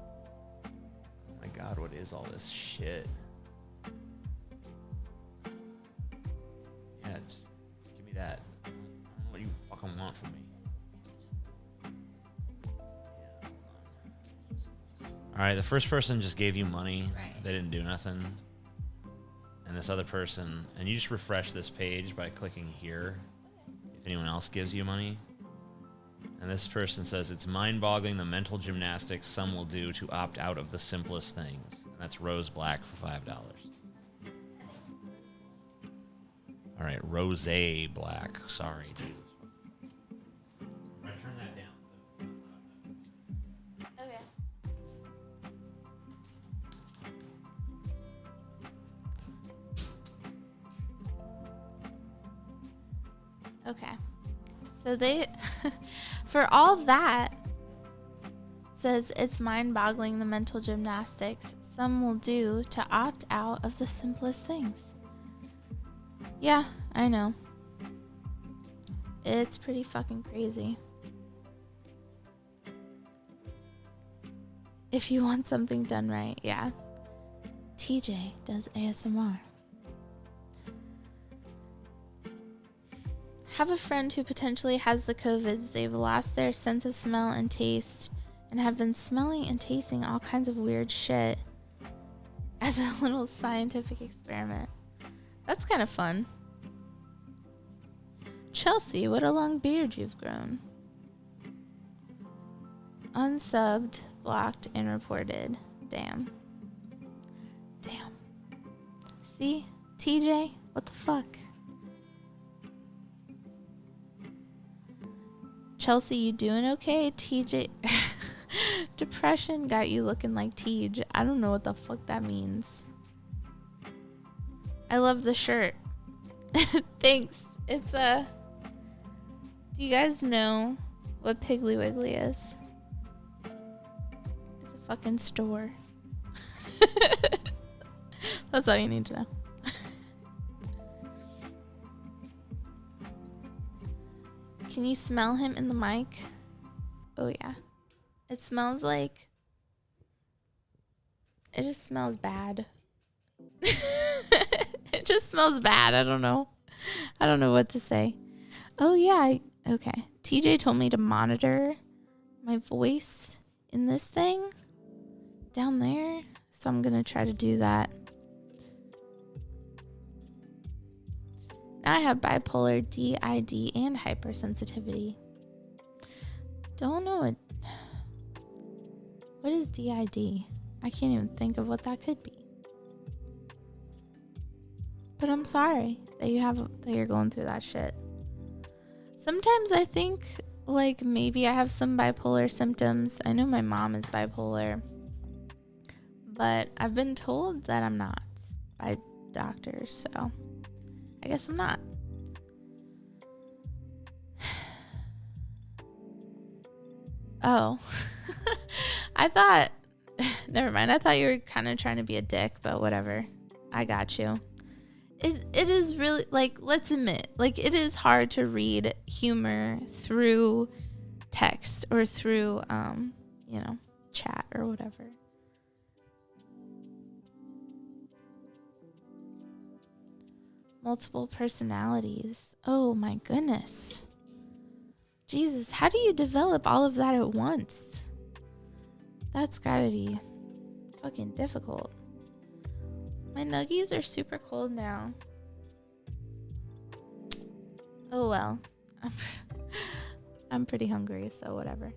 my god, what is all this shit? Yeah, just give me that. I don't know what you fucking want from me. Alright, the first person just gave you money.
Right.
They didn't do nothing. And this other person, and you just refresh this page by clicking here if anyone else gives you money. And this person says, it's mind-boggling the mental gymnastics some will do to opt out of the simplest things. And that's Rose Black for $5. All right, Rose Black. Sorry, Jesus. I'm gonna turn that down so it's not loud.
Okay. Okay. So they, for all that, says it's mind-boggling the mental gymnastics some will do to opt out of the simplest things. Yeah, I know. It's pretty fucking crazy. If you want something done right, yeah. TJ does ASMR. Have a friend who potentially has the COVIDs. They've lost their sense of smell and taste and have been smelling and tasting all kinds of weird shit as a little scientific experiment. That's kind of fun. Chelsea, what a long beard you've grown. Unsubbed, blocked, and reported. Damn. Damn. See? TJ, what the fuck? Chelsea, you doing okay? TJ, depression got you looking like Tej. I don't know what the fuck that means. I love the shirt. Thanks. It's a... Do you guys know what Piggly Wiggly is? It's a fucking store. That's all you need to know. Can you smell him in the mic? Oh, yeah. It smells like... It just smells bad. It just smells bad. I don't know. I don't know what to say. Oh, yeah. Okay. TJ told me to monitor my voice in this thing down there. So I'm going to try to do that. I have bipolar, DID, and hypersensitivity. Don't know it. What is DID? I can't even think of what that could be. But I'm sorry that you're going through that shit. Sometimes I think like maybe I have some bipolar symptoms. I know my mom is bipolar, but I've been told that I'm not by doctors, so I guess I'm not. Oh. I thought... Never mind. I thought you were kind of trying to be a dick, but whatever. I got you. It is really... Like, let's admit. Like, it is hard to read humor through text or through, chat or whatever. Multiple personalities. Oh my goodness. Jesus, how do you develop all of that at once? That's gotta be fucking difficult. My nuggies are super cold now. Oh well. I'm pretty hungry, so whatever.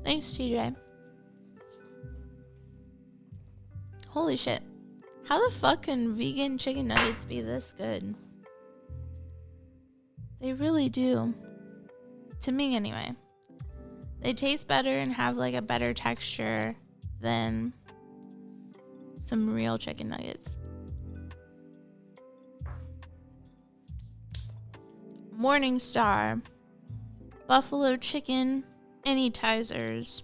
Thanks, TJ. Holy shit. How the fuck can vegan chicken nuggets be this good? They really do. To me, anyway. They taste better and have like a better texture than some real chicken nuggets. Morningstar, Buffalo Chicken, Anytizers.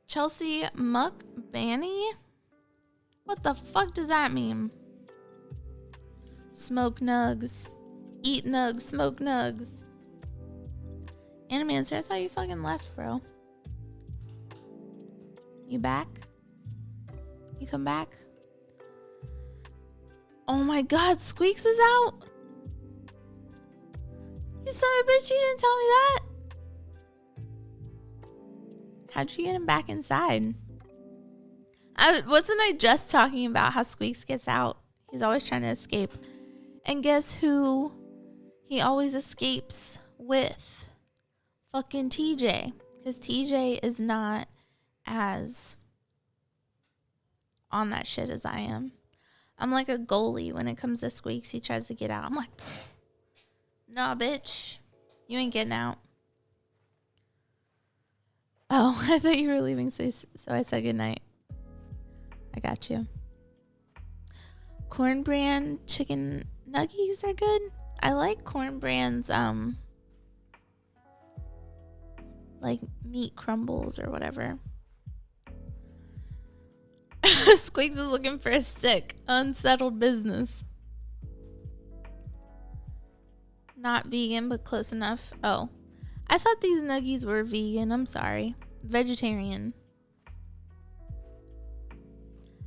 Chelsea Mukbani? What the fuck does that mean? Smoke nugs. Eat nugs, smoke nugs. Animancer, I thought you fucking left, bro. You back? You come back? Oh my god, Squeaks was out? You son of a bitch, you didn't tell me that. How'd you get him back inside? Wasn't I just talking about how Squeaks gets out? He's always trying to escape. And guess who he always escapes with? Fucking TJ. Because TJ is not as on that shit as I am. I'm like a goalie when it comes to Squeaks. He tries to get out. I'm like, nah, bitch. You ain't getting out. Oh, I thought you were leaving, so I said goodnight. I got you. Corn Brand chicken nuggies are good. I like Corn Brand's like meat crumbles or whatever. Squeaks was looking for a stick. Unsettled business. Not vegan, but close enough. Oh, I thought these nuggies were vegan. I'm sorry. Vegetarian.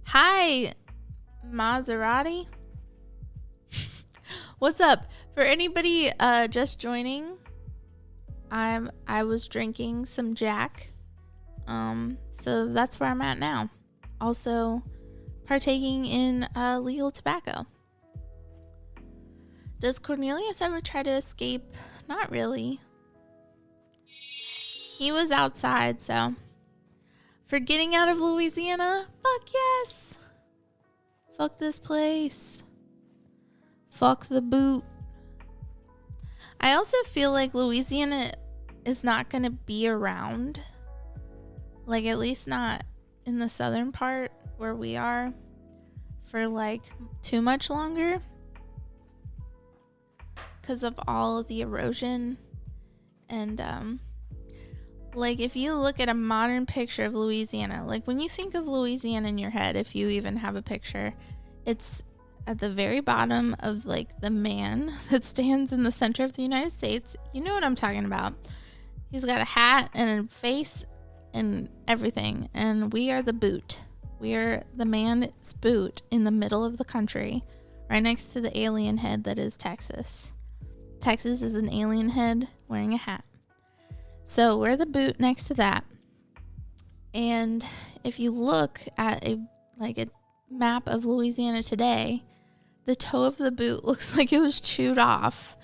Hi, Maserati. What's up? For anybody just joining, I was drinking some Jack. So that's where I'm at now. Also partaking in legal tobacco. Does Cornelius ever try to escape? Not really. He was outside, so. For getting out of Louisiana? Fuck yes. Fuck this place. Fuck the boot. I also feel like Louisiana is not going to be around. Like, at least not in the southern part where we are for like too much longer. Because of all of the erosion. And, like, if you look at a modern picture of Louisiana, like, when you think of Louisiana in your head, if you even have a picture, it's at the very bottom of, like, the man that stands in the center of the United States. You know what I'm talking about. He's got a hat and a face and everything. And we are the boot. We are the man's boot in the middle of the country, right next to the alien head that is Texas. Texas is an alien head wearing a hat. So we're the boot next to that. And if you look at a map of Louisiana today, the toe of the boot looks like it was chewed off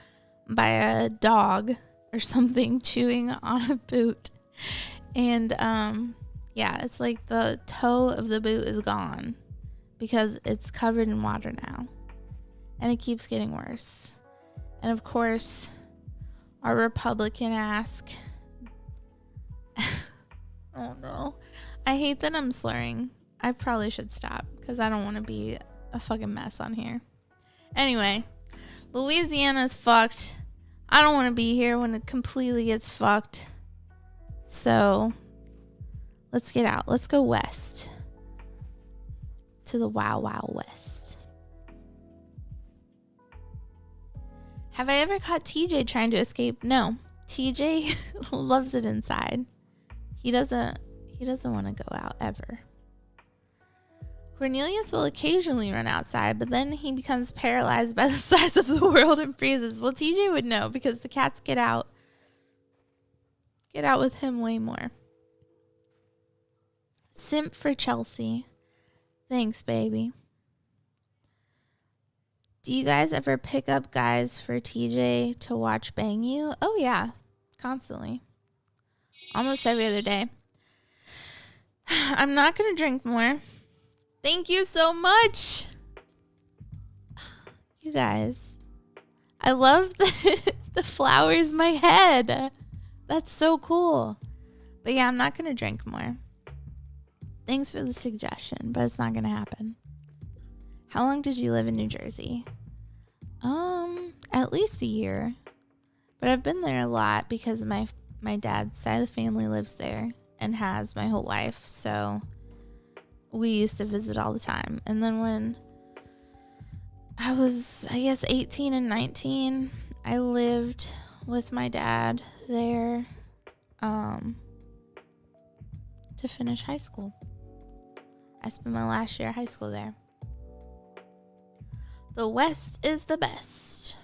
by a dog or something chewing on a boot. And yeah, it's like the toe of the boot is gone because it's covered in water now. And it keeps getting worse. And of course, our Republican ask. Oh no. I hate that I'm slurring. I probably should stop because I don't want to be a fucking mess on here. Anyway, Louisiana's fucked. I don't want to be here when it completely gets fucked. So, let's get out. Let's go west. To the Wild Wild West. Have I ever caught TJ trying to escape? No. TJ loves it inside. He doesn't want to go out ever. Cornelius will occasionally run outside, but then he becomes paralyzed by the size of the world and freezes. Well, TJ would know because the cats get out with him way more. Simp for Chelsea. Thanks, baby. Do you guys ever pick up guys for TJ to watch Bang You? Oh, yeah. Constantly. Almost every other day. I'm not going to drink more. Thank you so much. You guys. I love the flowers in my head. That's so cool. But yeah, I'm not going to drink more. Thanks for the suggestion, but it's not going to happen. How long did you live in New Jersey? At least a year. But I've been there a lot because my dad's side of the family lives there and has my whole life. So we used to visit all the time. And then when I was, I guess, 18 and 19, I lived with my dad there to finish high school. I spent my last year of high school there. The West is the best.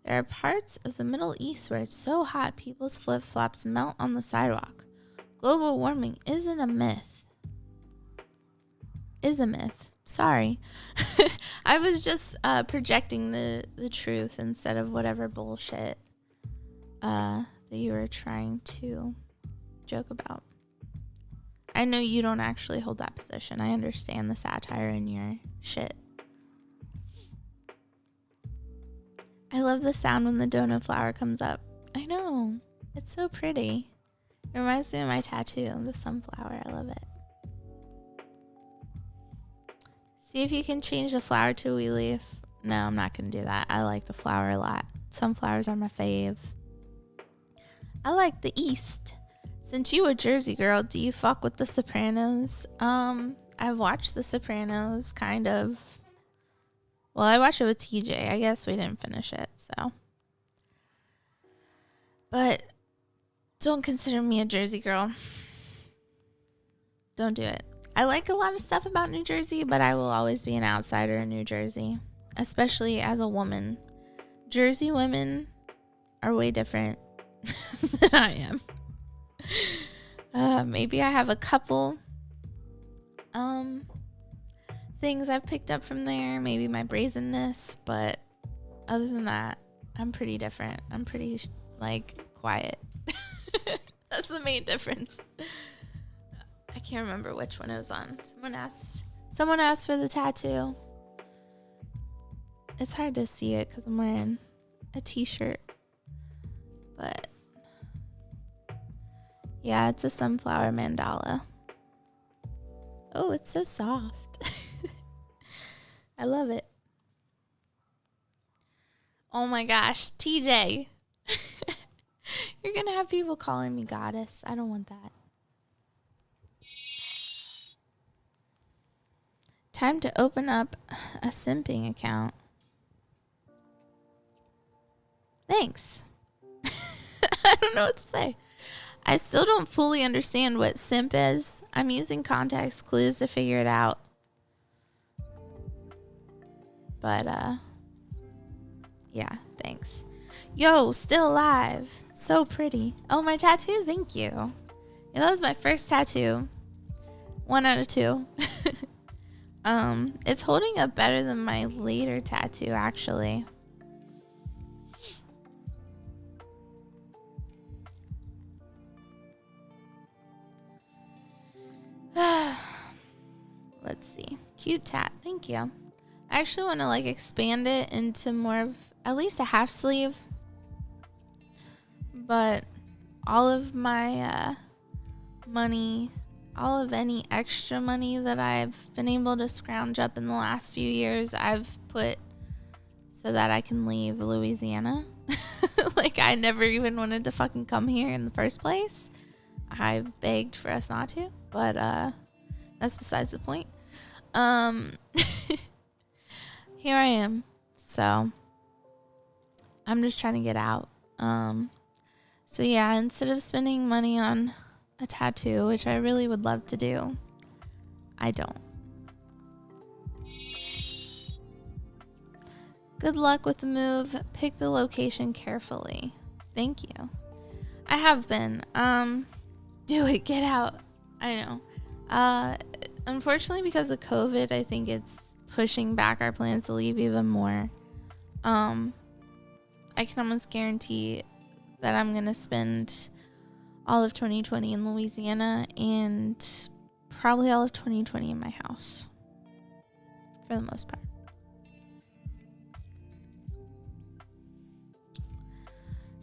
There are parts of the Middle East where it's so hot people's flip-flops melt on the sidewalk. Global warming isn't a myth. Is a myth. Sorry. I was just projecting the truth instead of whatever bullshit that you were trying to joke about. I know you don't actually hold that position. I understand the satire in your shit. I love the sound when the dono flower comes up. I know. It's so pretty. It reminds me of my tattoo, the sunflower. I love it. See if you can change the flower to a wee leaf. No, I'm not going to do that. I like the flower a lot. Sunflowers are my fave. I like the East. Since you a Jersey girl, do you fuck with The Sopranos? I've watched The Sopranos, kind of. Well, I watched it with TJ. I guess we didn't finish it, so. But don't consider me a Jersey girl. Don't do it. I like a lot of stuff about New Jersey, but I will always be an outsider in New Jersey, especially as a woman. Jersey women are way different than I am. Maybe I have a couple things I've picked up from there, maybe my brazenness, but other than that, I'm pretty different. I'm pretty quiet. That's the main difference. I can't remember which one it was on. Someone asked for the tattoo. It's hard to see it because I'm wearing a t-shirt, but yeah, it's a sunflower mandala. Oh, it's so soft. I love it. Oh my gosh, TJ. You're going to have people calling me goddess. I don't want that. Time to open up a simping account. Thanks. I don't know what to say. I still don't fully understand what simp is. I'm using context clues to figure it out. But, yeah, thanks. Yo, still alive. So pretty. Oh, my tattoo? Thank you. Yeah, that was my first tattoo. 1 out of 2. It's holding up better than my later tattoo, actually. Let's see. Cute tat. Thank you. I actually want to expand it into more of at least a half sleeve. But all of my money, all of any extra money that I've been able to scrounge up in the last few years, I've put so that I can leave Louisiana. I never even wanted to fucking come here in the first place. I begged for us not to, but that's besides the point. Here I am. So I'm just trying to get out. So yeah, instead of spending money on a tattoo, which I really would love to do, I don't. Good luck with the move. Pick the location carefully. Thank you. I have been. Do it. Get out. I know. Unfortunately, because of COVID, I think it's pushing back our plans to leave even more. I can almost guarantee that I'm going to spend all of 2020 in Louisiana and probably all of 2020 in my house for the most part.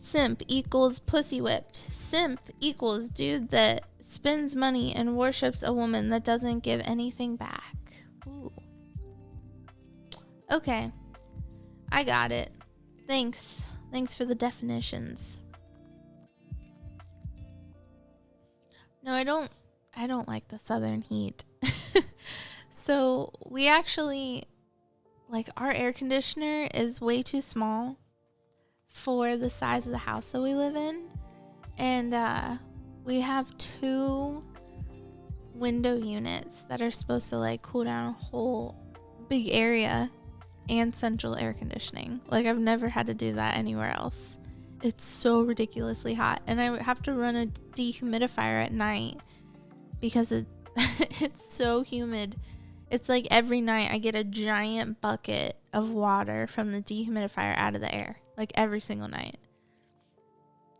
Simp equals pussy whipped. Simp equals dude that spends money and worships a woman that doesn't give anything back. Ooh. Okay. I got it. Thanks. Thanks for the definitions. No, I don't like the southern heat. So we actually, like, our air conditioner is way too small for the size of the house that we live in. And we have 2 window units that are supposed to like cool down a whole big area and central air conditioning. Like, I've never had to do that anywhere else. It's so ridiculously hot. And I have to run a dehumidifier at night because it's so humid. It's like every night I get a giant bucket of water from the dehumidifier out of the air. Like every single night.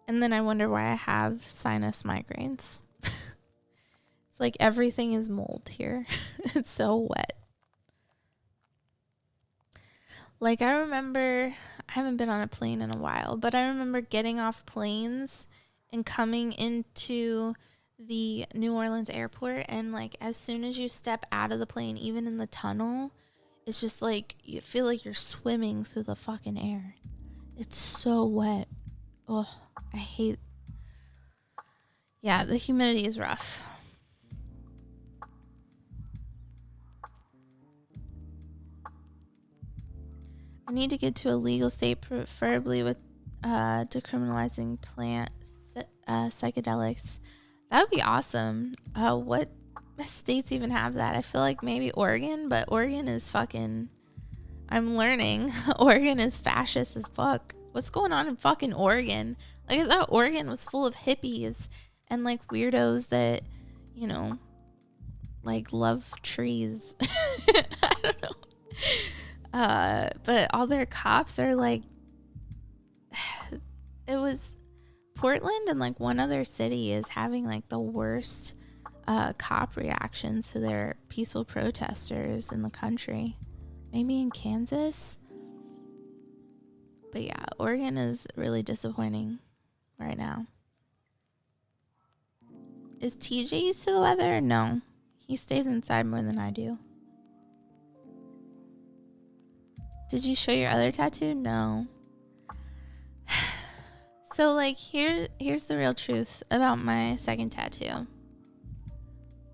And then I wonder why I have sinus migraines. It's like everything is mold here. It's so wet. Like, I remember, I haven't been on a plane in a while, but I remember getting off planes and coming into the New Orleans airport, and like as soon as you step out of the plane, even in the tunnel, it's just like you feel like you're swimming through the fucking air. It's so wet. Oh, I hate. Yeah, the humidity is rough. I need to get to a legal state, preferably with decriminalizing plant psychedelics. That would be awesome. What states even have that? I feel like maybe Oregon, but Oregon is fucking... I'm learning. Oregon is fascist as fuck. What's going on in fucking Oregon? Like, I thought Oregon was full of hippies and like weirdos that, you know, like love trees. I don't know. But all their cops are like... It was... Portland and like one other city is having like the worst cop reactions to their peaceful protesters in the country. Maybe in Kansas. But yeah, Oregon is really disappointing right now. Is TJ used to the weather? No. He stays inside more than I do. Did you show your other tattoo? No. So, like, here's the real truth about my second tattoo.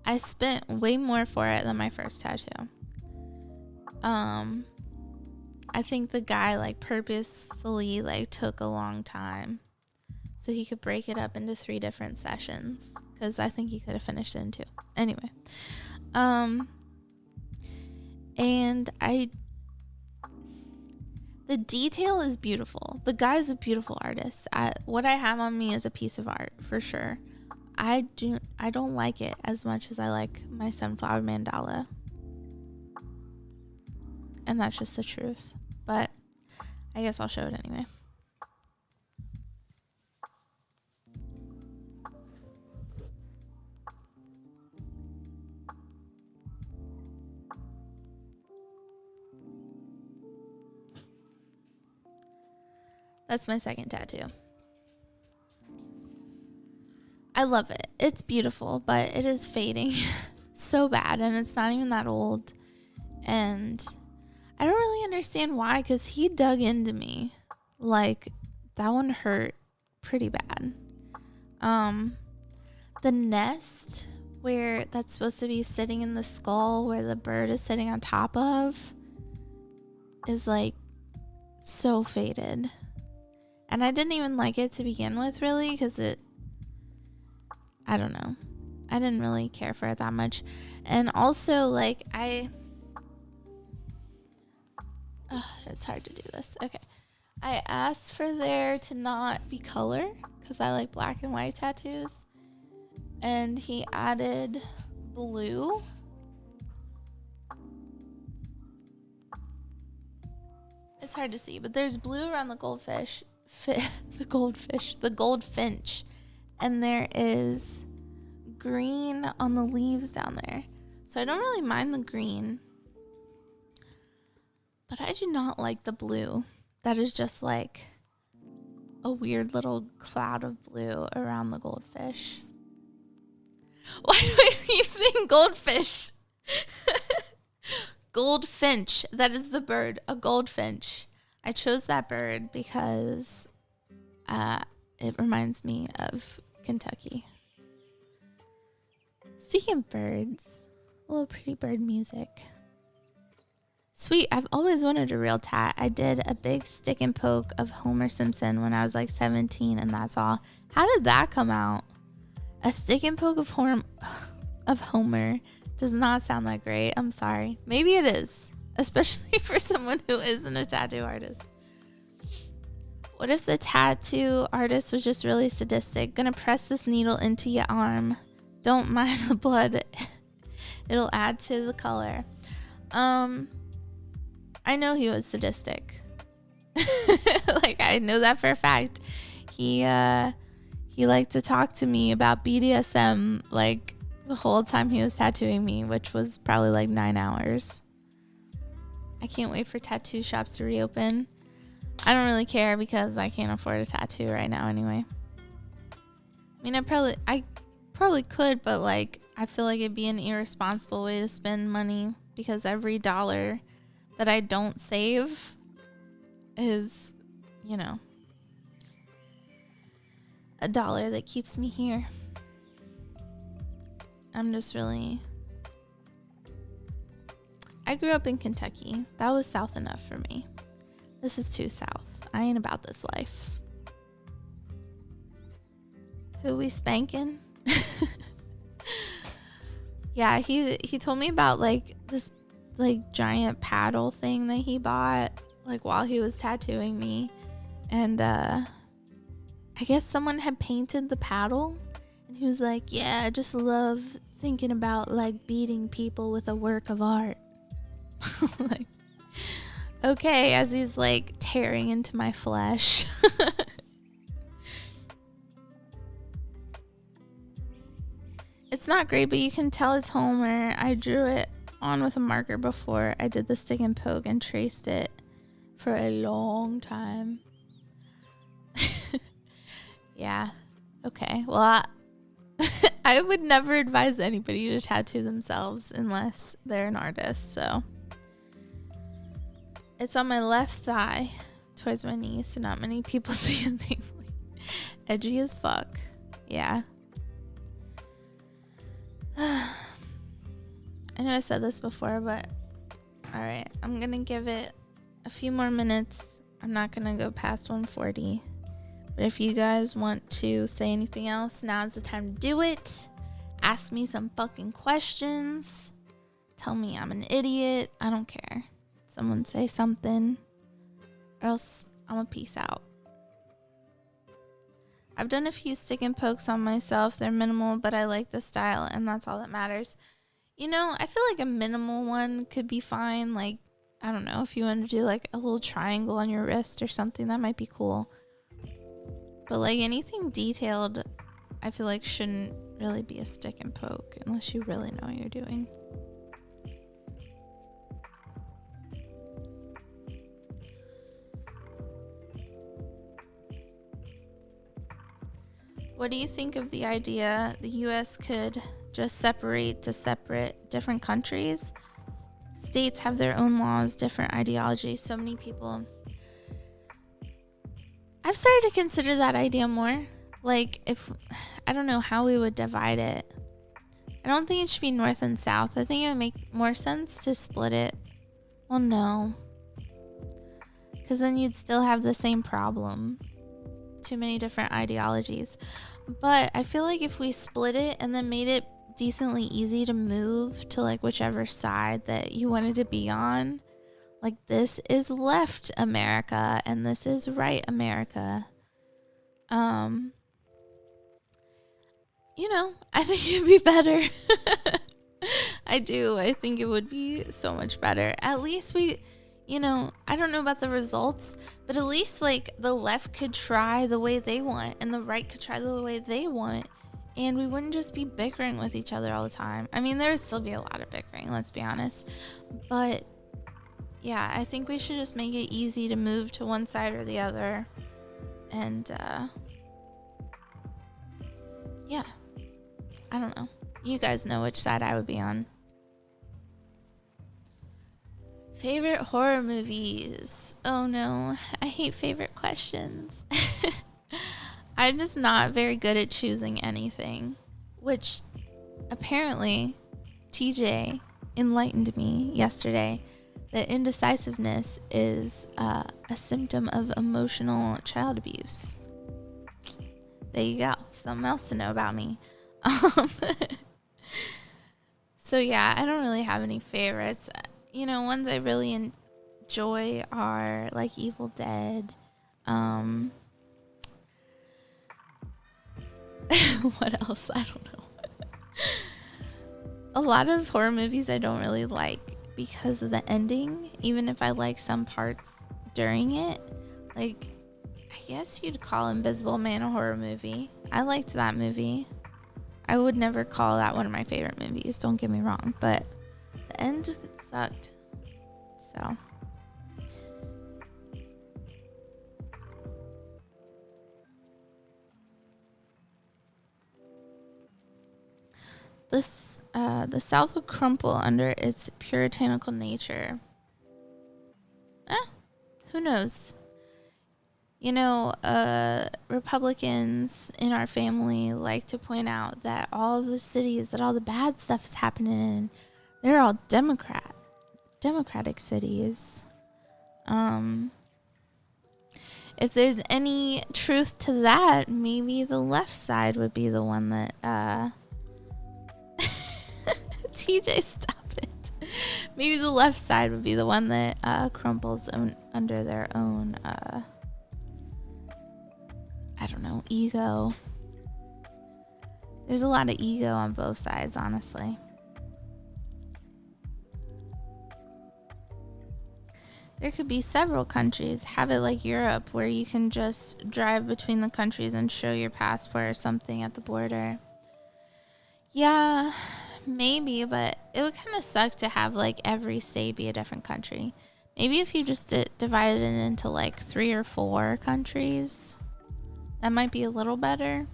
I spent way more for it than my first tattoo. I think the guy, like, purposefully, like, took a long time so he could break it up into 3 different sessions, because I think he could have finished it in 2. Anyway. And the detail is beautiful. The guy's a beautiful artist. What I have on me is a piece of art for sure. I don't like it as much as I like my sunflower mandala. And that's just the truth. But I guess I'll show it anyway. That's my second tattoo. I love it. It's beautiful, but it is fading so bad, and it's not even that old. And I don't really understand why, because he dug into me. Like, that one hurt pretty bad. The nest where that's supposed to be sitting in the skull, where the bird is sitting on top of, is like so faded. And I didn't even like it to begin with, really, because I don't know. I didn't really care for it that much. And also, like, it's hard to do this. Okay. I asked for there to not be color, because I like black and white tattoos. And he added blue. It's hard to see, but there's blue around the goldfinch. The goldfinch, and there is green on the leaves down there. So I don't really mind the green, but I do not like the blue. That is just like a weird little cloud of blue around the goldfish. Why do I keep saying goldfish? Goldfinch. That is the bird. A goldfinch. I chose that bird because it reminds me of Kentucky. Speaking of birds, a little pretty bird music. Sweet, I've always wanted a real tat. I did a big stick and poke of Homer Simpson when I was like 17, and that's all. How did that come out? A stick and poke of Homer does not sound that great. I'm sorry. Maybe it is, especially for someone who isn't a tattoo artist. What if the tattoo artist was just really sadistic? Gonna press this needle into your arm. Don't mind the blood. It'll add to the color. I know he was sadistic. Like, I know that for a fact. He liked to talk to me about BDSM like the whole time he was tattooing me, which was probably like 9 hours. I can't wait for tattoo shops to reopen. I don't really care because I can't afford a tattoo right now anyway. I mean, I probably could, but like, I feel like it'd be an irresponsible way to spend money because every dollar that I don't save is, you know, a dollar that keeps me here. I'm just really... I grew up in Kentucky. That was south enough for me. This is too south. I ain't about this life. Who we spanking? Yeah, he told me about like this like giant paddle thing that he bought like while he was tattooing me, and I guess someone had painted the paddle, and he was like, yeah, I just love thinking about like beating people with a work of art. Like, okay, as he's like tearing into my flesh. It's not great, but you can tell it's Homer. I drew it on with a marker before I did the stick and poke and traced it for a long time. Yeah. Okay. Well, I would never advise anybody to tattoo themselves unless they're an artist. So it's on my left thigh towards my knee, so not many people see anything. Edgy as fuck. Yeah. I know I said this before, but alright, I'm gonna give it a few more minutes. I'm not gonna go past 1:40. But if you guys want to say anything else, now's the time to do it. Ask me some fucking questions. Tell me I'm an idiot. I don't care. Someone say something, or else I'm a peace out. I've done a few stick and pokes on myself. They're minimal, but I like the style, and that's all that matters. You know, I feel like a minimal one could be fine. Like, I don't know, if you want to do like a little triangle on your wrist or something, that might be cool. But like anything detailed, I feel like shouldn't really be a stick and poke unless you really know what you're doing. What do you think of the idea the U.S. could just separate to separate different countries? States have their own laws, different ideologies. So many people... I've started to consider that idea more. Like, if... I don't know how we would divide it. I don't think it should be north and south. I think it would make more sense to split it. Well, no. Because then you'd still have the same problem. Too many different ideologies. But I feel like if we split it and then made it decently easy to move to like whichever side that you wanted to be on, like this is left America and this is right America, you know, I think it'd be better. I do. I think it would be so much better. At least we, you know, I don't know about the results, but at least like the left could try the way they want and the right could try the way they want, and we wouldn't just be bickering with each other all the time. I mean, there would still be a lot of bickering, let's be honest, but yeah, I think we should just make it easy to move to one side or the other, And yeah, I don't know. You guys know which side I would be on. Favorite horror movies. Oh no, I hate favorite questions. I'm just not very good at choosing anything, which apparently TJ enlightened me yesterday that indecisiveness is a symptom of emotional child abuse. There you go. Something else to know about me. So yeah, I don't really have any favorites. You know, ones I really enjoy are like Evil Dead. What else? I don't know. A lot of horror movies I don't really like because of the ending, even if I like some parts during it. Like, I guess you'd call Invisible Man a horror movie. I liked that movie. I would never call that one of my favorite movies, don't get me wrong, but the end sucked. So the South would crumple under its puritanical nature. Who knows? You know, Republicans in our family like to point out that all the cities that all the bad stuff is happening in, they're all democratic cities. If there's any truth to that, maybe the left side would be the one that TJ, stop it. Maybe the left side would be the one that crumples under their own I don't know, ego. There's a lot of ego on both sides, honestly. There could be several countries. Have it like Europe, where you can just drive between the countries and show your passport or something at the border. Yeah, maybe, but it would kind of suck to have like every state be a different country. Maybe if you just divided it into like 3 or 4 countries, that might be a little better.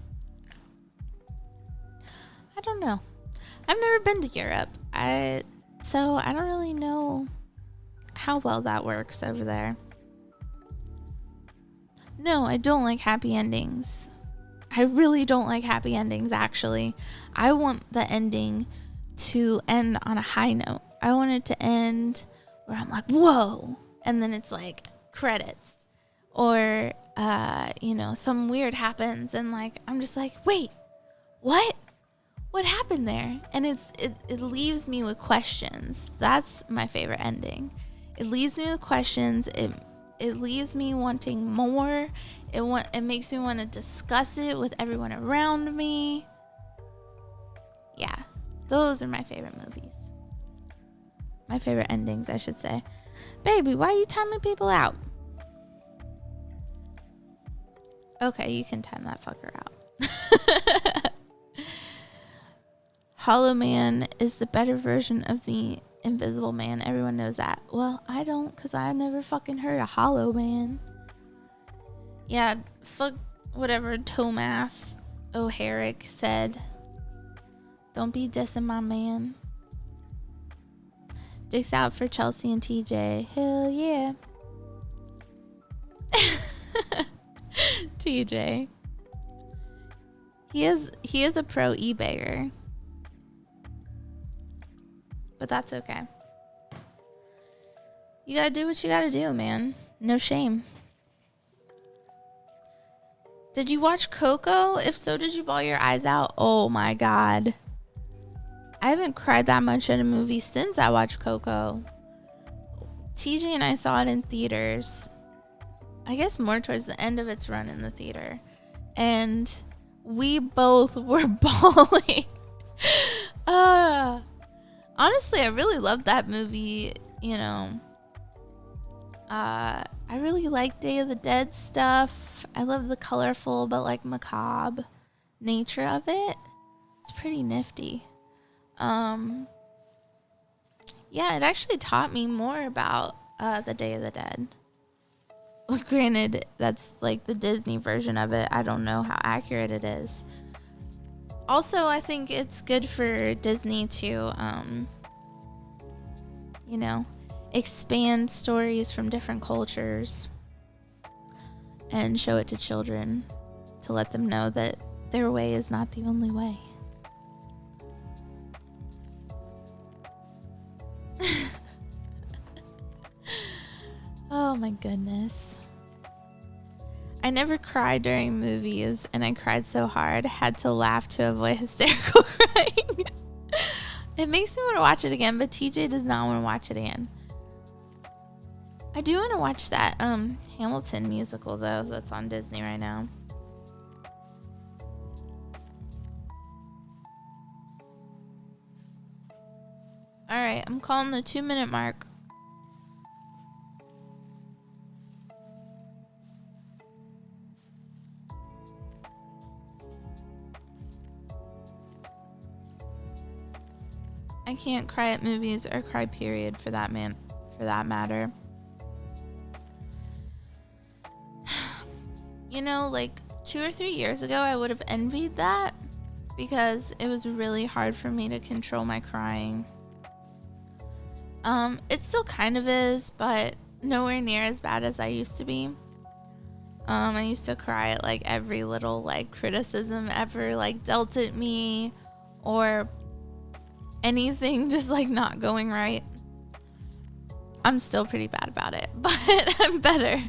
I don't know. I've never been to Europe. So I don't really know how well that works over there. No, I don't like happy endings. I really don't like happy endings, actually. I want the ending to end on a high note. I want it to end where I'm like, whoa, and then it's like credits. Or, you know, some weird happens and like, I'm just like, wait, what? What happened there? And it leaves me with questions. That's my favorite ending. It leaves me with questions. It leaves me wanting more. It makes me want to discuss it with everyone around me. Yeah, those are my favorite movies. My favorite endings, I should say. Baby, why are you timing people out? Okay, you can time that fucker out. Hollow Man is the better version of the Invisible Man. Everyone knows that. Well, I don't, because I never fucking heard of Hollow Man. Yeah, fuck whatever Tomas O'Herrick said. Don't be dissing my man. Dicks out for Chelsea and TJ. Hell yeah. TJ. He is a pro eBayer. But that's okay. You gotta do what you gotta do, man. No shame. Did you watch Coco? If so, did you bawl your eyes out? Oh my god. I haven't cried that much in a movie since I watched Coco. TJ and I saw it in theaters. I guess more towards the end of its run in the theater. And we both were bawling. Honestly, I really loved that movie, you know. I really like Day of the Dead stuff. I love the colorful but like macabre nature of it. It's pretty nifty. Yeah, it actually taught me more about the Day of the Dead. Well, granted, that's like the Disney version of it. I don't know how accurate it is. Also, I think it's good for Disney to, expand stories from different cultures and show it to children to let them know that their way is not the only way. Oh my goodness. I never cried during movies, and I cried so hard I had to laugh to avoid hysterical crying. It makes me want to watch it again, but TJ does not want to watch it again. I do want to watch that Hamilton musical, though, that's on Disney right now. Alright, I'm calling the 2-minute mark. I can't cry at movies or cry period for that matter. Like 2 or 3 years ago, I would have envied that because it was really hard for me to control my crying. It still kind of is, but nowhere near as bad as I used to be. I used to cry at like every little like criticism ever like dealt at me, or anything just like not going right. I'm still pretty bad about it, but I'm better.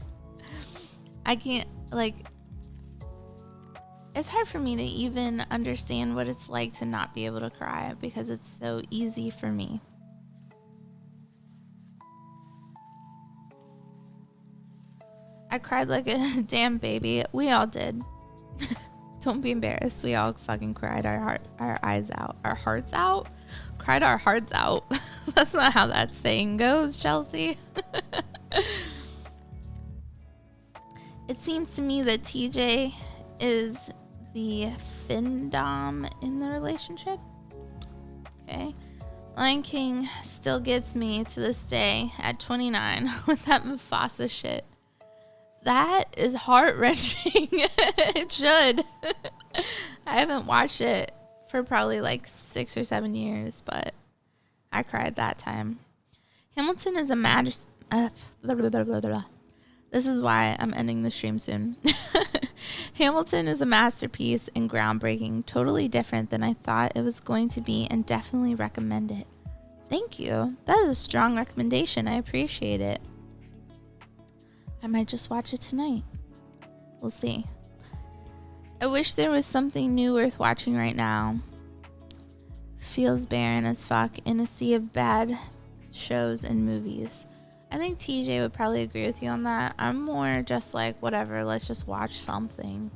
I can't it's hard for me to even understand what it's like to not be able to cry because it's so easy for me. I cried like a damn baby. We all did. Don't be embarrassed. We all fucking cried our eyes out. Our hearts out? Cried our hearts out. That's not how that saying goes, Chelsea. It seems to me that TJ is the findom in the relationship. Okay. Lion King still gets me to this day at 29 with that Mufasa shit. That is heart-wrenching. It should. I haven't watched it for probably like 6 or 7 years, but I cried that time. Hamilton is a This is why I'm ending the stream soon. Hamilton is a masterpiece and groundbreaking, totally different than I thought it was going to be, and definitely recommend it. Thank you. That is a strong recommendation. I appreciate it. I might just watch it tonight. We'll see. I wish there was something new worth watching right now. Feels barren as fuck in a sea of bad shows and movies. I think TJ would probably agree with you on that. I'm more just like, whatever, let's just watch something.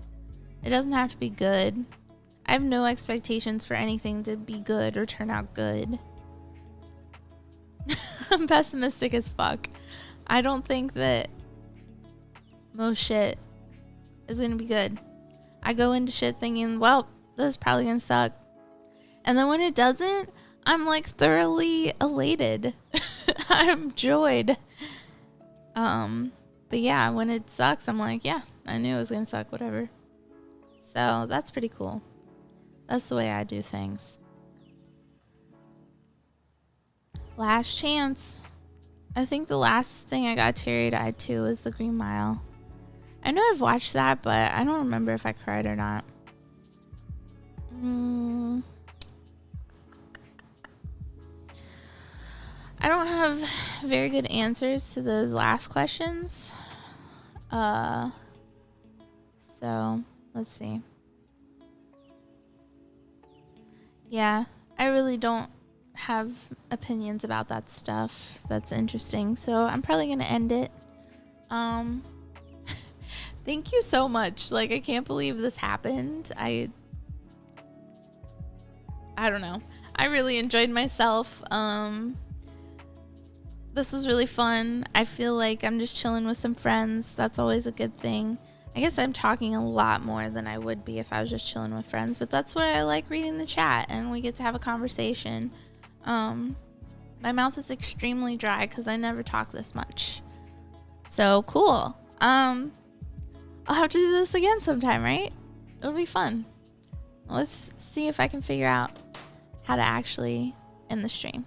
It doesn't have to be good. I have no expectations for anything to be good or turn out good. I'm pessimistic as fuck. I don't think that most shit is gonna be good. I go into shit thinking, well, this is probably gonna suck. And then when it doesn't, I'm like thoroughly elated. I'm joyed. But yeah, when it sucks, I'm like, yeah, I knew it was gonna suck, whatever. So that's pretty cool. That's the way I do things. Last Chance. I think the last thing I got teary-eyed to was The Green Mile. I know I've watched that, but I don't remember if I cried or not. I don't have very good answers to those last questions. So let's see. Yeah, I really don't have opinions about that stuff that's interesting. So I'm probably going to end it. Thank you so much. Like, I can't believe this happened. I don't know. I really enjoyed myself. This was really fun. I feel like I'm just chilling with some friends. That's always a good thing. I guess I'm talking a lot more than I would be if I was just chilling with friends, but that's why I like reading the chat and we get to have a conversation. My mouth is extremely dry because I never talk this much. So cool. I'll have to do this again sometime, right? It'll be fun. Let's see if I can figure out how to actually end the stream.